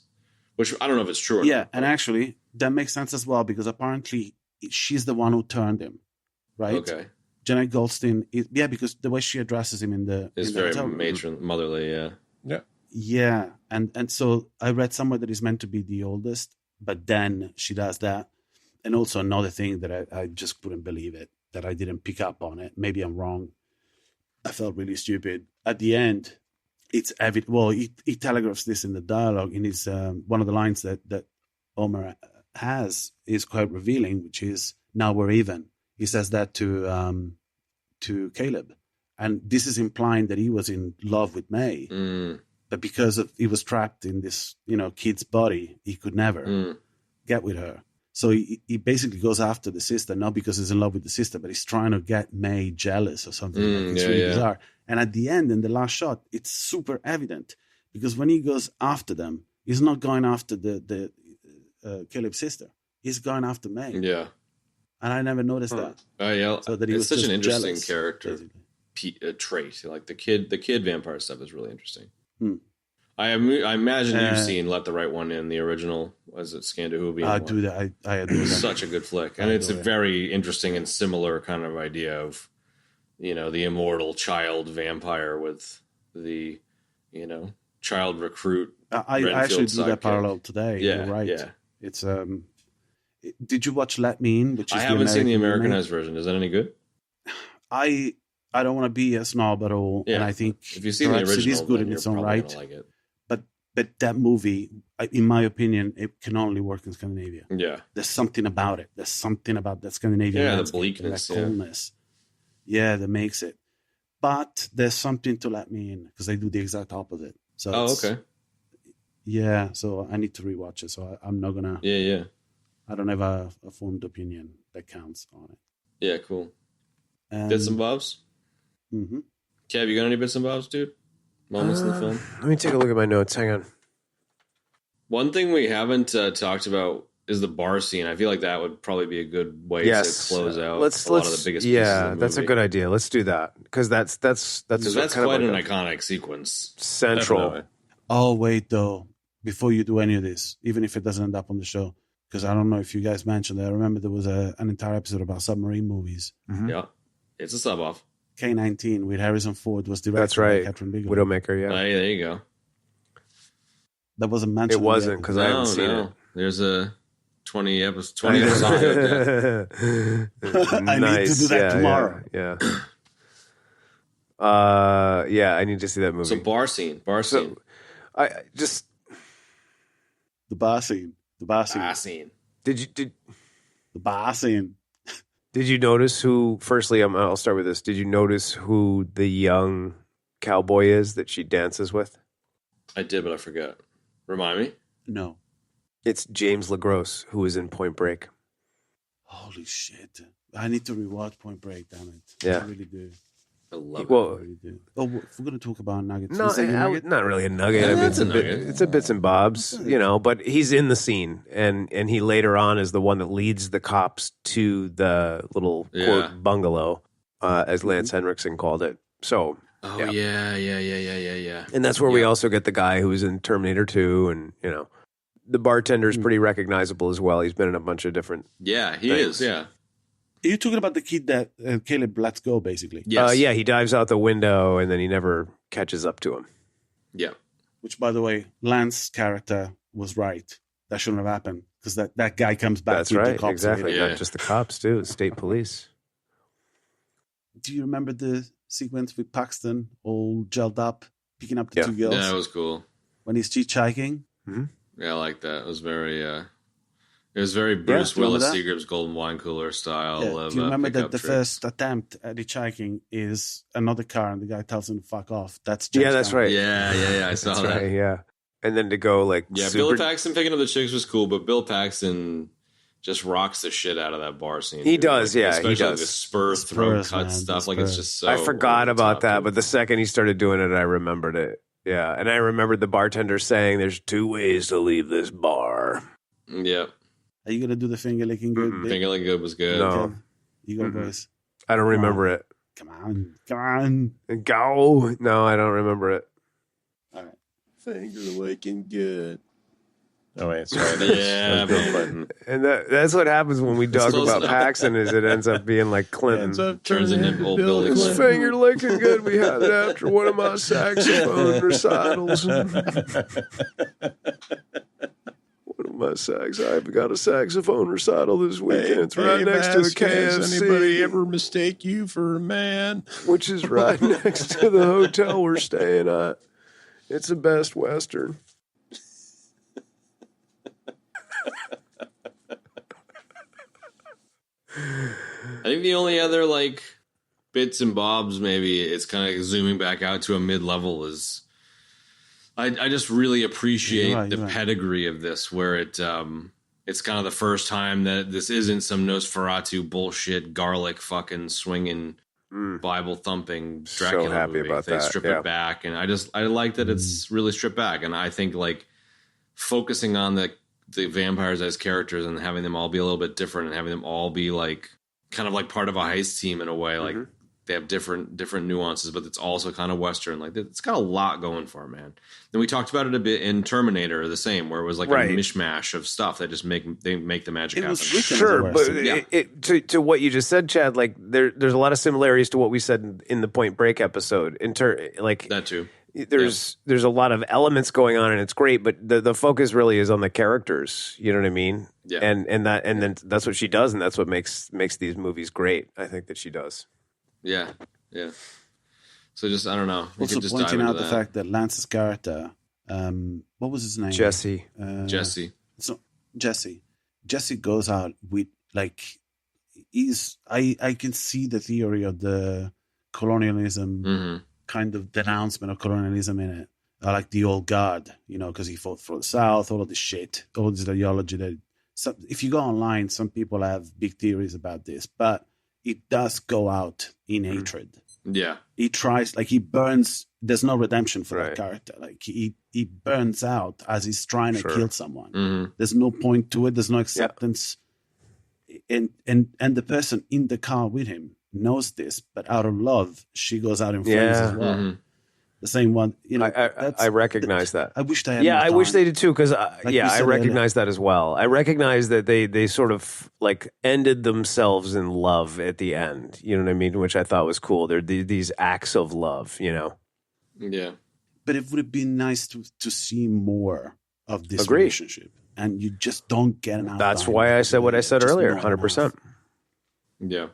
Speaker 5: Which I don't know if it's true or
Speaker 6: Yeah,
Speaker 5: not.
Speaker 6: and actually, that makes sense as well, because apparently she's the one who turned him, right?
Speaker 5: Okay.
Speaker 6: Jeanette Goldstein, because the way she addresses him in the
Speaker 5: It's
Speaker 6: in the
Speaker 5: very
Speaker 6: hotel room.
Speaker 5: motherly, yeah.
Speaker 7: Yeah.
Speaker 6: Yeah, and so I read somewhere that he's meant to be the oldest, but then she does that. And also another thing that I just couldn't believe it, that I didn't pick up on it. Maybe I'm wrong. I felt really stupid. At the end, it's evident. Well, he telegraphs this in the dialogue. In his one of the lines that Homer has is quite revealing, which is, "Now we're even." He says that to Caleb, and this is implying that he was in love with May. But because he was trapped in this, kid's body, he could never get with her. So he basically goes after the sister, not because he's in love with the sister, but he's trying to get May jealous or something. It's really bizarre. And at the end, in the last shot, it's super evident, because when he goes after them, he's not going after the Caleb's sister. He's going after May.
Speaker 5: Yeah.
Speaker 6: And I never noticed that.
Speaker 5: Yeah.
Speaker 6: So that he
Speaker 5: it's
Speaker 6: was
Speaker 5: such an
Speaker 6: just
Speaker 5: interesting
Speaker 6: jealous,
Speaker 5: character trait. Like the kid vampire stuff is really interesting. I imagine you've seen Let the Right One In, the original. Was it Scandahoovian?
Speaker 6: I do that. I adore that.
Speaker 5: Such a good flick, and it's a very interesting and similar kind of idea of, the immortal child vampire with the, child recruit.
Speaker 6: I actually do that
Speaker 5: sidekick.
Speaker 6: parallel today.
Speaker 5: Yeah,
Speaker 6: You're right.
Speaker 5: yeah.
Speaker 6: It's did you watch Let Me In? Which is
Speaker 5: I haven't seen the
Speaker 6: remake?
Speaker 5: Americanized version. Is that any good?
Speaker 6: I don't want to be a snob at all,
Speaker 5: Yeah.
Speaker 6: and I think
Speaker 5: If you've seen the
Speaker 6: perhaps
Speaker 5: original,
Speaker 6: it is good
Speaker 5: then
Speaker 6: in its
Speaker 5: you're
Speaker 6: own
Speaker 5: probably
Speaker 6: right.
Speaker 5: gonna like it.
Speaker 6: But that movie, in my opinion, it can only work in Scandinavia.
Speaker 5: Yeah,
Speaker 6: There's something about it. There's something about that Scandinavian
Speaker 5: Yeah, the
Speaker 6: landscape and
Speaker 5: bleakness,
Speaker 6: that
Speaker 5: yeah.
Speaker 6: coolness. Yeah, that makes it. But there's something to Let Me In, because they do the exact opposite. So it's-
Speaker 5: okay.
Speaker 6: Yeah, so I need to rewatch it. So I'm not gonna.
Speaker 5: Yeah.
Speaker 6: I don't have a formed opinion that counts on it.
Speaker 5: Yeah, cool.
Speaker 6: And,
Speaker 5: Bits and bobs?
Speaker 6: mhm.
Speaker 5: Kev, you got any bits and bobs, dude? Moments in the film?
Speaker 1: Let me take a look at my notes. Hang on.
Speaker 5: One thing we haven't talked about is the bar scene. I feel like that would probably be a good way
Speaker 1: Yes.
Speaker 5: to close out
Speaker 1: Let's
Speaker 5: a lot of the biggest pieces
Speaker 1: yeah,
Speaker 5: of the
Speaker 1: that's a
Speaker 5: movie.
Speaker 1: good idea. Let's do that, because that's
Speaker 5: Because that's
Speaker 1: kind
Speaker 5: quite
Speaker 1: of
Speaker 5: an
Speaker 1: like a
Speaker 5: iconic sequence.
Speaker 1: central.
Speaker 7: Definitely.
Speaker 6: Oh, wait, though. Before you do any of this, even if it doesn't end up on the show, because I don't know if you guys mentioned it, I remember there was an entire episode about submarine movies.
Speaker 5: Yeah. It's a sub off.
Speaker 6: K-19 with Harrison Ford was directed
Speaker 1: That's right.
Speaker 6: by Catherine Bigelow.
Speaker 1: Widowmaker. Yeah,
Speaker 5: Hey, there you go.
Speaker 6: That wasn't mentioned.
Speaker 1: it wasn't, because I haven't seen it.
Speaker 5: There's a 20 episode. 20 episode.
Speaker 6: I need to do that tomorrow.
Speaker 1: Yeah. Yeah, I need to see that movie.
Speaker 5: So bar scene.
Speaker 1: So, I just
Speaker 6: The bar scene. The bar scene.
Speaker 5: Bar scene.
Speaker 1: did
Speaker 6: The bar scene.
Speaker 1: you notice who? Firstly, I'll start with this. Did you notice who the young cowboy is that she dances with?
Speaker 5: I did, but I forgot. Remind me.
Speaker 6: No.
Speaker 1: It's James LaGrosse, who was in Point Break.
Speaker 6: Holy shit. I need to rewatch Point Break, damn it.
Speaker 1: Yeah.
Speaker 6: I really do.
Speaker 5: I love
Speaker 6: I
Speaker 1: Well,
Speaker 6: really do. Oh, if we're going to talk about nuggets.
Speaker 1: no,
Speaker 6: is that your nugget?
Speaker 1: not really a nugget.
Speaker 5: Yeah,
Speaker 1: I mean,
Speaker 5: it's a nugget.
Speaker 1: It's a bits and bobs, But he's in the scene, and he later on is the one that leads the cops to the little
Speaker 5: Yeah.
Speaker 1: quote bungalow, as Lance Henriksen called it. So,
Speaker 5: Oh,
Speaker 1: Yeah.
Speaker 5: yeah.
Speaker 1: and that's where we
Speaker 5: Yeah.
Speaker 1: also get the guy who was in Terminator 2, and the bartender's pretty recognizable as well. He's been in a bunch of different.
Speaker 5: Yeah, he
Speaker 1: Thanks.
Speaker 5: is. Yeah.
Speaker 6: Are you talking about the kid that Caleb lets go, basically?
Speaker 5: Yes.
Speaker 1: Yeah, he dives out the window, and then he never catches up to him.
Speaker 5: Yeah.
Speaker 6: Which, by the way, Lance's character was right. That shouldn't have happened, because that guy comes back
Speaker 1: That's
Speaker 6: with the
Speaker 1: right,
Speaker 6: cops.
Speaker 1: exactly.
Speaker 5: Yeah.
Speaker 1: Not just the cops too, the state police.
Speaker 6: Do you remember the sequence with Paxton all gelled up, picking up the two girls.
Speaker 5: Yeah, that was cool.
Speaker 6: When he's hitchhiking.
Speaker 1: Mm-hmm.
Speaker 5: Yeah, I like that. It was very Bruce Willis, Seagram's Golden Wine Cooler style.
Speaker 6: Yeah.
Speaker 5: Of,
Speaker 6: do you remember that the
Speaker 5: tricks.
Speaker 6: first attempt at hitchhiking is another car and the guy tells him to fuck off? That's James
Speaker 1: that's
Speaker 6: Cameron.
Speaker 1: right.
Speaker 5: Yeah, I saw that.
Speaker 1: Right, yeah. And then to go like
Speaker 5: Billy Paxton picking up the chicks was cool, but Bill Paxton just rocks the shit out of that bar scene.
Speaker 1: He does,
Speaker 5: like,
Speaker 1: yeah,
Speaker 5: especially
Speaker 1: he does.
Speaker 5: Like the spur throat cut
Speaker 6: man,
Speaker 5: stuff.
Speaker 6: the
Speaker 5: Like it's
Speaker 6: spur.
Speaker 5: just so.
Speaker 1: I forgot
Speaker 5: over the
Speaker 1: about
Speaker 5: top,
Speaker 1: that,
Speaker 5: dude.
Speaker 1: but the second he started doing it, I remembered it. Yeah, and I remembered the bartender saying, "There's 2 ways to leave this bar."
Speaker 5: Yeah,
Speaker 6: Are you going to do the finger licking good? bit?
Speaker 5: Finger Like Good was good.
Speaker 1: No.
Speaker 6: Okay. You go, boys.
Speaker 1: I don't remember it.
Speaker 6: Come on.
Speaker 1: Go? No, I don't remember it.
Speaker 6: All right.
Speaker 7: Finger licking good. Oh wait, sorry.
Speaker 5: Yeah,
Speaker 7: Bill
Speaker 5: man.
Speaker 7: Clinton.
Speaker 1: And that's what happens when we talk
Speaker 5: close
Speaker 1: about
Speaker 5: enough.
Speaker 1: Paxton. Is it ends up being like Clinton?
Speaker 7: Ends up
Speaker 5: Turns
Speaker 7: turning
Speaker 5: into old Billy
Speaker 1: His
Speaker 5: Clinton.
Speaker 1: finger licking good. We had it after one of my saxophone recitals. I've got a saxophone recital this weekend. It's right next to a KFC.
Speaker 7: Anybody ever mistake you for a man?
Speaker 1: Which is right next to the hotel we're staying at. It's the Best Western.
Speaker 5: I think the only other like bits and bobs, maybe it's kind of zooming back out to a mid-level, is I just really appreciate
Speaker 6: You're right,
Speaker 5: the
Speaker 6: you're right.
Speaker 5: pedigree of this, where it's kind of the first time that this isn't some Nosferatu bullshit, garlic fucking swinging, Bible thumping Dracula
Speaker 1: So happy
Speaker 5: movie.
Speaker 1: about
Speaker 5: They
Speaker 1: that,
Speaker 5: strip
Speaker 1: yeah.
Speaker 5: it back, and I like that it's really stripped back, and I think like focusing on the vampires as characters and having them all be a little bit different and having them all be like kind of like part of a heist team in a way, like they have different nuances, but it's also kind of Western. Like it's got a lot going for it, man. And we talked about it a bit in Terminator, the same, where it was like
Speaker 1: Right.
Speaker 5: a mishmash of stuff that just make the magic
Speaker 6: It
Speaker 5: happen.
Speaker 6: was written
Speaker 1: Sure,
Speaker 6: as a
Speaker 1: but
Speaker 6: Western.
Speaker 1: to what you just said, Chad, like there's a lot of similarities to what we said in the Point Break episode. Like
Speaker 5: That too.
Speaker 1: there's a lot of elements going on, and it's great, but the focus really is on the characters. You know what I mean?
Speaker 5: Yeah.
Speaker 1: And then that's what she does, and that's what makes these movies great. I think that she does.
Speaker 5: Yeah. So just I don't know. We
Speaker 6: Also
Speaker 5: could just
Speaker 6: pointing
Speaker 5: dive into
Speaker 6: out the
Speaker 5: that.
Speaker 6: fact that Lance's character, what was his name?
Speaker 1: Jesse.
Speaker 5: Jesse.
Speaker 6: So Jesse goes out with like I can see the theory of the colonialism
Speaker 5: Mm-hmm.
Speaker 6: kind of denouncement of colonialism in it. I like the old guard, because he fought for the South, all of this shit, all this ideology that if you go online, some people have big theories about this, but it does go out in hatred.
Speaker 5: Yeah.
Speaker 6: He tries, like he burns, there's no redemption for
Speaker 1: Right.
Speaker 6: that character. Like he burns out as he's trying to
Speaker 1: Sure.
Speaker 6: kill someone.
Speaker 5: Mm-hmm.
Speaker 6: There's no point to it. There's no acceptance. And the person in the car with him knows this, but out of love, she goes out in flames
Speaker 1: Yeah.
Speaker 6: as well.
Speaker 5: Mm-hmm.
Speaker 6: The same one,
Speaker 1: I recognize that.
Speaker 6: I wish they had.
Speaker 1: Yeah,
Speaker 6: more
Speaker 1: I wish
Speaker 6: time.
Speaker 1: they did too, because
Speaker 6: we
Speaker 1: I
Speaker 6: said
Speaker 1: recognize that as well. I recognize that they sort of like ended themselves in love at the end. You know what I mean? Which I thought was cool. They're these acts of love.
Speaker 5: Yeah.
Speaker 6: But it would have been nice to see more of this
Speaker 1: Agreed.
Speaker 6: relationship, and you just don't get enough.
Speaker 1: That's
Speaker 6: time.
Speaker 1: why I said what I said
Speaker 6: Just
Speaker 1: earlier.
Speaker 6: not
Speaker 1: 100%.
Speaker 6: enough.
Speaker 5: Yeah.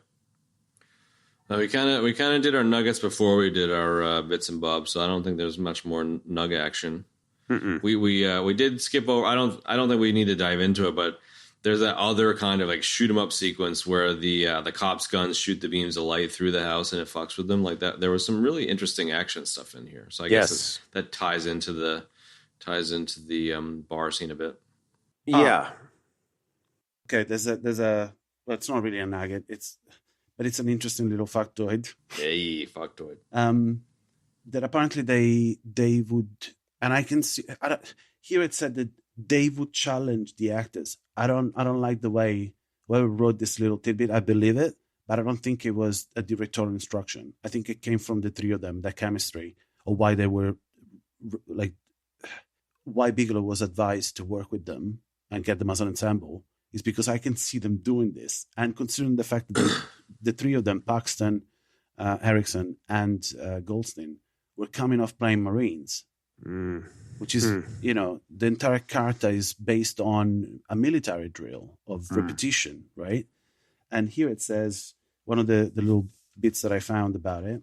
Speaker 5: We kind of did our nuggets before we did our bits and bobs, so I don't think there's much more nug action. We did skip over. I don't think we need to dive into it, but there's that other kind of like shoot 'em up sequence where the cops' guns shoot the beams of light through the house and it fucks with them like that. There was some really interesting action stuff in here, so I guess that ties into the bar scene a bit.
Speaker 1: Yeah.
Speaker 6: Okay, there's a. Well, it's not really a nugget. But it's an interesting little factoid.
Speaker 5: Hey, factoid.
Speaker 6: That apparently they would, and I can see. Here it said that they would challenge the actors. I don't like the way whoever wrote this little tidbit. I believe it, but I don't think it was a directorial instruction. I think it came from the three of them, the chemistry, or why they were like, why Bigelow was advised to work with them and get them as an ensemble. Is because I can see them doing this. And considering the fact that the three of them, Paxton, Henriksen, and Goldstein, were coming off playing Marines, which is, the entire character is based on a military drill of repetition, right? And here it says, one of the little bits that I found about it,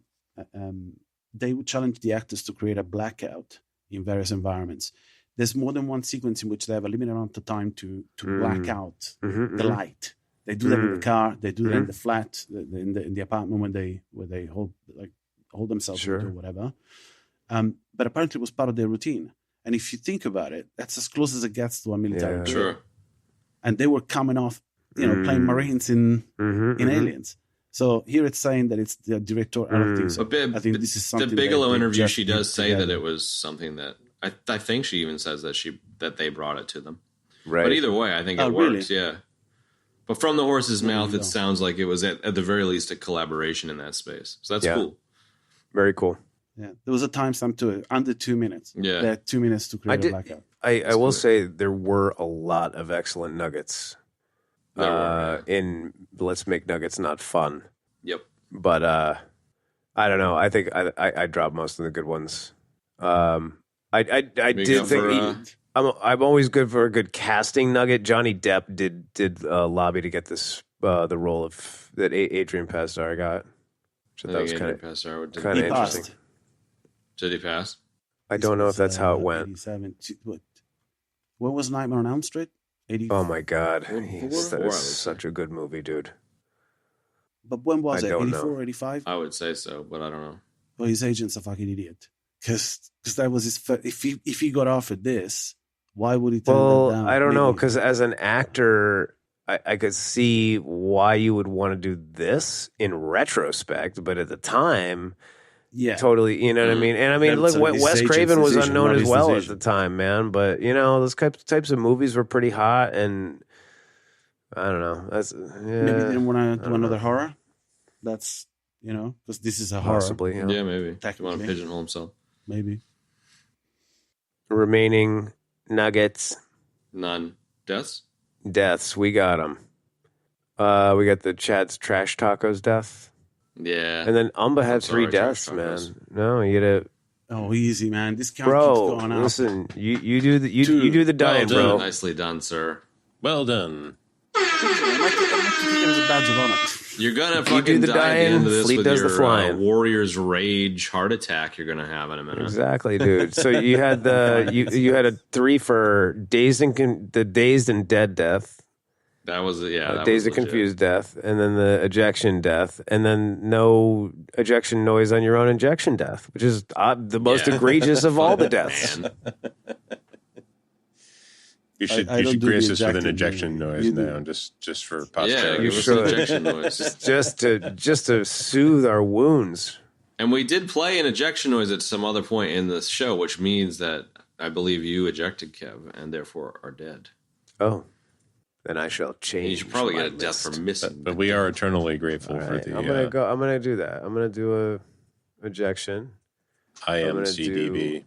Speaker 6: they would challenge the actors to create a blackout in various environments. There's more than one sequence in which they have a limited amount of time to black out the light. They do that in the car. They do that in the flat, in the apartment when they hold themselves or whatever. But apparently, it was part of their routine. And if you think about it, that's as close as it gets to a military drill.
Speaker 5: Sure.
Speaker 6: And they were coming off, playing Marines in Aliens. So here it's saying that it's the director. I think this is something.
Speaker 5: The Bigelow interview, she
Speaker 6: just
Speaker 5: does say that it was something that I think she even says that they brought it to them.
Speaker 1: Right.
Speaker 5: But either way, I think it works.
Speaker 6: Really?
Speaker 5: Yeah. But from the horse's mouth, it sounds like it was at the very least a collaboration in that space. So that's cool.
Speaker 1: Very cool.
Speaker 6: Yeah, there was a timestamp to it, under 2 minutes.
Speaker 5: Yeah.
Speaker 6: They had 2 minutes to create a blackout.
Speaker 1: I will say there were a lot of excellent nuggets in Let's Make Nuggets Not Fun.
Speaker 5: Yep.
Speaker 1: But I don't know. I think I dropped most of the good ones. I did think I'm always good for a good casting nugget. Johnny Depp did lobby to get this the role of that Adrian Pasdar got. So that was kind of interesting.
Speaker 5: Did he pass?
Speaker 1: I don't know if that's how it went.
Speaker 6: 87. When was Nightmare on Elm Street? 84.
Speaker 1: Oh my God, that is such a good movie, dude.
Speaker 6: But when was
Speaker 1: I
Speaker 6: it?
Speaker 1: don't
Speaker 6: 84,
Speaker 1: know.
Speaker 6: 85?
Speaker 5: I would say so, but I don't know.
Speaker 6: Well, his agent's a fucking idiot. Because that was his first. If he got offered this, why would he turn that down?
Speaker 1: I don't know, because as an actor, I could see why you would want to do this in retrospect, but at the time, totally, you know what I mean? And I mean, look, Wes Craven was unknown as well at the time, man. But you know, those types of movies were pretty hot, and I don't know.
Speaker 6: Maybe they didn't want to do another horror. That's because this is a horror.
Speaker 1: Possibly,
Speaker 5: yeah, maybe. You want to pigeonhole himself?
Speaker 6: Maybe.
Speaker 1: Remaining nuggets.
Speaker 5: None.
Speaker 1: Deaths. We got them. We got the Chad's Trash Tacos death.
Speaker 5: Yeah.
Speaker 1: And then Umba had 3 deaths, man. No, you get
Speaker 6: Oh, easy, man. This count keeps going up.
Speaker 1: Listen, you do the dying, bro.
Speaker 5: Nicely done, sir.
Speaker 7: Well done.
Speaker 6: I might take it as a badge of honor.
Speaker 5: You're gonna
Speaker 1: You
Speaker 5: fucking
Speaker 1: do the
Speaker 5: die at the
Speaker 1: dying,
Speaker 5: end of this
Speaker 1: Fleet
Speaker 5: with
Speaker 1: does the
Speaker 5: your
Speaker 1: flying.
Speaker 5: Warrior's Rage heart attack you're gonna have in a minute.
Speaker 1: Exactly, dude. So you had you had a 3 for the dazed and dead death.
Speaker 5: That was that
Speaker 1: dazed
Speaker 5: was
Speaker 1: and confused death, and then the ejection death, and then no ejection noise on your own injection death, which is the most egregious of all the deaths.
Speaker 5: Man.
Speaker 7: You should grace us with an ejection noise now, just for posterity.
Speaker 5: Yeah, give us an ejection noise.
Speaker 1: just to soothe our wounds.
Speaker 5: And we did play an ejection noise at some other point in this show, which means that I believe you ejected, Kev, and therefore are dead.
Speaker 1: Oh, then I shall change.
Speaker 5: You should probably
Speaker 1: my
Speaker 5: get a death for missing.
Speaker 7: But we are eternally grateful for the.
Speaker 1: I'm gonna do that. I'm gonna do a ejection.
Speaker 7: I am CDB.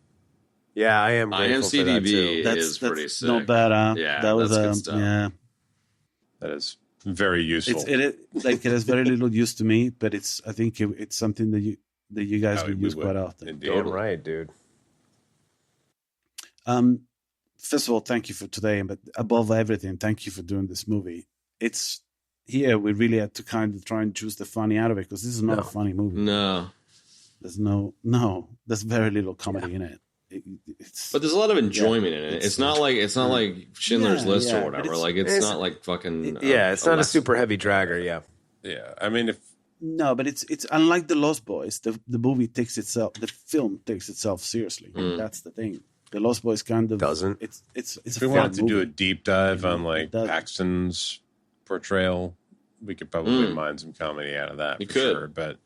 Speaker 1: Yeah, I am grateful for that too.
Speaker 5: Is pretty sick.
Speaker 6: Not bad.
Speaker 5: Yeah,
Speaker 6: that was
Speaker 5: good stuff.
Speaker 6: Yeah.
Speaker 7: That is very useful.
Speaker 6: It has very little use to me, but I think it's something that you guys would use quite often.
Speaker 7: Indeed.
Speaker 1: Damn right, dude.
Speaker 6: First of all, thank you for today, but above everything, thank you for doing this movie. It's here we really had to kind of try and choose the funny out of it, because this is not a funny movie.
Speaker 5: No,
Speaker 6: there's very little comedy in it.
Speaker 5: But there's a lot of enjoyment in it. It's not like Schindler's List or whatever. It's not like fucking.
Speaker 1: It's not a super heavy dragger. Yeah.
Speaker 7: Yeah, I mean,
Speaker 6: but it's unlike the Lost Boys. The film takes itself seriously. That's the thing. The Lost Boys kind of
Speaker 1: doesn't.
Speaker 6: It's
Speaker 7: if we wanted to do a deep dive on Paxton's portrayal, we could probably mine some comedy out of that.
Speaker 5: You
Speaker 7: for
Speaker 5: could.
Speaker 7: sure. But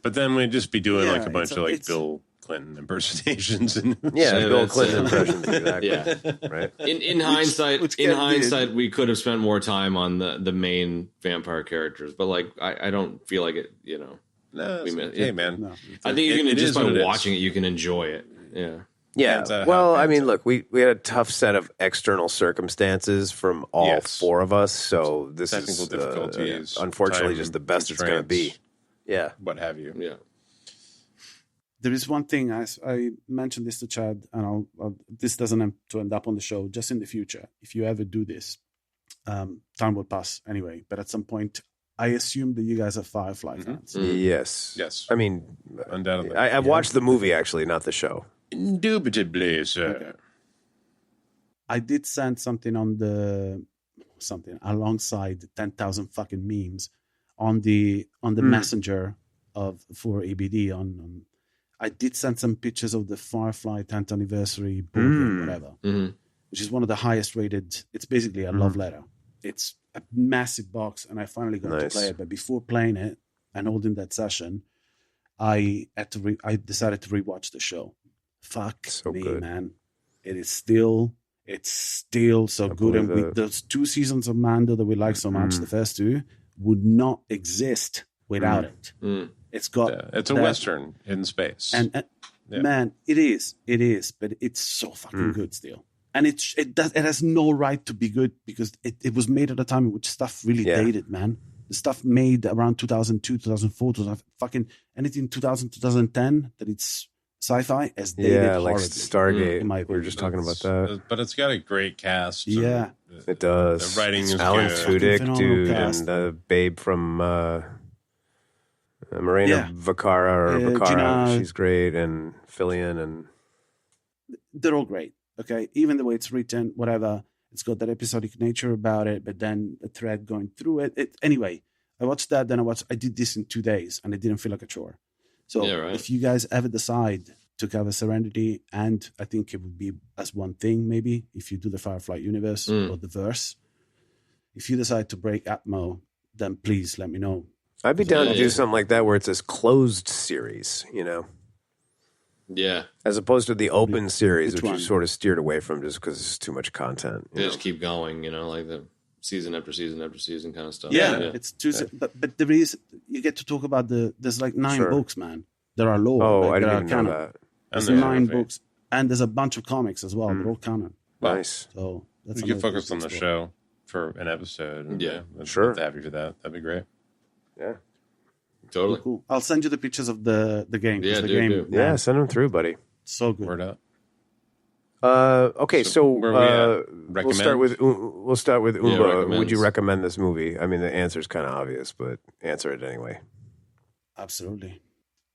Speaker 6: but
Speaker 7: then we'd just be doing like a bunch of Bill Clinton impersonations and
Speaker 1: Bill Clinton impressions. Exactly.
Speaker 5: Yeah.
Speaker 1: Right.
Speaker 5: In hindsight, we could have spent more time on the main vampire characters, but I don't feel like it.
Speaker 7: No, hey man.
Speaker 6: No.
Speaker 5: I think you can just by watching it, you can enjoy it. Yeah.
Speaker 1: Yeah. Well, I mean, look, we had a tough set of external circumstances from all 4 of us, so this
Speaker 7: technical difficulties,
Speaker 1: unfortunately just the best it's going to be. Yeah.
Speaker 7: What have you?
Speaker 5: Yeah.
Speaker 6: There is one thing I mentioned this to Chad, and this doesn't have to end up on the show. Just in the future, if you ever do this, time will pass anyway. But at some point, I assume that you guys are Firefly fans.
Speaker 1: Yes.
Speaker 7: Yes.
Speaker 1: I mean,
Speaker 7: Undoubtedly.
Speaker 1: I've watched the movie, actually, not the show.
Speaker 7: Indubitably, sir.
Speaker 6: Okay. I did send something alongside 10,000 fucking memes on the messenger for ABD on. I did send some pictures of the Firefly 10th anniversary book or whatever, which is one of the highest rated. It's basically a love letter. It's a massive box, and I finally got to play it. But before playing it and holding that session, I decided to rewatch the show. Fuck
Speaker 1: So
Speaker 6: me,
Speaker 1: good.
Speaker 6: man! It's still so good. And with those 2 seasons of Mando that we like so much, the first 2 would not exist without it. It's got
Speaker 7: it's a Western in space.
Speaker 6: and man, it is, but it's so fucking good still. And it has no right to be good because it was made at a time in which stuff really dated, man. The stuff made around 2002, 2004, 2000, fucking anything 2000, 2010 that it's sci-fi as dated
Speaker 1: Like
Speaker 6: horribly,
Speaker 1: Stargate.
Speaker 6: in my
Speaker 1: We were just talking about that.
Speaker 7: But it's got a great cast.
Speaker 6: Yeah.
Speaker 1: It does.
Speaker 7: The writing is
Speaker 1: Alan
Speaker 7: good.
Speaker 1: Tudyk,
Speaker 6: Phenomenal
Speaker 1: dude,
Speaker 6: cast.
Speaker 1: and the babe from Morena
Speaker 6: Yeah.
Speaker 1: Vacara.
Speaker 6: Gina-
Speaker 1: She's great, and Fillion, and
Speaker 6: they're all great. Okay, even the way it's written, whatever, it's got that episodic nature about it, but then a thread going through it. Anyway, I watched that, then I did this in 2 days, and it didn't feel like a chore. So if you guys ever decide to cover Serenity, and I think it would be as one thing, maybe, if you do the Firefly universe or the verse, if you decide to break Atmo, then please let me know.
Speaker 1: I'd be down to do something like that where it's this closed series,
Speaker 5: Yeah.
Speaker 1: as opposed to the open series, which
Speaker 6: one?
Speaker 1: you sort of steered away from just because it's too much content.
Speaker 5: They just keep going, like the season after season after season kind of stuff.
Speaker 6: It's too, but there is, you get to talk about there's like 9 books, man. There are lore.
Speaker 1: Oh,
Speaker 6: like,
Speaker 1: I
Speaker 6: there
Speaker 1: didn't
Speaker 6: are
Speaker 1: even know
Speaker 6: canon.
Speaker 1: that.
Speaker 6: There's
Speaker 7: And
Speaker 6: 9
Speaker 7: there's
Speaker 6: books, and there's a bunch of comics as well. They're all canon.
Speaker 1: Nice.
Speaker 6: So that's
Speaker 7: We could
Speaker 6: another
Speaker 7: focus
Speaker 6: thing
Speaker 7: on
Speaker 6: to
Speaker 7: the
Speaker 6: explore.
Speaker 7: show for an episode. And,
Speaker 5: Yeah.
Speaker 1: Sure.
Speaker 7: I'd be happy for that. That'd be great.
Speaker 1: Yeah.
Speaker 5: Totally.
Speaker 6: Cool. I'll send you the pictures of the game. 'cause
Speaker 5: Yeah,
Speaker 6: the
Speaker 5: do,
Speaker 6: game,
Speaker 5: do.
Speaker 1: Yeah,
Speaker 6: man,
Speaker 1: send them through, buddy.
Speaker 6: so good.
Speaker 7: Word up.
Speaker 1: Okay, so
Speaker 7: where we at?
Speaker 1: we'll start with Umba. Would
Speaker 5: recommends.
Speaker 1: you recommend this movie? I mean, the answer's kind of obvious, but answer it anyway.
Speaker 6: Absolutely.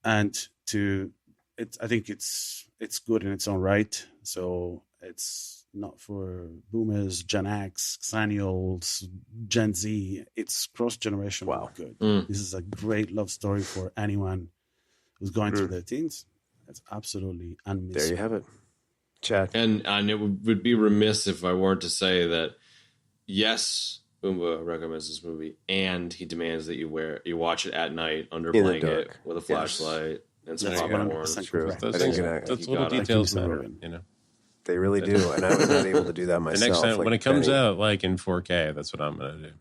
Speaker 6: And I think it's good in its own right. So it's not for boomers, Gen X, Xennials, Gen Z. It's cross-generational.
Speaker 1: Wow.
Speaker 6: Good. This is a great love story for anyone who's going through their teens. It's absolutely unmissable.
Speaker 1: There you have it. Chad.
Speaker 5: And it would be remiss if I weren't to say that, yes, Umba recommends this movie, and he demands that you watch it at night under
Speaker 1: In the
Speaker 5: blanket
Speaker 1: dark.
Speaker 5: with a flashlight and some
Speaker 6: That's
Speaker 5: popcorn.
Speaker 6: 100%
Speaker 7: True.
Speaker 6: correct.
Speaker 7: Those,
Speaker 1: I think it-
Speaker 7: those
Speaker 5: you
Speaker 7: little
Speaker 5: gotta-
Speaker 7: details
Speaker 6: Like you
Speaker 7: matter,
Speaker 6: said,
Speaker 1: They really do, and I was not able to do that
Speaker 7: The
Speaker 1: myself.
Speaker 7: next time
Speaker 1: like
Speaker 7: when it comes
Speaker 1: Benny.
Speaker 7: out, like in 4K, that's what I'm gonna do.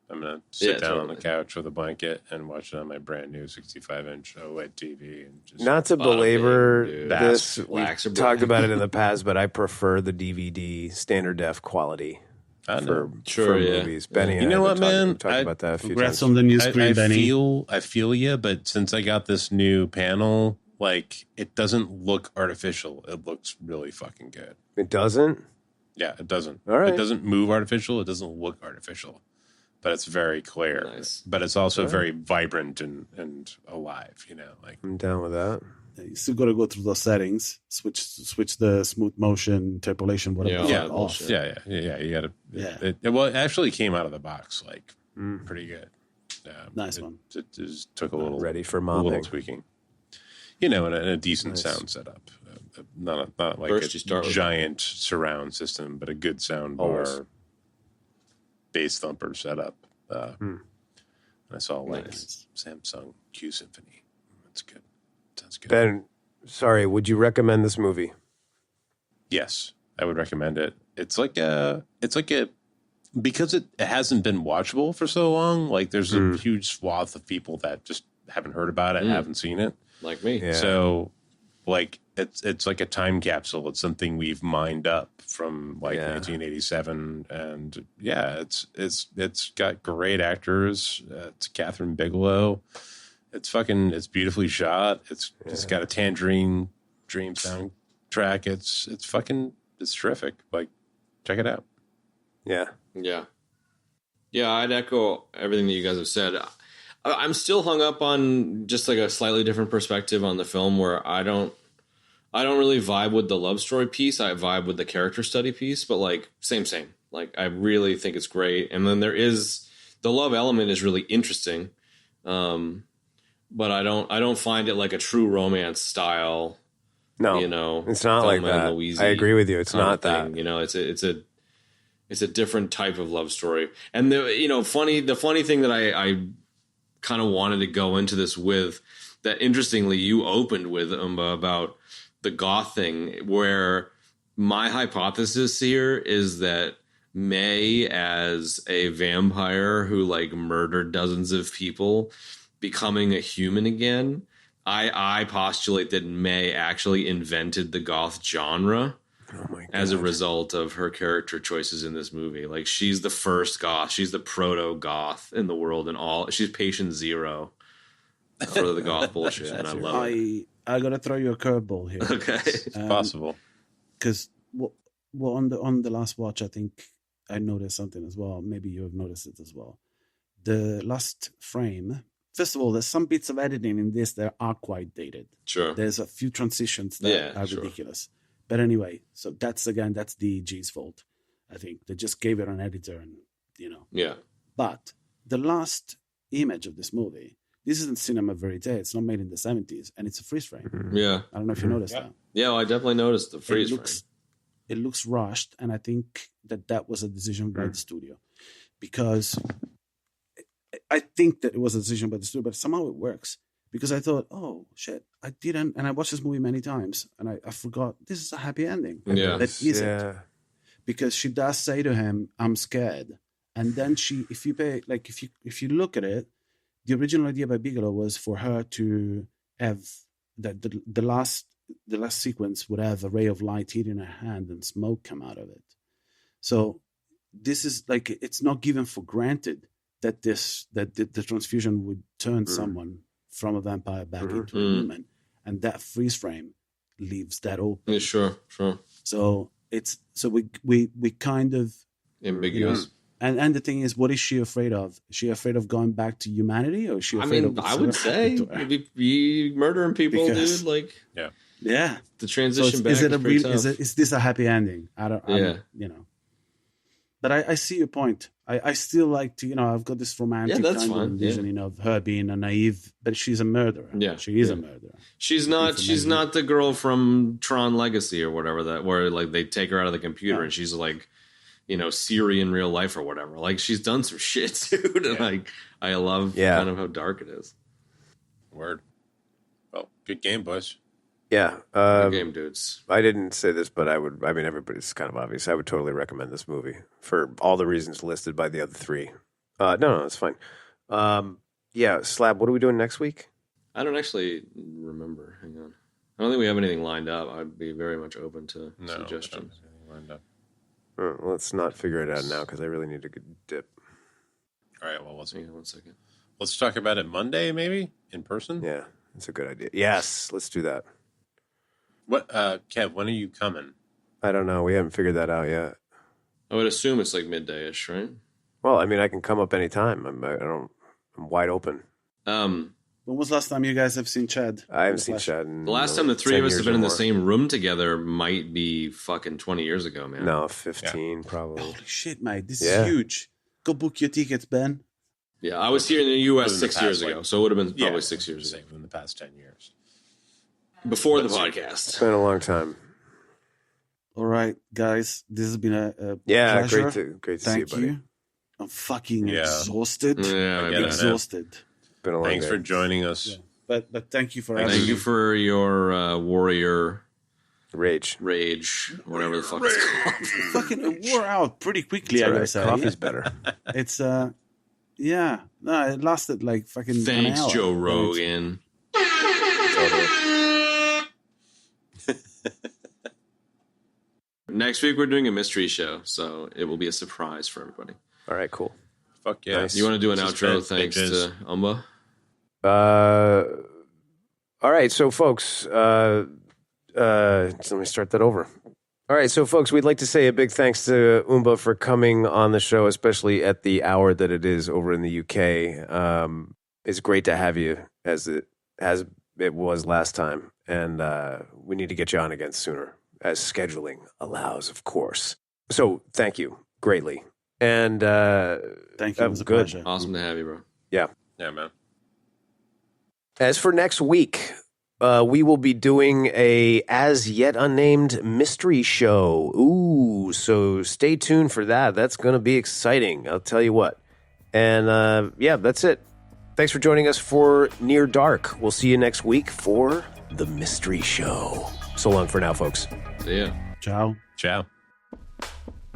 Speaker 7: I'm gonna sit
Speaker 5: Yeah,
Speaker 7: down on
Speaker 5: totally.
Speaker 7: the couch with a blanket and watch it on my brand new 65-inch OLED TV. And just
Speaker 1: Not to belabor
Speaker 5: big, dude.
Speaker 1: this,
Speaker 5: Bass,
Speaker 1: we
Speaker 5: blacks or
Speaker 1: talked
Speaker 5: black.
Speaker 1: about it in the past, but I prefer the DVD standard def quality
Speaker 7: I know.
Speaker 1: for movies. Benny, and
Speaker 7: You
Speaker 1: I
Speaker 7: know
Speaker 1: have
Speaker 7: what,
Speaker 1: been
Speaker 7: man?
Speaker 1: talking
Speaker 7: I-
Speaker 1: about that a few
Speaker 6: Congrats
Speaker 1: times.
Speaker 6: on the new screen, Benny.
Speaker 7: I feel you, but since I got this new panel, like it doesn't look artificial. It looks really fucking good.
Speaker 1: It doesn't.
Speaker 7: Yeah, it doesn't.
Speaker 1: All right.
Speaker 7: It doesn't move artificial. It doesn't look artificial, but it's very clear.
Speaker 5: Nice.
Speaker 7: But it's also very vibrant and alive. Like
Speaker 1: I'm down with that.
Speaker 6: You still got to go through those settings, switch the smooth motion, interpolation, whatever.
Speaker 5: Yeah,
Speaker 6: the
Speaker 5: all
Speaker 6: fuck
Speaker 5: that
Speaker 6: off.
Speaker 5: bullshit.
Speaker 7: yeah. You got to.
Speaker 6: Yeah.
Speaker 7: Well, it actually came out of the box like pretty good.
Speaker 6: Nice one.
Speaker 7: It just took a little
Speaker 1: Ready for
Speaker 7: a little
Speaker 1: mopping.
Speaker 7: tweaking. In a decent
Speaker 1: Nice.
Speaker 7: sound setup. Not like
Speaker 5: First you
Speaker 7: a
Speaker 5: start with-
Speaker 7: giant surround system, but a good sound
Speaker 1: Always.
Speaker 7: bar, bass thumper setup. And I saw like
Speaker 5: Nice.
Speaker 7: Samsung Q Symphony. That's good. Sounds good.
Speaker 1: Ben, sorry, would you recommend this movie?
Speaker 7: Yes, I would recommend it. It's like a because it hasn't been watchable for so long. Like there's a huge swath of people that just haven't heard about it, haven't seen it.
Speaker 5: Like me.
Speaker 1: Yeah.
Speaker 7: So, like it's like a time capsule. It's something we've mined up from like 1987, and yeah, it's got great actors. It's Catherine Bigelow. It's beautifully shot. It's got a Tangerine Dream soundtrack. It's terrific. Like, check it out.
Speaker 1: Yeah.
Speaker 5: Yeah. Yeah, I'd echo everything that you guys have said. I'm still hung up on just like a slightly different perspective on the film, where I don't really vibe with the love story piece. I vibe with the character study piece, but like same. Like I really think it's great, and then there is the love element is really interesting, but I don't find it like a true romance style.
Speaker 1: No,
Speaker 5: you know,
Speaker 1: it's not like
Speaker 5: Thelma and
Speaker 1: that.
Speaker 5: Louise
Speaker 1: I agree with you. It's
Speaker 5: kind of
Speaker 1: not that.
Speaker 5: thing. You know, it's a different type of love story. And the funny thing that I kind of wanted to go into this with, that interestingly you opened with, Umba, about the goth thing, where my hypothesis here is that May, as a vampire who like murdered dozens of people, becoming a human again, I postulate that May actually invented the goth genre as a result of her character choices in this movie. Like, she's the first goth. She's the proto goth in the world, and she's patient zero for the goth bullshit. And I love it.
Speaker 6: I gotta throw you a curveball here.
Speaker 5: Okay.
Speaker 7: It's possible.
Speaker 6: Because on the last watch, I think I noticed something as well. Maybe you have noticed it as well. The last frame. First of all, there's some bits of editing in this that are quite dated.
Speaker 5: Sure.
Speaker 6: There's a few transitions that are ridiculous. But anyway, so that's DG's fault. I think they just gave it an editor, and
Speaker 5: Yeah.
Speaker 6: But the last image of this movie, this isn't cinema verite. It's not made in the 70s, and it's a freeze frame.
Speaker 5: Yeah.
Speaker 6: I don't know if you noticed that.
Speaker 5: Yeah, well, I definitely noticed the freeze frame.
Speaker 6: It looks rushed, and I think that was a decision by the studio, because I think that it was a decision by the studio, but somehow it works. Because I thought, oh shit, I didn't, and I watched this movie many times, and I forgot this is a happy ending.
Speaker 5: Yeah,
Speaker 6: that isn't, because she does say to him, "I'm scared," and then if you look at it, the original idea by Bigelow was for her to have that the last sequence would have a ray of light hitting her hand and smoke come out of it. So this is like, it's not given for granted that the transfusion would turn someone from a vampire back into a human, and that freeze frame leaves that open.
Speaker 5: Yeah, sure.
Speaker 6: So we kind of
Speaker 5: ambiguous.
Speaker 6: And the thing is, what is she afraid of? Is she afraid of going back to humanity, or is she afraid of?
Speaker 5: I would say be murdering people, dude. Like,
Speaker 6: yeah.
Speaker 5: The transition back.
Speaker 6: Is this a happy ending? I don't. But I see your point. I still like to, I've got this romantic kind of envisioning of her being a naive, but she's a murderer. Yeah, she is a murderer.
Speaker 5: She's not the girl from Tron Legacy or whatever where like they take her out of the computer and she's like, Siri in real life or whatever. Like, she's done some shit, dude. And like, I love kind of how dark it is.
Speaker 7: Word. Well, good game, boys.
Speaker 1: Yeah.
Speaker 5: Good game, dudes.
Speaker 1: I didn't say this, but everybody's kind of obvious. I would totally recommend this movie for all the reasons listed by the other three. No, it's fine. Slab, what are we doing next week?
Speaker 5: I don't actually remember. Hang on. I don't think we have anything lined up. I'd be very much open to suggestions.
Speaker 7: Lined up.
Speaker 1: Let's not figure it out now, because I really need a good dip.
Speaker 7: All right, well,
Speaker 5: hang on 1 second.
Speaker 7: Let's talk about it Monday, maybe, in person?
Speaker 1: Yeah, that's a good idea. Yes, let's do that.
Speaker 7: What, Kev, when are you coming?
Speaker 1: I don't know. We haven't figured that out yet.
Speaker 5: I would assume it's like midday-ish, right?
Speaker 1: Well, I mean, I can come up anytime. I'm wide open.
Speaker 6: When was the last time you guys have seen Chad?
Speaker 1: I haven't seen Chad.
Speaker 5: The last time the three of us have been in the same room together might be fucking 20 years ago, man.
Speaker 1: No, 15 probably.
Speaker 6: Holy shit, mate. This is huge. Go book your tickets, Ben.
Speaker 5: Yeah, I was here in the U.S. 6 years ago, so it would have been probably 6 years ago.
Speaker 7: Within the past 10 years.
Speaker 5: Before the podcast.
Speaker 1: It's been a long time.
Speaker 6: All right, guys. This has been a
Speaker 1: pleasure. Great to see you, buddy.
Speaker 6: Thank you. I'm fucking exhausted.
Speaker 5: Yeah,
Speaker 6: I'm exhausted.
Speaker 1: Been a long
Speaker 7: Thanks
Speaker 1: day.
Speaker 7: for joining us.
Speaker 6: Yeah. But thank you for having me.
Speaker 5: Thank you for your warrior
Speaker 1: rage,
Speaker 5: whatever the fuck it's called.
Speaker 6: Fucking wore out pretty quickly. I gotta say,
Speaker 1: coffee's better.
Speaker 6: It's no, it lasted like fucking.
Speaker 5: Thanks,
Speaker 6: an hour.
Speaker 5: Joe Rogan. Next week we're doing a mystery show, so it will be a surprise for everybody.
Speaker 1: All right, cool.
Speaker 7: Fuck yeah.
Speaker 1: Nice.
Speaker 5: You want to do an outro? Thanks to Umba.
Speaker 1: All right, so folks, let me start that over. All right, so folks, we'd like to say a big thanks to Umba for coming on the show, especially at the hour that it is over in the UK. It's great to have you as it was last time, and we need to get you on again sooner, as scheduling allows, of course. So thank you greatly, and
Speaker 6: Thank you. It was a
Speaker 1: good.
Speaker 6: pleasure.
Speaker 5: Awesome to have you, bro.
Speaker 1: Yeah.
Speaker 7: Yeah, man.
Speaker 1: As for next week, we will be doing a as yet unnamed mystery show. Ooh, so stay tuned for that. That's going to be exciting. I'll tell you what. And yeah, that's it. Thanks for joining us for Near Dark. We'll see you next week for the mystery show. So long for now, folks.
Speaker 5: See ya.
Speaker 6: Ciao.
Speaker 7: Ciao.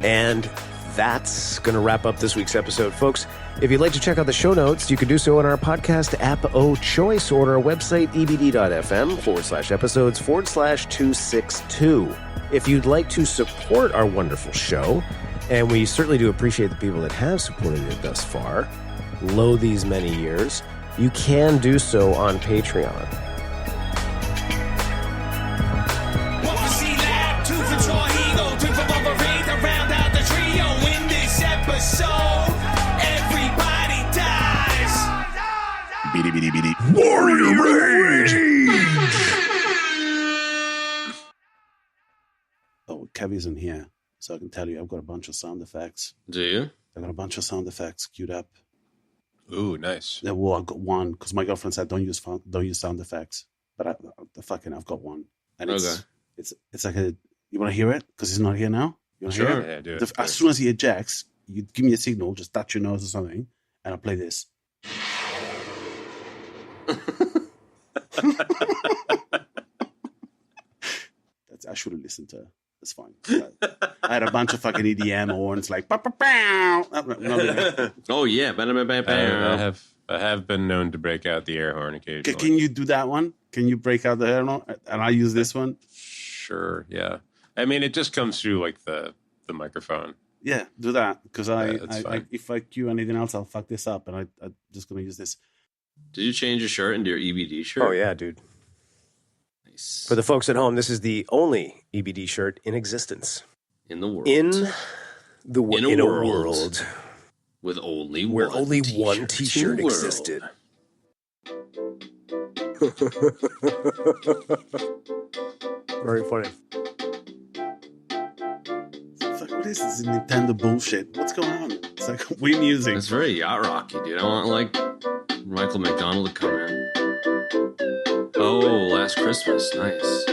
Speaker 1: And that's going to wrap up this week's episode, folks. If you'd like to check out the show notes, you can do so on our podcast app of choice or on our website, ebd.fm/episodes/262. If you'd like to support our wonderful show, and we certainly do appreciate the people that have supported it thus far, lo these many years, you can do so on Patreon.
Speaker 3: One for C-Lab, two for Troy Eagle, three for Bubba Ray to round out the trio in this episode. Everybody dies.
Speaker 4: Beady, beady, beady. Warrior Rage!
Speaker 6: Oh, Kev isn't here, so I can tell you I've got a bunch of sound effects.
Speaker 5: Do you?
Speaker 6: I've got a bunch of sound effects queued up.
Speaker 7: Ooh, nice.
Speaker 6: Yeah, well, I've got one because my girlfriend said don't use sound effects, but I've got one, and
Speaker 5: Okay.
Speaker 6: it's like a. You want to hear it because he's not here now. You want to
Speaker 5: Sure.
Speaker 6: hear it?
Speaker 7: Yeah, do it.
Speaker 6: As soon as he ejects, you give me a signal, just touch your nose or something, and I'll play this. I should have listened to. It's fine. I had a bunch of fucking EDM horns like. Pow, pow, pow. Not really.
Speaker 5: Oh yeah,
Speaker 7: I have been known to break out the air horn occasionally.
Speaker 6: Can you do that one? Can you break out the air horn? And I use this one.
Speaker 7: Sure, yeah. I mean, it just comes through like the microphone.
Speaker 6: Yeah, do that because
Speaker 7: that's
Speaker 6: I
Speaker 7: fine.
Speaker 6: if I cue anything else, I'll fuck this up, and I'm just gonna use this.
Speaker 5: Did you change your shirt into your EBD shirt?
Speaker 1: Oh, yeah, dude.
Speaker 5: Nice.
Speaker 1: For the folks at home, this is the only EBD shirt in existence.
Speaker 5: In the world.
Speaker 1: In a
Speaker 5: world.
Speaker 1: world
Speaker 5: With only
Speaker 1: where
Speaker 5: one
Speaker 1: only
Speaker 5: t-shirt
Speaker 1: one
Speaker 5: in
Speaker 1: T-shirt
Speaker 5: the world.
Speaker 1: existed. Very funny.
Speaker 6: Fuck, what is this Nintendo bullshit? What's going on? It's like Wii music.
Speaker 5: It's very yacht rocky, dude. I want like Michael McDonald to come in. Oh, Last Christmas. Nice.